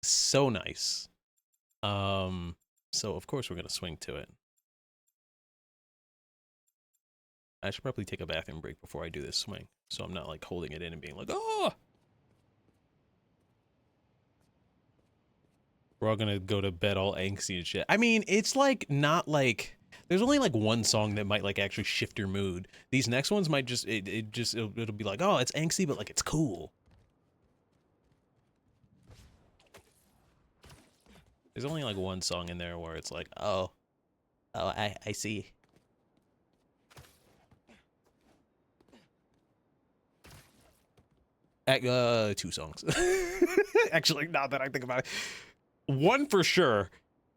So nice. So of course we're gonna swing to it. I should probably take a bathroom break before I do this swing, so I'm not like holding it in and being like, oh. We're all gonna go to bed all angsty and shit. I mean, it's like not like there's only like one song that might like actually shift your mood. These next ones might just it'll be like, oh, it's angsty, but like it's cool. There's only like one song in there where it's like, oh, I see. Two songs. Actually, now that I think about it, one for sure.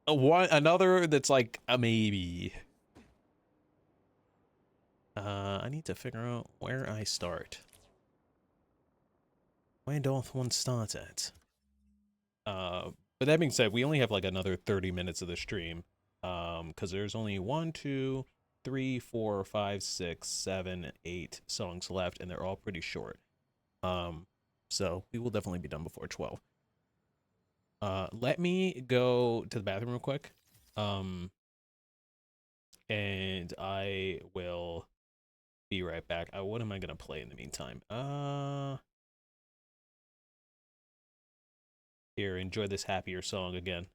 Another that's like a maybe. I need to figure out where I start. Where doth one start at? But that being said, we only have like another 30 minutes of the stream. Because there's only 1, 2, 3, 4, 5, 6, 7, 8 songs left, and they're all pretty short. So we will definitely be done before 12. Let me go to the bathroom real quick. And I will be right back. What am I gonna play in the meantime? Here, enjoy this happier song again.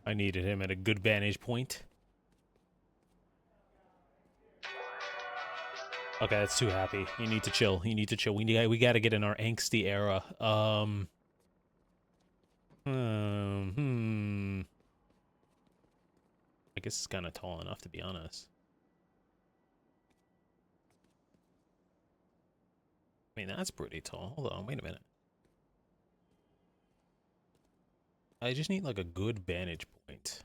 I needed him at a good vantage point. Okay, that's too happy. You need to chill. You need to chill. We got to get in our angsty era. I guess it's kind of tall enough, to be honest. I mean, that's pretty tall. Hold on, wait a minute. I just need like a good vantage point.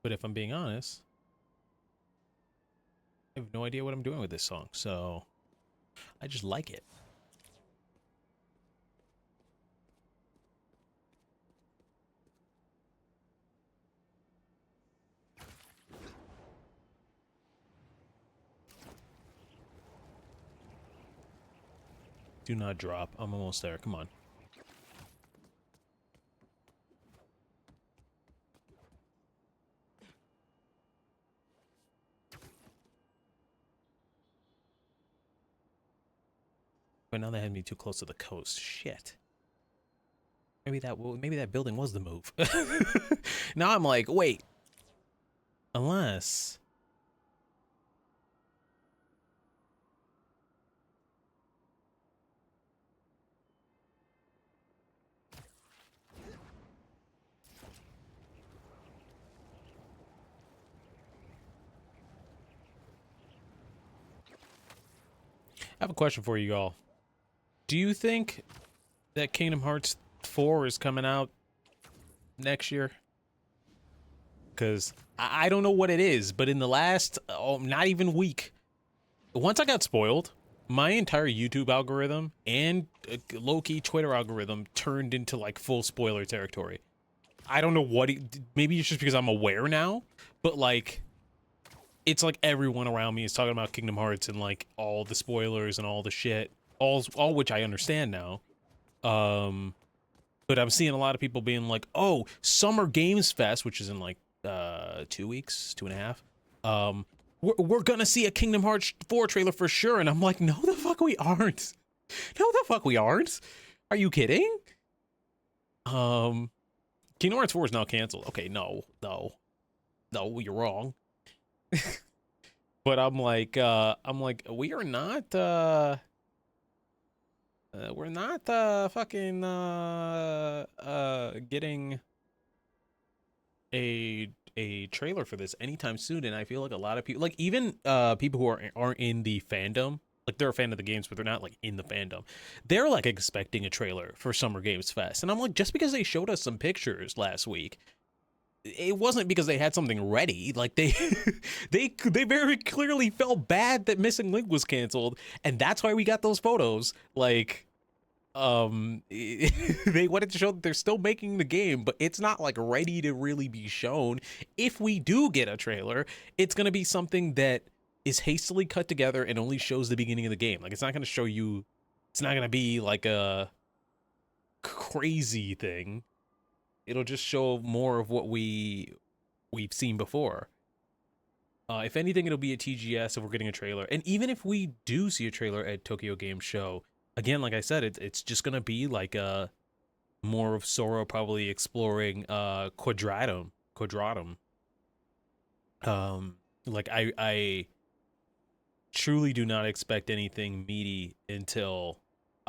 But if I'm being honest, I have no idea what I'm doing with this song, so I just like it. Do not drop. I'm almost there. Come on. but now they had me too close to the coast. Shit. Maybe that building was the move. Now I'm like, wait. Unless... I have a question for you all. Do you think that Kingdom Hearts 4 is coming out next year? Because I don't know what it is, but in the last, not even week, once I got spoiled, my entire YouTube algorithm and low-key Twitter algorithm turned into like full spoiler territory. I don't know what, maybe it's just because I'm aware now, but like, it's like everyone around me is talking about Kingdom Hearts and like all the spoilers and all the shit, all which I understand now. But I'm seeing a lot of people being like, "Oh, Summer Games Fest," which is in like 2 weeks, 2.5. We're gonna see a Kingdom Hearts 4 trailer for sure, and I'm like, "No, the fuck we aren't. No, the fuck we aren't. Are you kidding?" Kingdom Hearts 4 is now canceled. Okay, no, you're wrong. But I'm like, we are not, we're not, fucking, getting a trailer for this anytime soon. And I feel like a lot of people, like even, people who aren't in the fandom, like they're a fan of the games, but they're not like in the fandom. They're like expecting a trailer for Summer Games Fest. And I'm like, just because they showed us some pictures last week, it wasn't because they had something ready. Like they very clearly felt bad that Missing Link was canceled, and that's why we got those photos. Like, they wanted to show that they're still making the game, but it's not like ready to really be shown. If we do get a trailer, it's gonna be something that is hastily cut together and only shows the beginning of the game. Like, it's not gonna show you. It's not gonna be like a crazy thing. It'll just show more of what we've seen before. If anything, it'll be a TGS if we're getting a trailer. And even if we do see a trailer at Tokyo Game Show, again, like I said, it's just gonna be like a more of Sora probably exploring Quadratum. Like I truly do not expect anything meaty until.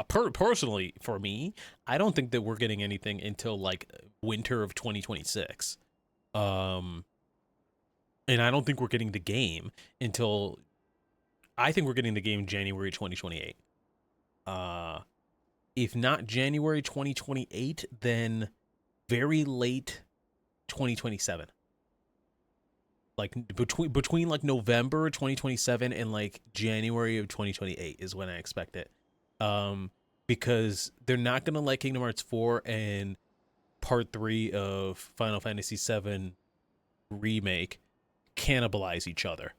Personally, for me, I don't think that we're getting anything until like winter of 2026. And I don't think we're getting the game until, I think we're getting the game January 2028. If not January 2028, then very late 2027. Like between like November 2027 and like January of 2028 is when I expect it. Because they're not gonna let Kingdom Hearts 4 and Part 3 of Final Fantasy VII Remake cannibalize each other.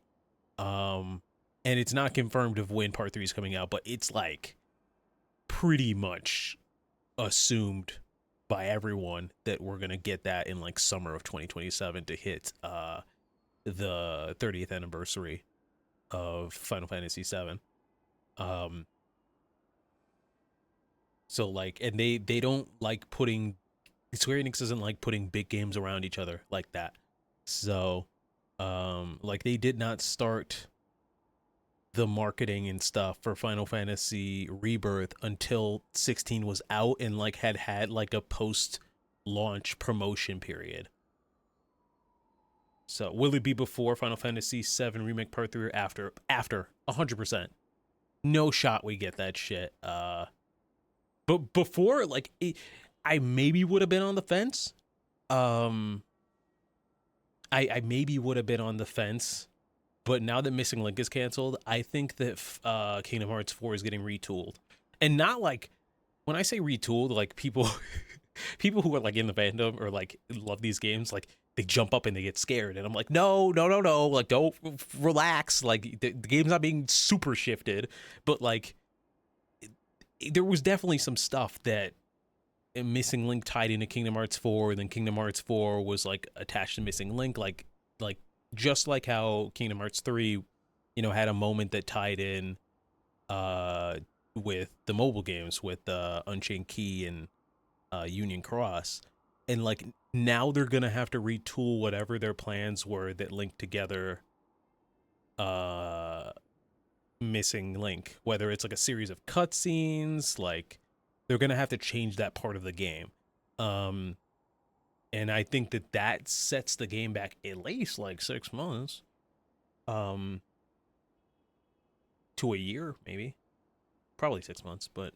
And it's not confirmed of when Part 3 is coming out, but it's like pretty much assumed by everyone that we're gonna get that in like summer of 2027 to hit the 30th anniversary of Final Fantasy VII. So like, and they don't like putting, Square Enix doesn't like putting big games around each other like that. So, like they did not start the marketing and stuff for Final Fantasy Rebirth until 16 was out and like had like a post-launch promotion period. So will it be before Final Fantasy VII Remake Part 3 or after? After, 100%. No shot we get that shit. But before, like, I maybe would have been on the fence. I maybe would have been on the fence. But now that Missing Link is canceled, I think that Kingdom Hearts 4 is getting retooled. And not like, when I say retooled, like people who are like in the fandom or like love these games, like they jump up and they get scared. And I'm like, no. Like, don't relax. Like the game's not being super shifted. But like, there was definitely some stuff that Missing Link tied into Kingdom Hearts 4, and then Kingdom Hearts 4 was like attached to Missing Link, like just like how Kingdom Hearts 3, you know, had a moment that tied in with the mobile games, with Unchained Key and Union Cross, and like now they're gonna have to retool whatever their plans were that linked together Missing Link, whether it's like a series of cutscenes, like they're gonna have to change that part of the game. And I think that sets the game back at least like 6 months, to a year, maybe, probably 6 months. But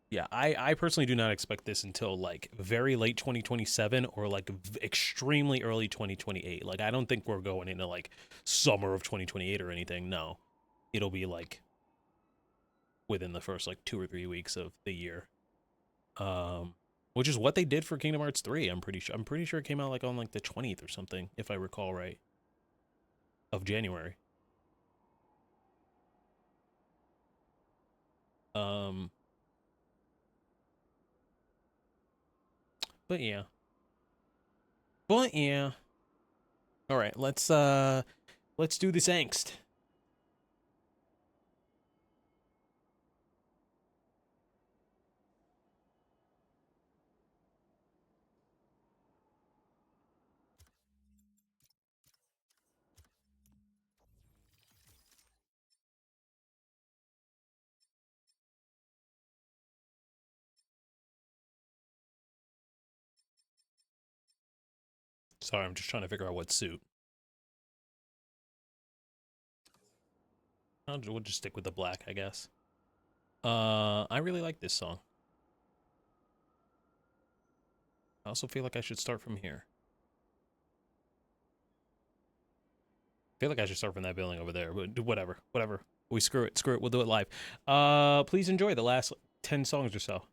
yeah, I personally do not expect this until like very late 2027 or like extremely early 2028. Like I don't think we're going into like summer of 2028 or anything. No, it'll be like within the first like 2 or 3 weeks of the year. Which is what they did for Kingdom Hearts 3. I'm pretty sure it came out like on like the 20th or something, if I recall right, of January. But yeah. All right, let's do this angst. Sorry, I'm just trying to figure out what suit. We'll just stick with the black, I guess. I really like this song. I also feel like I should start from here. I feel like I should start from that building over there, but whatever. We screw it, we'll do it live. Please enjoy the last 10 songs or so.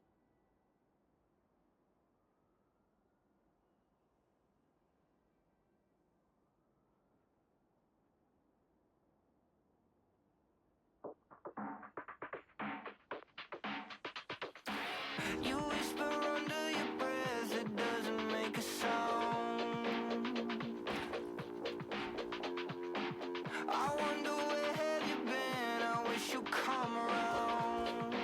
You whisper under your breath, it doesn't make a sound. I wonder where have you been, I wish you'd come around.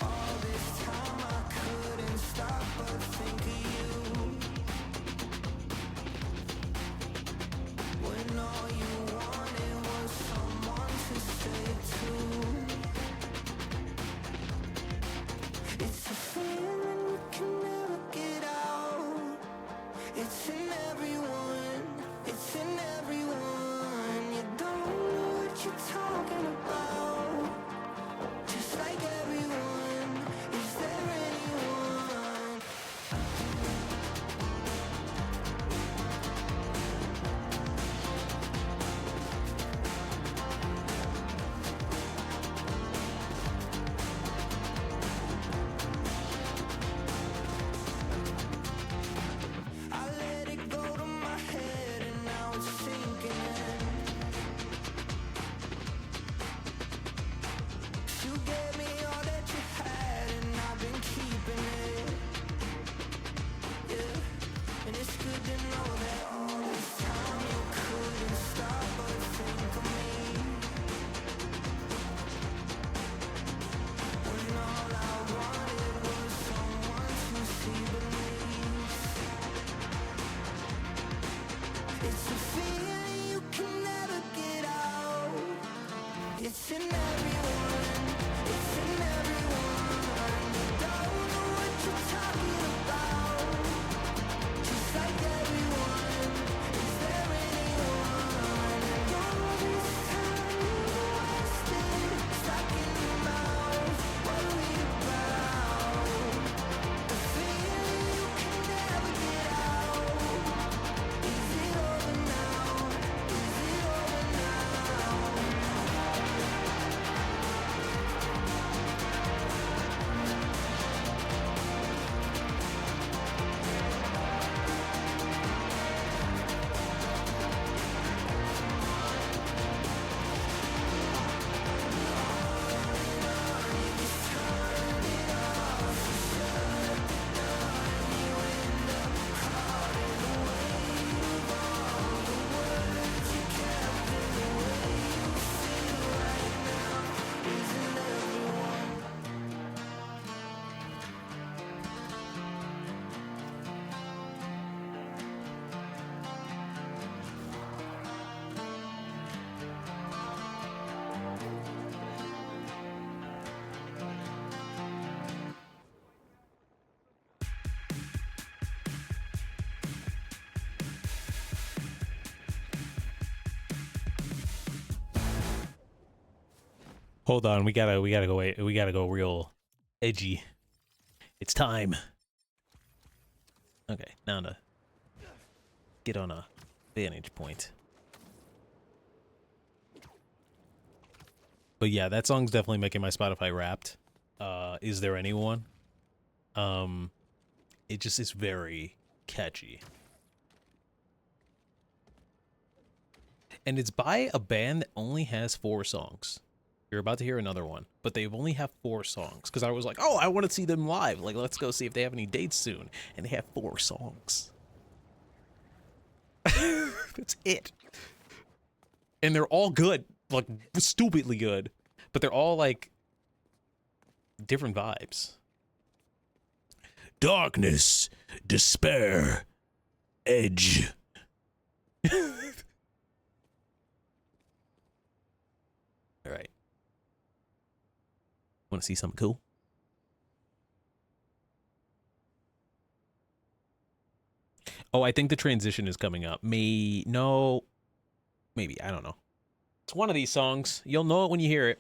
All this time I couldn't stop but think of you. When all you wanted was someone to say to. It's a feeling you can never get out. It's in everyone, it's in everyone. You don't know what you're talking about. Just like everyone, is there anyone? I let it go to my head and now it's sinking in. You gave me all that you had and I've been keeping it. Yeah, and it's good to know that all this time you couldn't stop but think of me. When all I wanted was someone to see beneath. It's a feeling you can never get out. It's in everyone, it's in everyone. You don't know what you're talking about. Just like everyone, is there anyone? And all this time you wasted, stuck in your mouth, worried about the feeling you can never get out. Is it over now? Is it over now? Hold on, we gotta go real edgy. It's time. Okay, now to get on a vantage point. But yeah, that song's definitely making my Spotify Wrapped. Is There Anyone? It just is very catchy. And it's by a band that only has 4 songs. You're about to hear another one, but they only have 4 songs. Because I was like, oh, I want to see them live. Like, let's go see if they have any dates soon. And they have 4 songs. That's it. And they're all good. Like, stupidly good. But they're all, like, different vibes. Darkness, despair, edge. All right. Want to see something cool? Oh, I think the transition is coming up. No, maybe. I don't know. It's one of these songs. You'll know it when you hear it.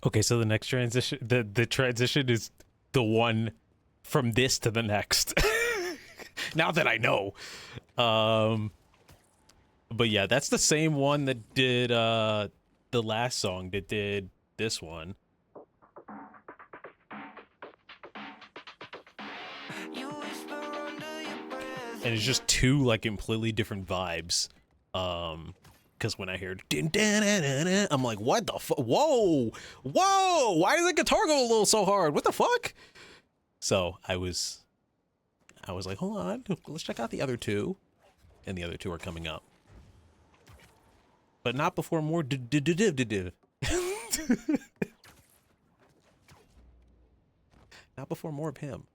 Okay, so the next transition, the transition is the one from this to the next. Now that I know. But yeah, that's the same one that did the last song that did this one. And it's just 2 like completely different vibes. Because when I hear I'm like, what the fuck? Whoa! Whoa! Why does the guitar go a little so hard? What the fuck? So I was like, hold on, let's check out the other 2. And the other 2 are coming up. But not before more Not before more of him.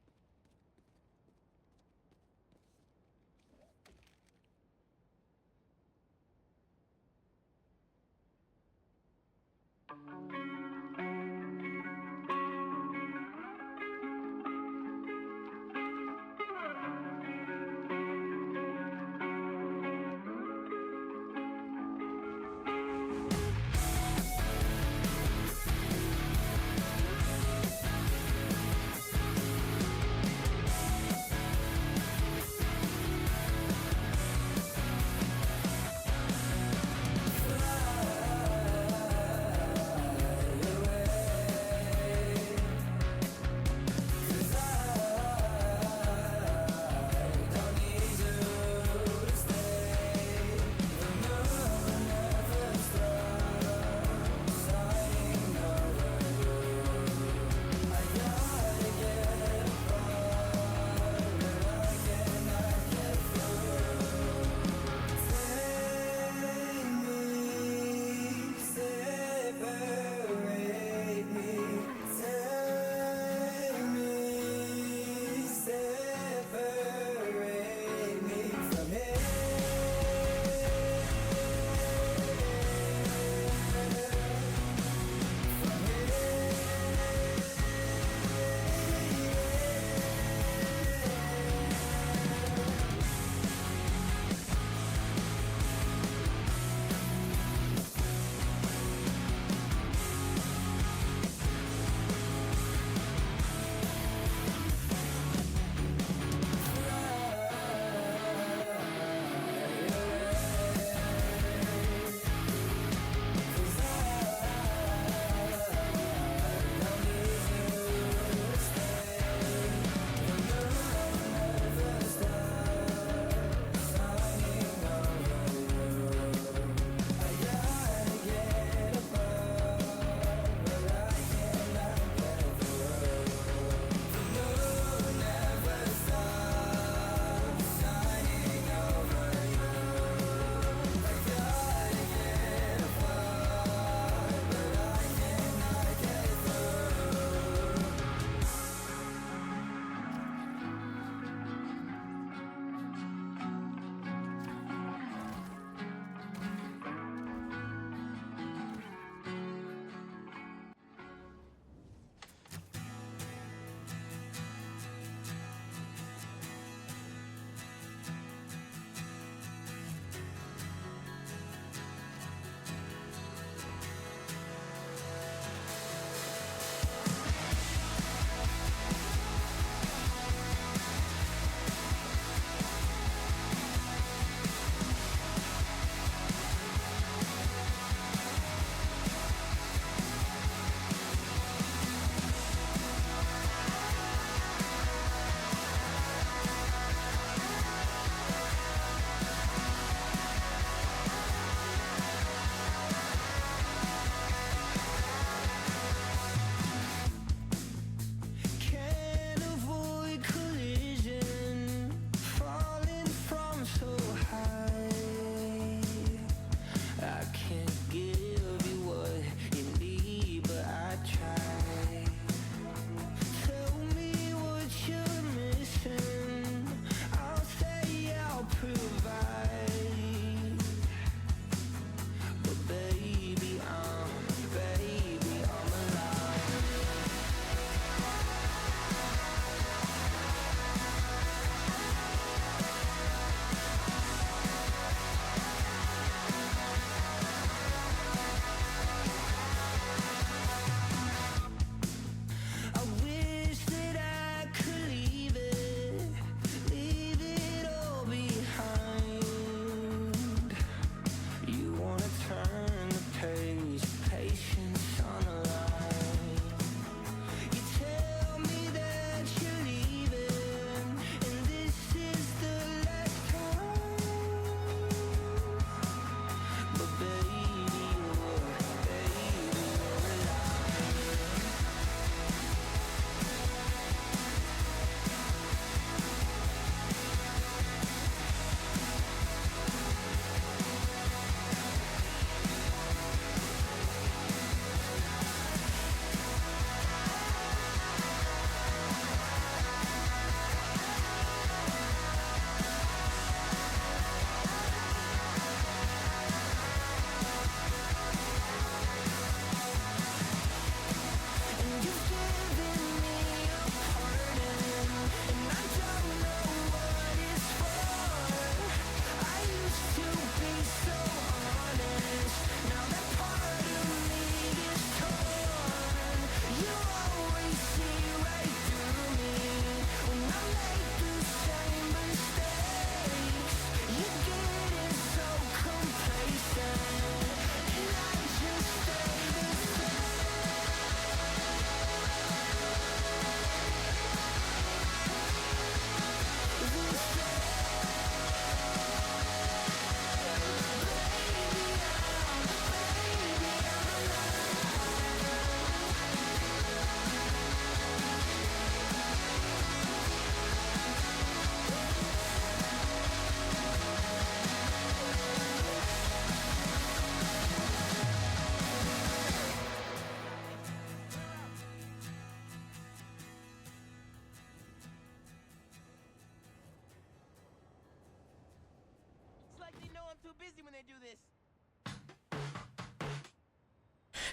busy when they do this.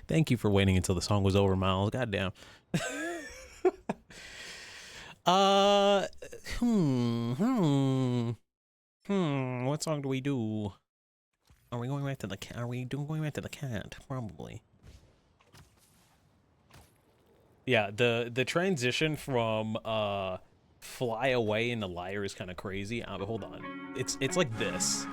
Thank you for waiting until the song was over, Miles. Goddamn. What song do we do? Are we going back to the cat? Are we going back to the cat? Probably. Yeah, the transition from Fly Away into Liar is kind of crazy. But hold on. It's like this.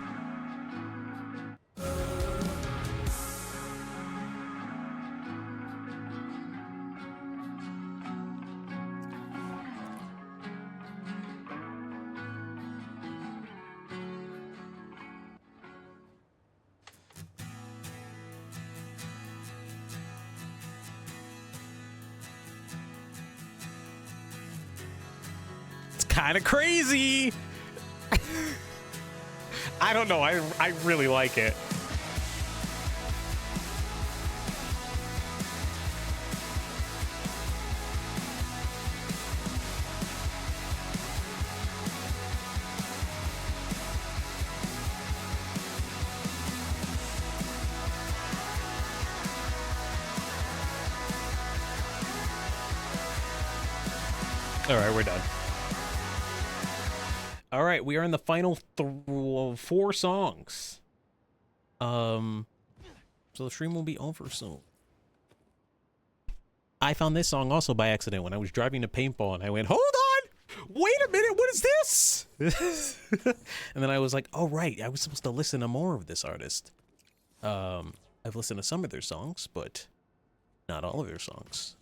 Kind of crazy. I don't know. I really like it. All right, we're done. All right, we are in the final 4 songs. So the stream will be over soon. I found this song also by accident when I was driving to paintball, and I went, "Hold on, wait a minute, what is this?" And then I was like, "Oh right, I was supposed to listen to more of this artist." I've listened to some of their songs, but not all of their songs.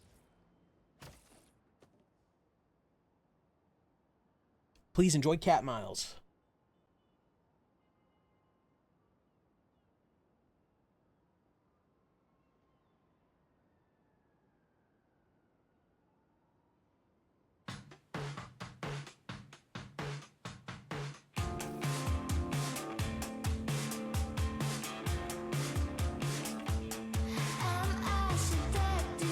Please enjoy Cat Miles. Am I seductive?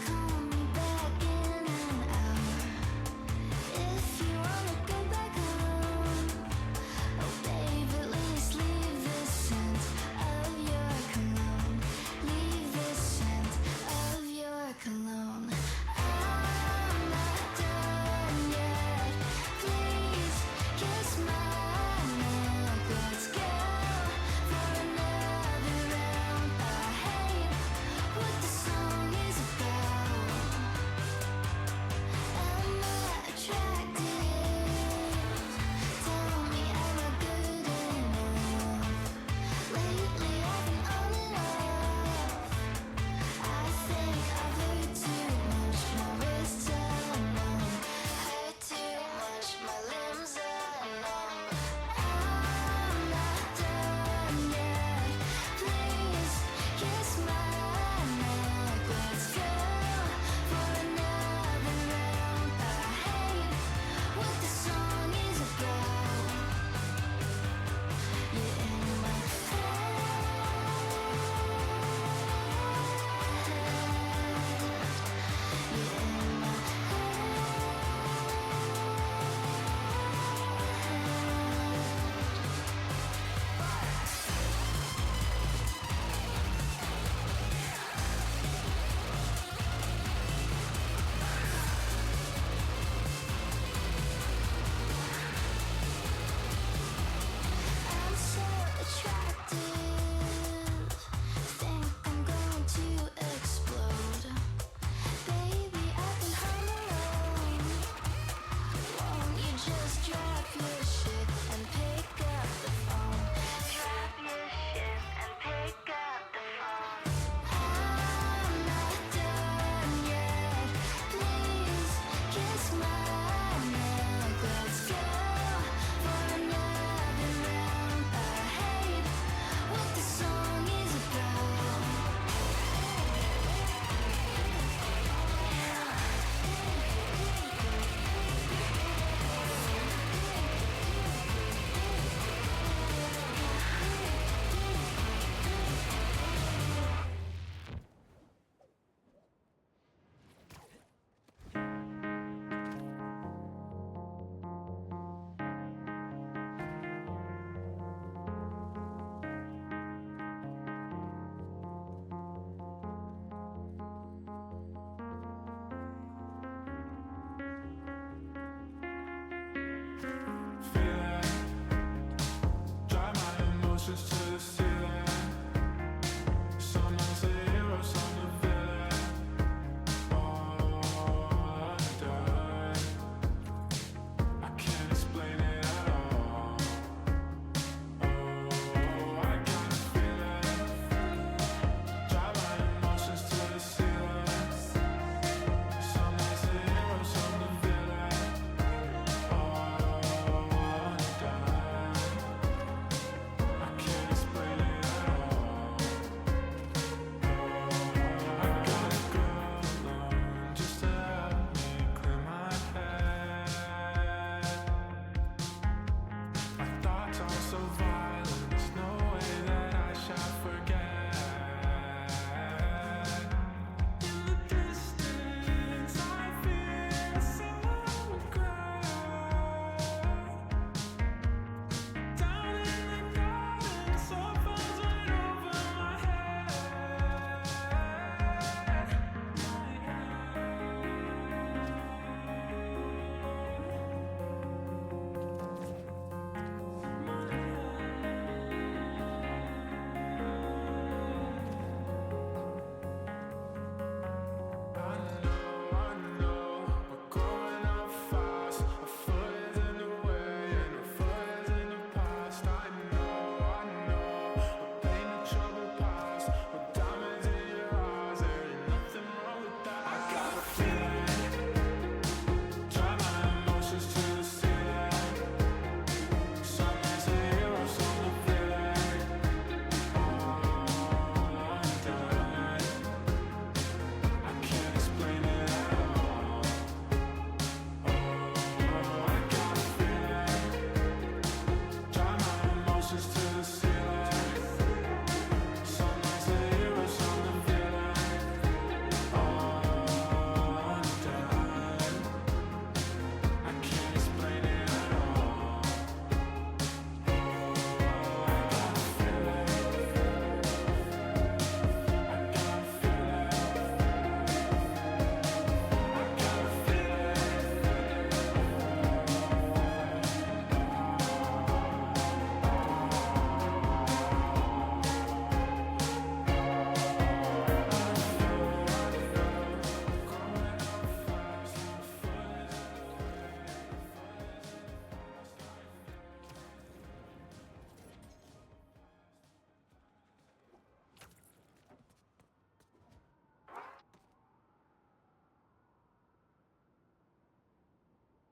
Call me back in an hour. If you wanna go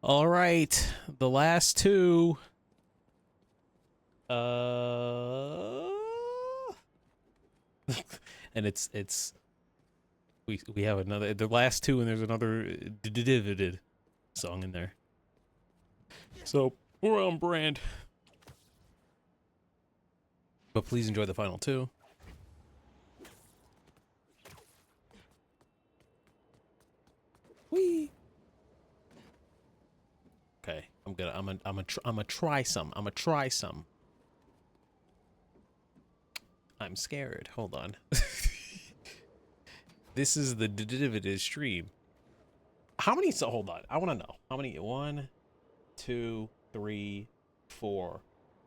All right, the last two. And we have another, the last two, and there's another song in there. So we're on brand. But please enjoy the final two. Whee! Okay, I'm gonna try some. I'm gonna try some. I'm scared. Hold on. This is the dividend stream. How many? So hold on. I want to know how many. 1, 2, 3, 4,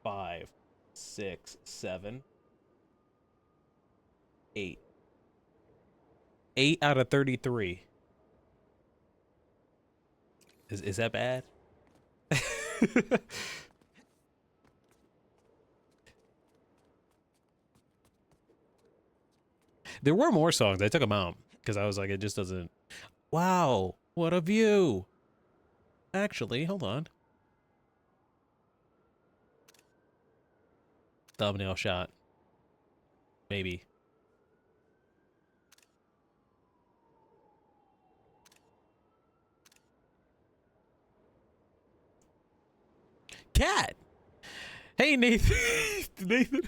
5, 6, 7, 8. 8 out of 33. Is that bad? There were more songs. I took them out because I was like, it just doesn't. Wow, what a view. Actually, hold on. Thumbnail shot. Maybe. Cat. Hey, Nathan. Nathan.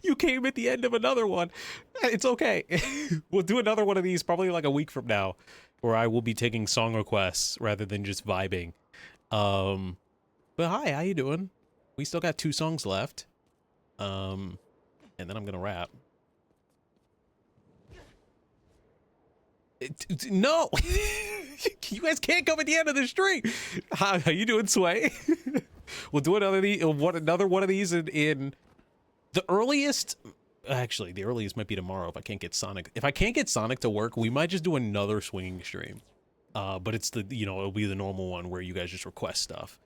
You came at the end of another one. It's okay. We'll do another one of these probably like a week from now, where I will be taking song requests rather than just vibing. But hi, how you doing? We still got 2 songs left. And then I'm gonna wrap. No, you guys can't come at the end of the stream. How you doing, Sway? We'll do another one of these in the earliest. Actually, the earliest might be tomorrow if I can't get Sonic. If I can't get Sonic to work, we might just do another swinging stream. But it's the, it'll be the normal one where you guys just request stuff.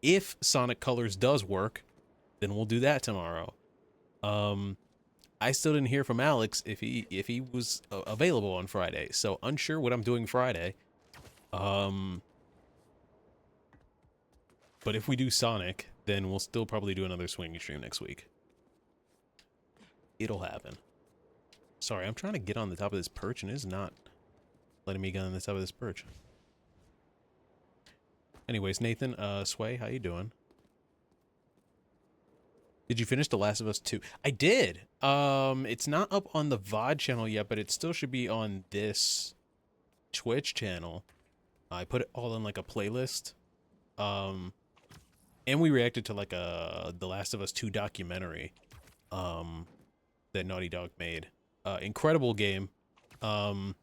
If Sonic Colors does work, then we'll do that tomorrow. I still didn't hear from Alex if he was available on Friday, so unsure what I'm doing Friday. But if we do Sonic, then we'll still probably do another swinging stream next week. It'll happen. Sorry, I'm trying to get on the top of this perch and it's not letting me get on the top of this perch. Anyways, Nathan, Sway, how you doing? Did you finish The Last of Us 2? I did. It's not up on the VOD channel yet, but it still should be on this Twitch channel. I put it all in like a playlist. And we reacted to like The Last of Us 2 documentary that Naughty Dog made. Incredible game. I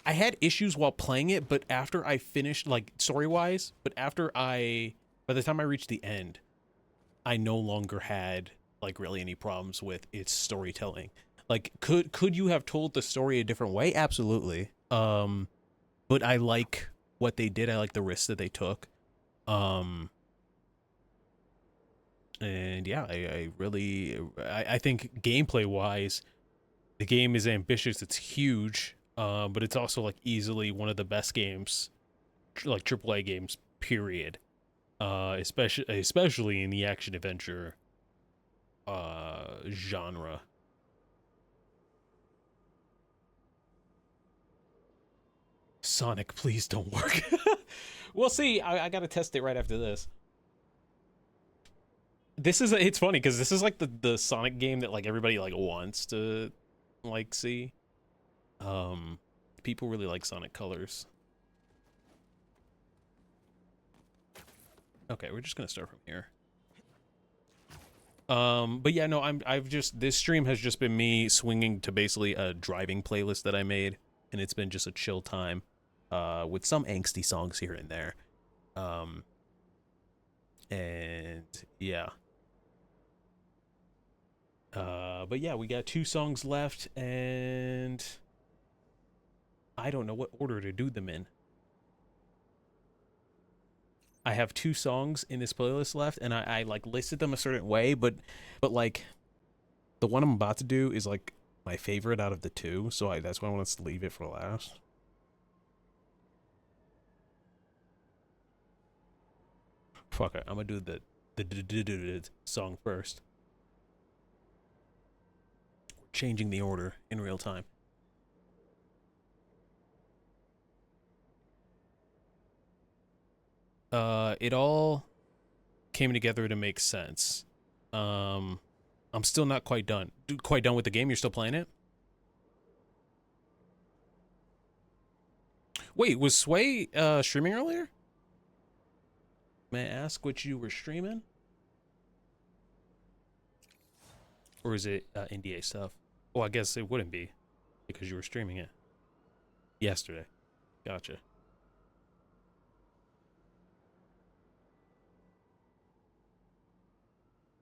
had issues while playing it, but after I finished, like story-wise, but by the time I reached the end, I no longer had like really any problems with its storytelling. Like, could you have told the story a different way? Absolutely. But I like what they did. I like the risks that they took. And yeah, I think gameplay wise, the game is ambitious. It's huge. But it's also like easily one of the best games, like AAA games, period. Especially in the action adventure genre. Sonic, please don't work. We'll see. I gotta test it right after this. It's funny because this is like the Sonic game that like everybody like wants to like see. People really like Sonic Colors. Okay, we're just gonna start from here. But yeah, no, this stream has just been me swinging to basically a driving playlist that I made, and it's been just a chill time, with some angsty songs here and there. And yeah. But yeah, we got 2 songs left, and I don't know what order to do them in. I have 2 songs in this playlist left, and I like listed them a certain way, but like the one I'm about to do is like my favorite out of the 2, so that's why I want to leave it for last. Fuck it. I'm gonna do the song first. Changing the order in real time. It all came together to make sense. I'm still not quite done. Quite done with the game. You're still playing it? Wait, was Sway streaming earlier? May I ask what you were streaming? Or is it NDA stuff? Well, I guess it wouldn't be because you were streaming it yesterday. Gotcha.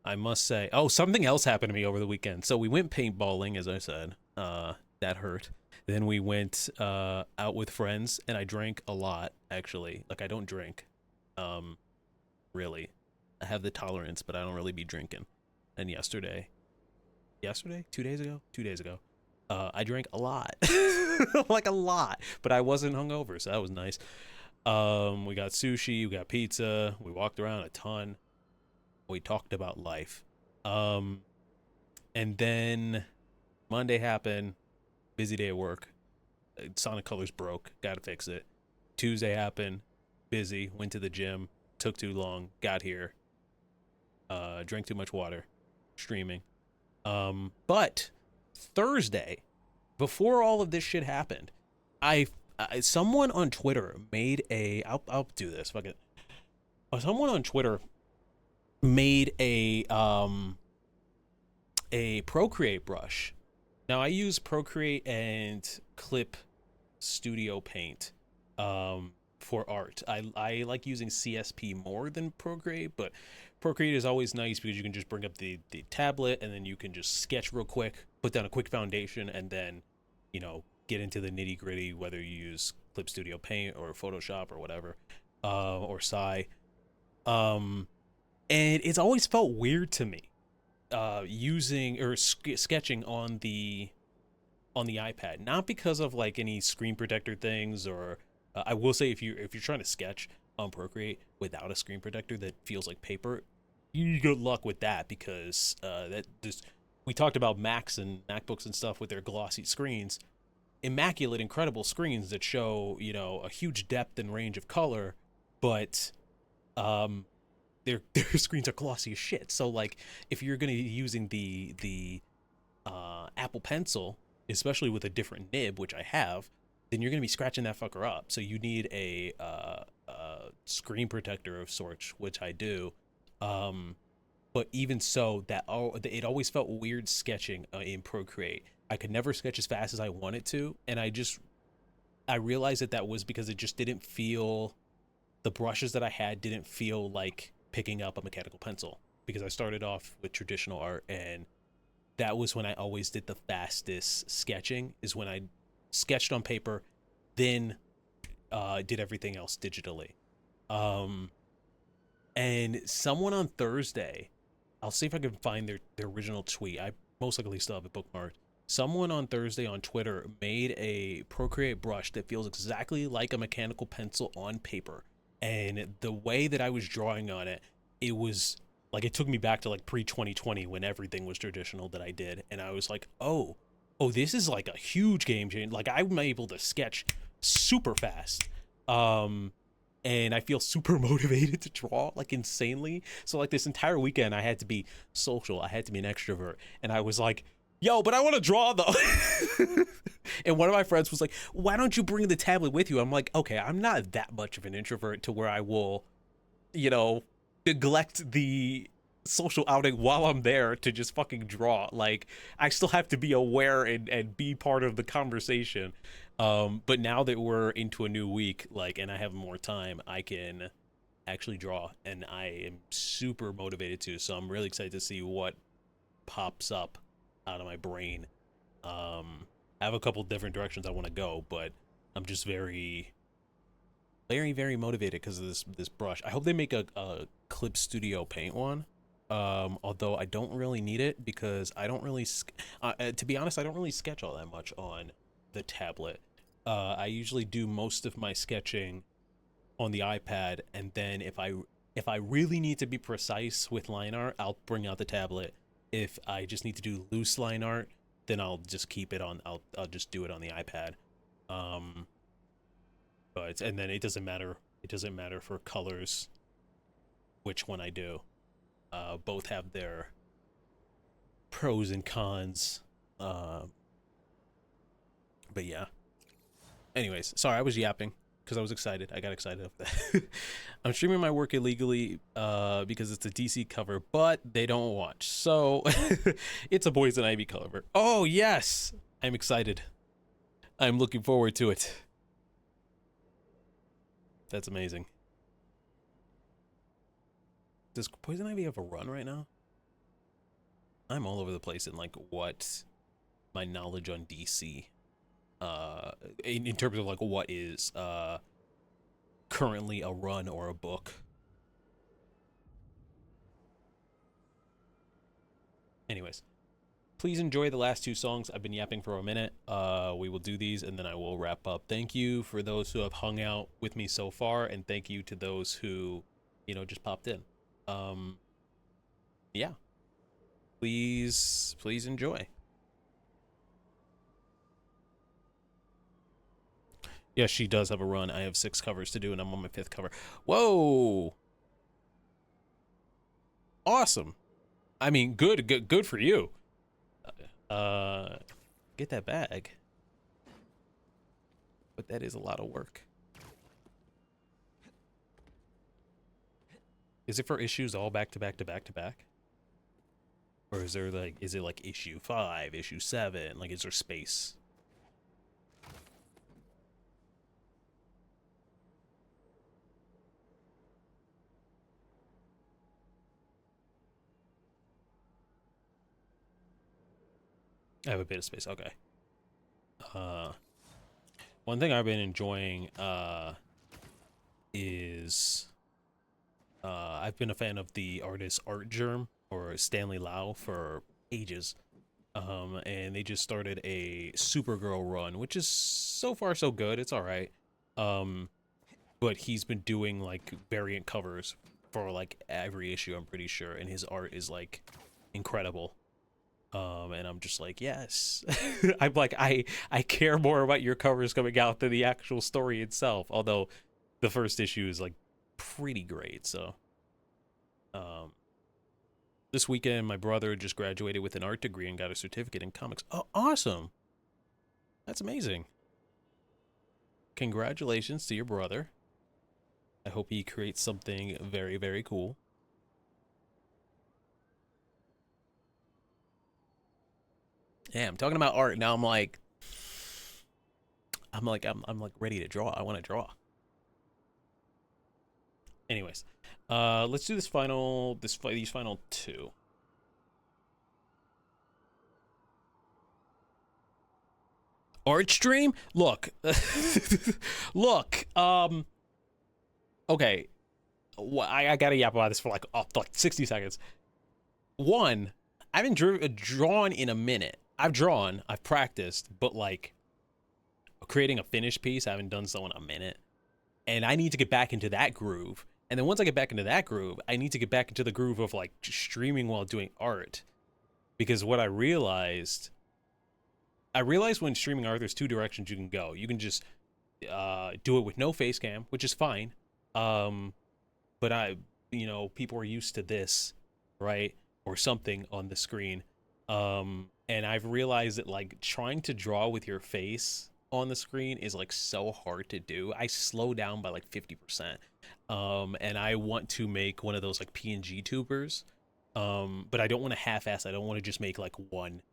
I must say, oh, something else happened to me over the weekend. So we went paintballing, as I said. That hurt. Then we went out with friends, and I drank a lot, actually. Like, I don't drink, really. I have the tolerance, but I don't really be drinking. And yesterday? 2 days ago? 2 days ago. I drank a lot. Like, a lot. But I wasn't hungover, so that was nice. We got sushi, we got pizza, we walked around a ton. We talked about life. And then Monday happened, busy day at work. Sonic Colors broke, gotta fix it. Tuesday happened, busy, went to the gym, took too long, got here, drank too much water, streaming. But Thursday, before all of this shit happened, someone on Twitter made I'll do this, fuck it. Someone on Twitter made a Procreate brush. Now I use Procreate and Clip Studio Paint for art. I like using CSP more than Procreate, but Procreate is always nice because you can just bring up the tablet and then you can just sketch real quick, put down a quick foundation, and then, you know, get into the nitty gritty, whether you use Clip Studio Paint or Photoshop or whatever, or Sai. And it's always felt weird to me using or sketching on the iPad, not because of like any screen protector things, or I will say if you're trying to sketch on Procreate without a screen protector that feels like paper, you good luck with that, because we talked about Macs and MacBooks and stuff with their glossy screens, immaculate, incredible screens that show, you know, a huge depth and range of color, but their screens are glossy as shit. So like, if you're gonna be using the Apple Pencil, especially with a different nib, which I have, then you're gonna be scratching that fucker up. So you need a screen protector of sorts, which I do. But even so, it always felt weird sketching in Procreate. I could never sketch as fast as I wanted to, and I realized that was because it just didn't feel, the brushes that I had didn't feel like picking up a mechanical pencil, because I started off with traditional art, and that was when I always did the fastest sketching, is when I sketched on paper, then did everything else digitally. And someone on Thursday, I'll see if I can find their original tweet. I most likely still have it bookmarked. Someone on Thursday on Twitter made a Procreate brush that feels exactly like a mechanical pencil on paper. And the way that I was drawing on it, it was like, it took me back to like pre-2020 when everything was traditional that I did. And I was like, oh, this is like a huge game change. Like, I'm able to sketch super fast. And I feel super motivated to draw, like, insanely. So like this entire weekend, I had to be social. I had to be an extrovert. And I was like, yo, but I want to draw though. And one of my friends was like, why don't you bring the tablet with you? I'm like, okay, I'm not that much of an introvert to where I will, you know, neglect the social outing while I'm there to just fucking draw. Like, I still have to be aware and be part of the conversation. But now that we're into a new week, like, and I have more time, I can actually draw, and I am super motivated to. So I'm really excited to see what pops up out of my brain. I have a couple different directions I want to go, but I'm just very, very, very motivated because of this brush. I hope they make a Clip Studio Paint one. Although I don't really need it, because I don't really, to be honest, I don't really sketch all that much on the tablet. I usually do most of my sketching on the iPad, and then if I If I really need to be precise with line art, I'll bring out the tablet. If I just need to do loose line art, then I'll just keep it on. I'll just do it on the iPad. But and then it doesn't matter. It doesn't matter for colors which one I do. Both have their pros and cons. But yeah. Anyways, sorry, I was yapping because I was excited. I got excited over that. I'm streaming my work illegally because it's a DC cover, but they don't watch. So it's a Poison Ivy cover. Oh, yes. I'm excited. I'm looking forward to it. That's amazing. Does Poison Ivy have a run right now? I'm all over the place in like what my knowledge on DC in terms of like what is currently a run or a book. Anyways, please enjoy the last 2 songs. I've been yapping for a minute. We will do these and then I will wrap up. Thank you for those who have hung out with me so far, and thank you to those who, you know, just popped in. Yeah. Please enjoy. Yes, she does have a run. I have 6 covers to do, and I'm on my 5th cover. Whoa! Awesome. I mean, good for you. Get that bag. But that is a lot of work. Is it for issues all back to back to back to back? Or is there like, is it like issue 5, issue 7? Like, is there space? I have a bit of space. Okay. One thing I've been enjoying is I've been a fan of the artist Art Germ or Stanley Lau for ages. And they just started a Supergirl run, which is so far so good. It's all right. But he's been doing like variant covers for like every issue, I'm pretty sure, and his art is like incredible. And I'm just like, yes. I'm like, I care more about your covers coming out than the actual story itself. Although the first issue is like pretty great. So, this weekend, my brother just graduated with an art degree and got a certificate in comics. Oh, awesome. That's amazing. Congratulations to your brother. I hope he creates something very, very cool. Yeah, I'm talking about art now. I'm like ready to draw. I want to draw. Anyways, let's do these final 2. Art stream? Look. Look. Okay. I gotta yap about this for like 60 seconds. One, I haven't drawn in a minute. I've drawn, I've practiced, but like creating a finished piece, I haven't done so in a minute. And I need to get back into that groove. And then once I get back into that groove, I need to get back into the groove of like streaming while doing art. Because what I realized when streaming art, there's 2 directions you can go. You can just do it with no face cam, which is fine. But people are used to this, right? Or something on the screen. And I've realized that like trying to draw with your face on the screen is like so hard to do. I slow down by like 50%. And I want to make one of those like PNG tubers. But I don't want to half-ass. I don't want to just make like one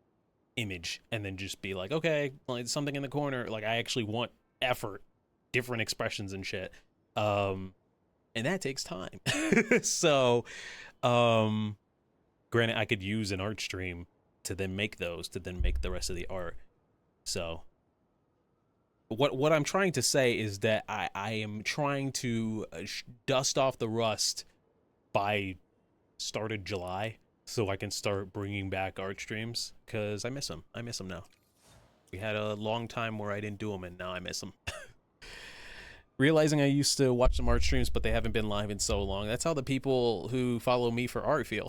image and then just be like, okay, like something in the corner. Like I actually want effort, different expressions and shit. And that takes time. So, granted, I could use an art stream to then make those, to then make the rest of the art. So what I'm trying to say is that I am trying to dust off the rust by start of July so I can start bringing back art streams, because I miss them. now. We had a long time where I didn't do them, and now I miss them. Realizing I used to watch some art streams, but they haven't been live in so long. That's how the people who follow me for art feel.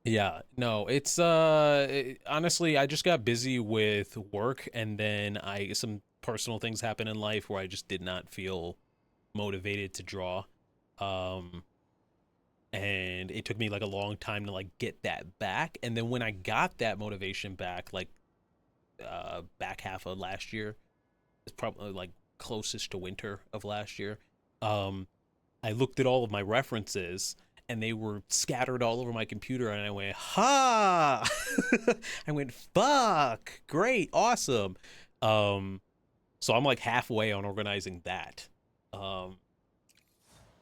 Yeah, no, it's honestly, I just got busy with work, and then some personal things happened in life where I just did not feel motivated to draw. Um and it took me like a long time to like get that back. And then when I got that motivation back, like back half of last year, it's probably like closest to winter of last year, I looked at all of my references and they were scattered all over my computer, and I went, ha. I went, fuck, great, awesome. So I'm like halfway on organizing that.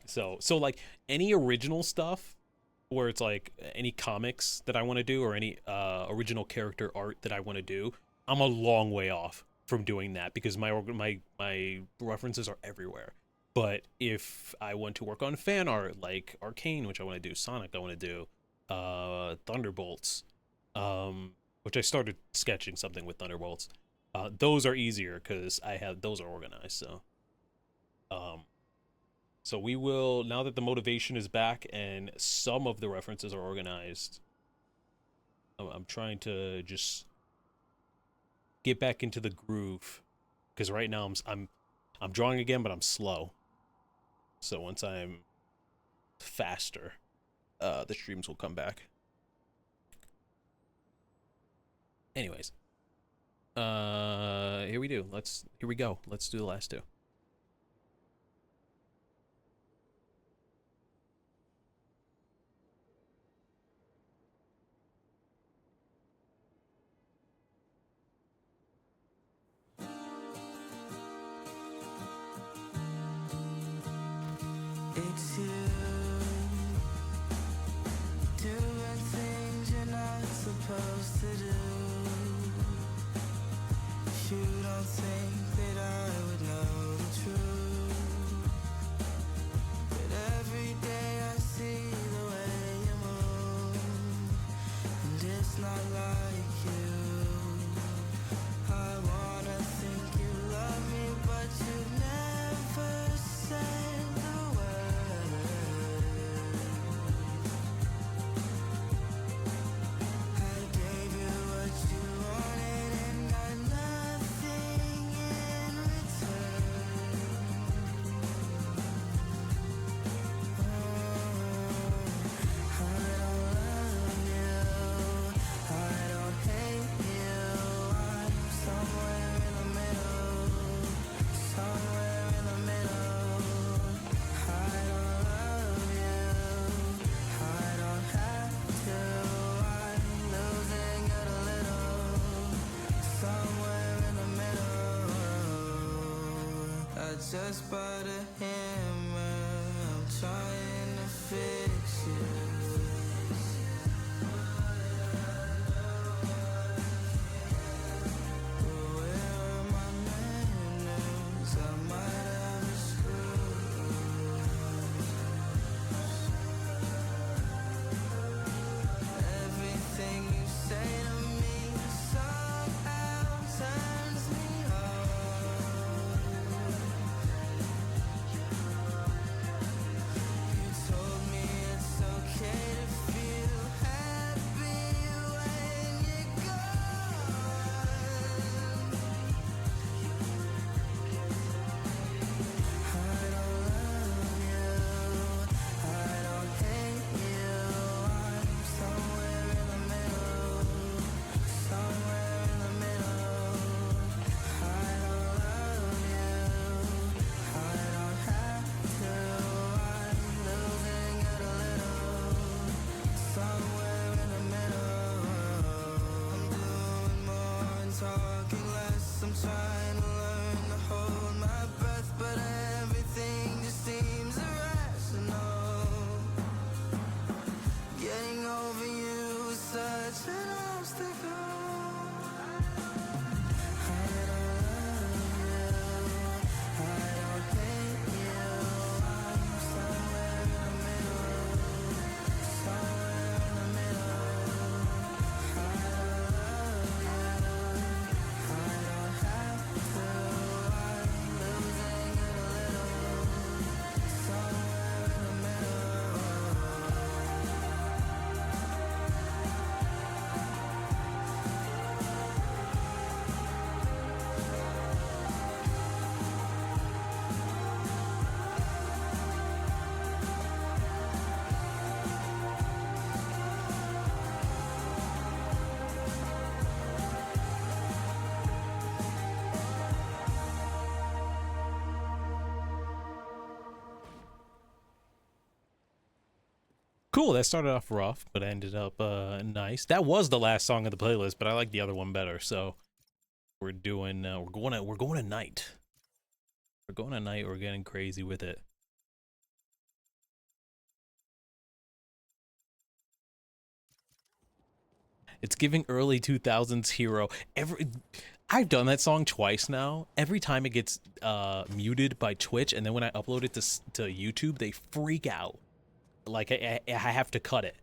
So like any original stuff where it's like any comics that I want to do, or any original character art that I want to do, I'm a long way off from doing that because my references are everywhere. But if I want to work on fan art like Arcane, which I want to do, Sonic I want to do, Thunderbolts, which I started sketching something with Thunderbolts, those are easier because those are organized. So we will, now that the motivation is back and some of the references are organized, I'm trying to just get back into the groove, because right now I'm drawing again, but I'm slow. So once I'm faster, the streams will come back. Anyways, here we go. Let's do the last two. It's you doing things you're not supposed to do. You don't think that I would know the truth, but every day I see the way you move, and it's not like you. I wanna think you love me, but you never said the word. I gave you what you wanted and got nothing in return. I don't love you, I don't hate you. I'm somewhere in the middle, somewhere in the middle. I don't love you, I don't have to. I'm losing it a little, somewhere in the middle. I just bought a hammer, I'm trying to fix you. Where are my manners? I might have a screw. Everything you say to me somehow turns me on. You told me it's okay to feel happy when you're gone. I don't love you, I don't hate you. I'm somewhere in the middle, somewhere in the middle. I don't love you, I don't have to. I'm losing it a little, somewhere in the middle. I'm doing more and talking less. I'm trying to learn to hold my breath, but everything just seems irrational. Getting over you is such an obstacle. I don't love you, I don't hate you. I'm somewhere in the middle, somewhere in the middle. I don't love you, Cool. That started off rough, but ended up nice. That was the last song of the playlist, but I like the other one better. So we're doing we're going to night. We're going to night. We're getting crazy with it. It's giving early 2000s hero. I've done that song twice now. Every time it gets muted by Twitch, and then when I upload it to YouTube, they freak out. Like I have to cut it.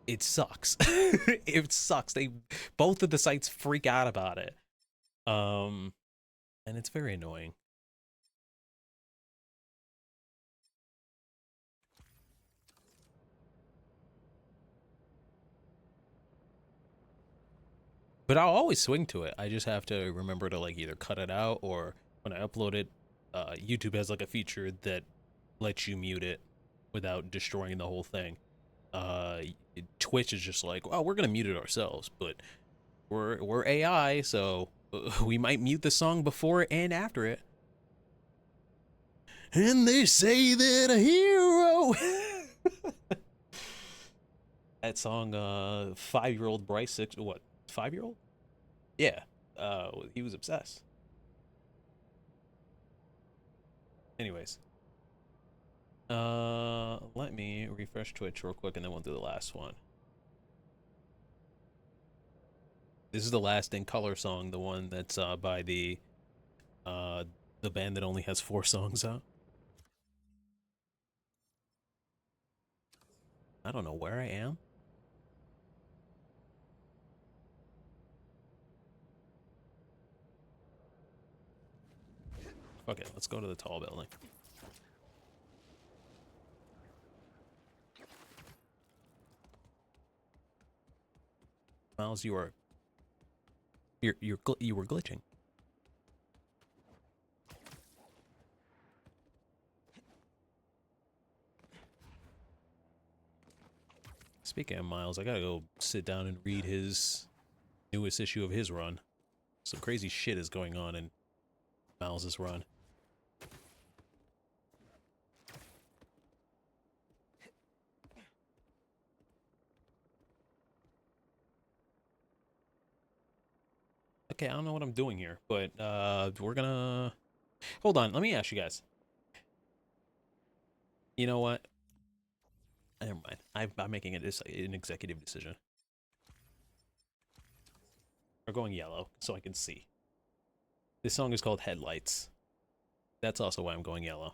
It sucks. It sucks. Both of the sites freak out about it. And it's very annoying. But I'll always swing to it. I just have to remember to like either cut it out, or when I upload it, YouTube has like a feature that lets you mute it without destroying the whole thing. Twitch is just like, well, we're gonna mute it ourselves, but we're AI, so we might mute the song before and after it. And they say that a hero. That song, 5-year-old Bryce, 5-year-old? Yeah, he was obsessed. Anyways, let me refresh Twitch real quick, and then we'll do the last one. This is the last In Color song, the one that's by the band that only has 4 songs out. I don't know where I am. Okay, let's go to the tall building. Miles, you were glitching. Speaking of Miles, I gotta go sit down and read his newest issue of his run. Some crazy shit is going on in Miles's run. Okay, I don't know what I'm doing here, but we're gonna... Hold on, let me ask you guys. You know what? Never mind. I'm making an executive decision. We're going yellow, so I can see. This song is called Headlights. That's also why I'm going yellow.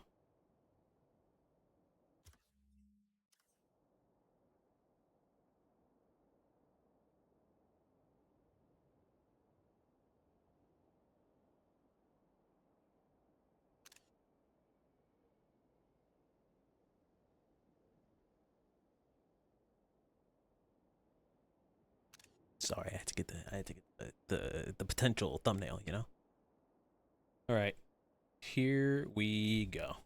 Sorry, I had to get the potential thumbnail, you know? All right. Here we go.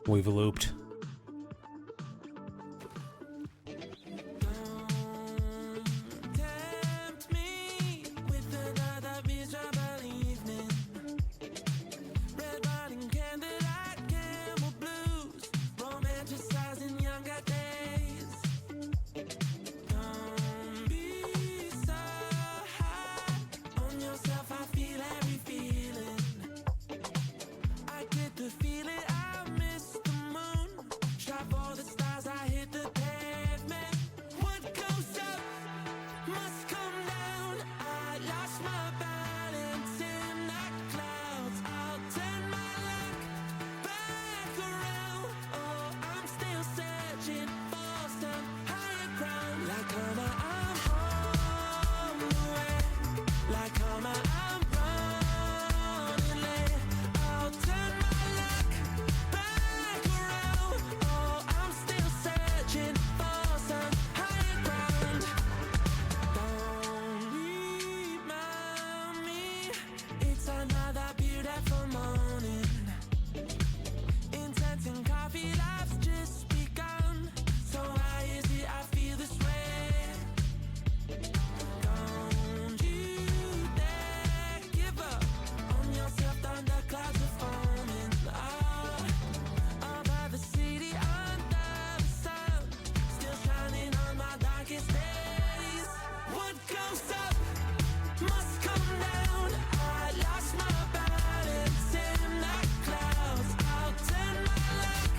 We've looped. Tempt me with another miserable evening. Red wine, candlelight, camel blues, romanticizing younger days. Don't be so hard on yourself. I feel every feeling. I get the feeling I miss the moon. Strive for the stars, I hit the pavement. What goes up must come down. I lost my balance in the clouds. I'll turn my luck back around. Oh, I'm still searching for some higher ground. Like karma, I'm on the way. Like karma, I'm running late. I'll turn my luck back around. Oh, I'm still searching for some higher ground. Don't remind me, it's another beautiful morning. Intense and coffee, life's just begun. So why is it I feel this way? Don't you dare give up on yourself, thunder clouds are forming. Above the city, under the sun, still shining on my darkest days. What goes up must come down. I lost my balance in the clouds. I'll turn my luck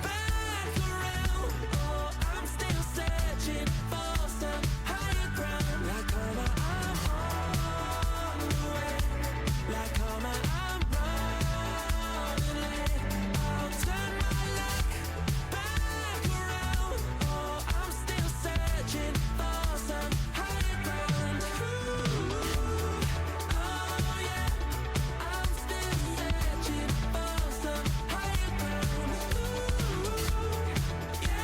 back around. Oh, I'm still searching for some higher ground. Like karma, I'm on the way. Like karma, I'm running late. I'll turn my luck back around. Oh, I'm still searching for some higher ground. Oh yeah, I'm still searching for some higher ground. Yeah,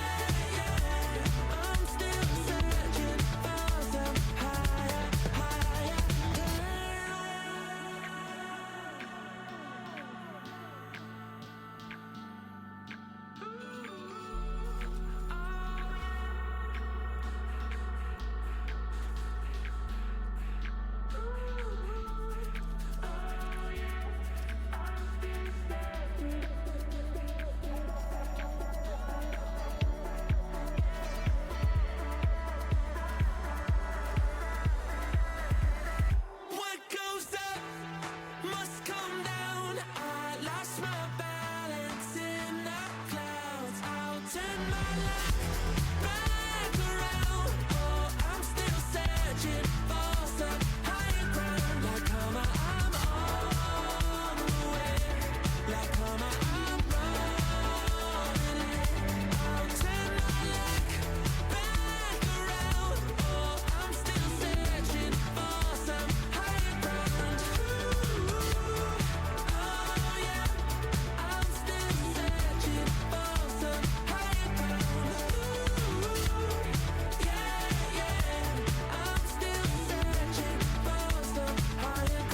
I'm still searching for some higher ground. What goes up must come down. I lost my balance in the clouds. I'll turn my luck back around. Oh, I'm still searching for some higher ground. Like karma, I'm on the way. Like karma, I'm running late. I'll turn my luck back around. Oh, I'm still searching for some higher ground. Oh yeah, I'm still searching for some higher ground. Yeah, I'm still searching for some higher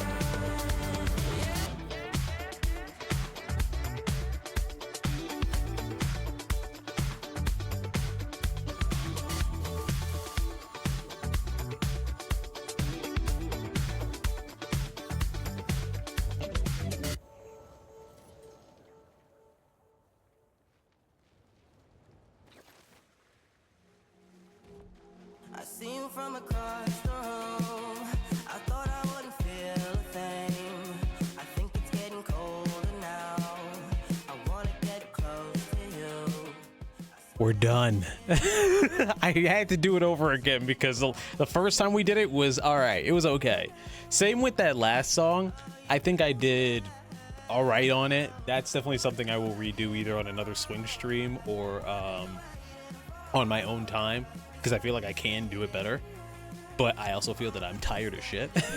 I see you from across the room. I thought I wouldn't feel a thing. I think it's getting colder now. I wanna get close to you. We're done. I had to do it over again because the first time we did it was all right. It was okay. Same with that last song. I think I did all right on it. That's definitely something I will redo either on another swing stream or on my own time because I feel like I can do it better. But I also feel that I'm tired of shit. This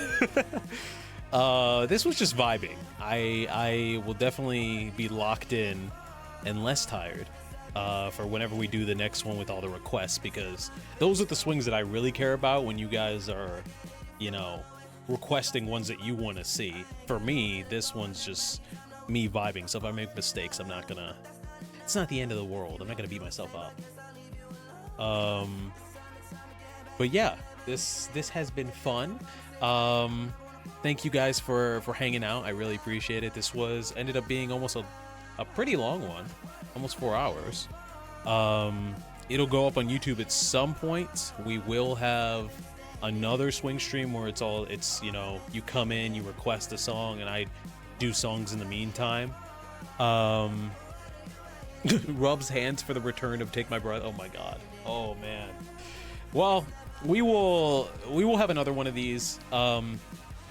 was just vibing. I will definitely be locked in and less tired for whenever we do the next one with all the requests, because those are the swings that I really care about when you guys are, you know, requesting ones that you want to see. For me, this one's just me vibing, so if I make mistakes, I'm not gonna it's not the end of the world. I'm not gonna beat myself up. But yeah, this has been fun. Thank you guys for hanging out. I really appreciate it. This ended up being almost a pretty long one, almost 4 hours. It'll go up on YouTube at some point. We will have another swing stream where it's you know, you come in, you request a song, and I do songs in the meantime. Rubs hands for the return of Take My Breath. Oh my god. Oh man. Well, we will have another one of these.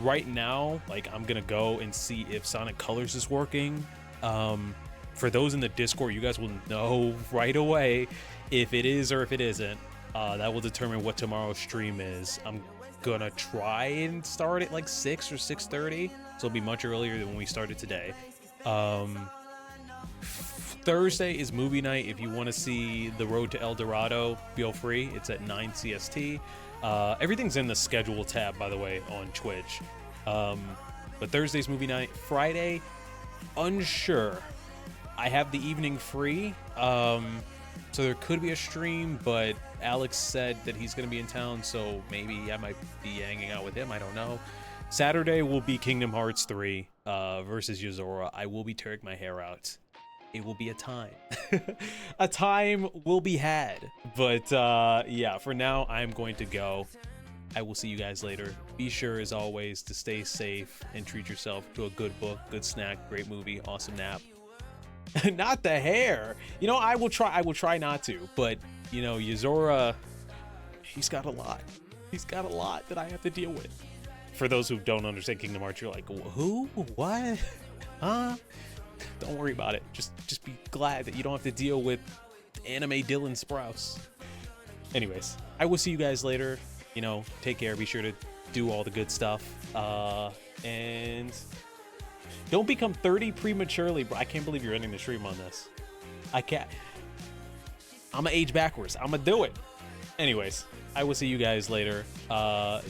Right now, like, I'm gonna go and see if Sonic Colors is working. For those in the Discord, you guys will know right away if it is or if it isn't. That will determine what tomorrow's stream is. I'm gonna try and start at like 6 or 6:30, so it'll be much earlier than when we started today. Thursday is movie night. If you want to see The Road to El Dorado, feel free. It's at 9 CST. Everything's in the schedule tab, by the way, on Twitch. But Thursday's movie night. Friday, unsure. I have the evening free, so there could be a stream, but Alex said that he's going to be in town, so maybe I might be hanging out with him. I don't know. Saturday will be Kingdom Hearts 3 versus Yozora. I will be tearing my hair out. It will be a time. A time will be had. But yeah, for now, I'm going to go. I will see you guys later. Be sure, as always, to stay safe and treat yourself to a good book, good snack, great movie, awesome nap. Not the hair. You know, I will try not to. But, you know, Yozora, he's got a lot. He's got a lot that I have to deal with. For those who don't understand Kingdom Hearts, you're like, who? What? Huh? Don't worry about it. Just be glad that you don't have to deal with anime Dylan Sprouse. Anyways, I will see you guys later. You know, take care. Be sure to do all the good stuff. And don't become 30 prematurely, bro. I can't believe you're ending the stream on this. I can't. I'm gonna age backwards. I'm gonna do it. Anyways, I will see you guys later.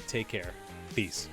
Take care. Peace.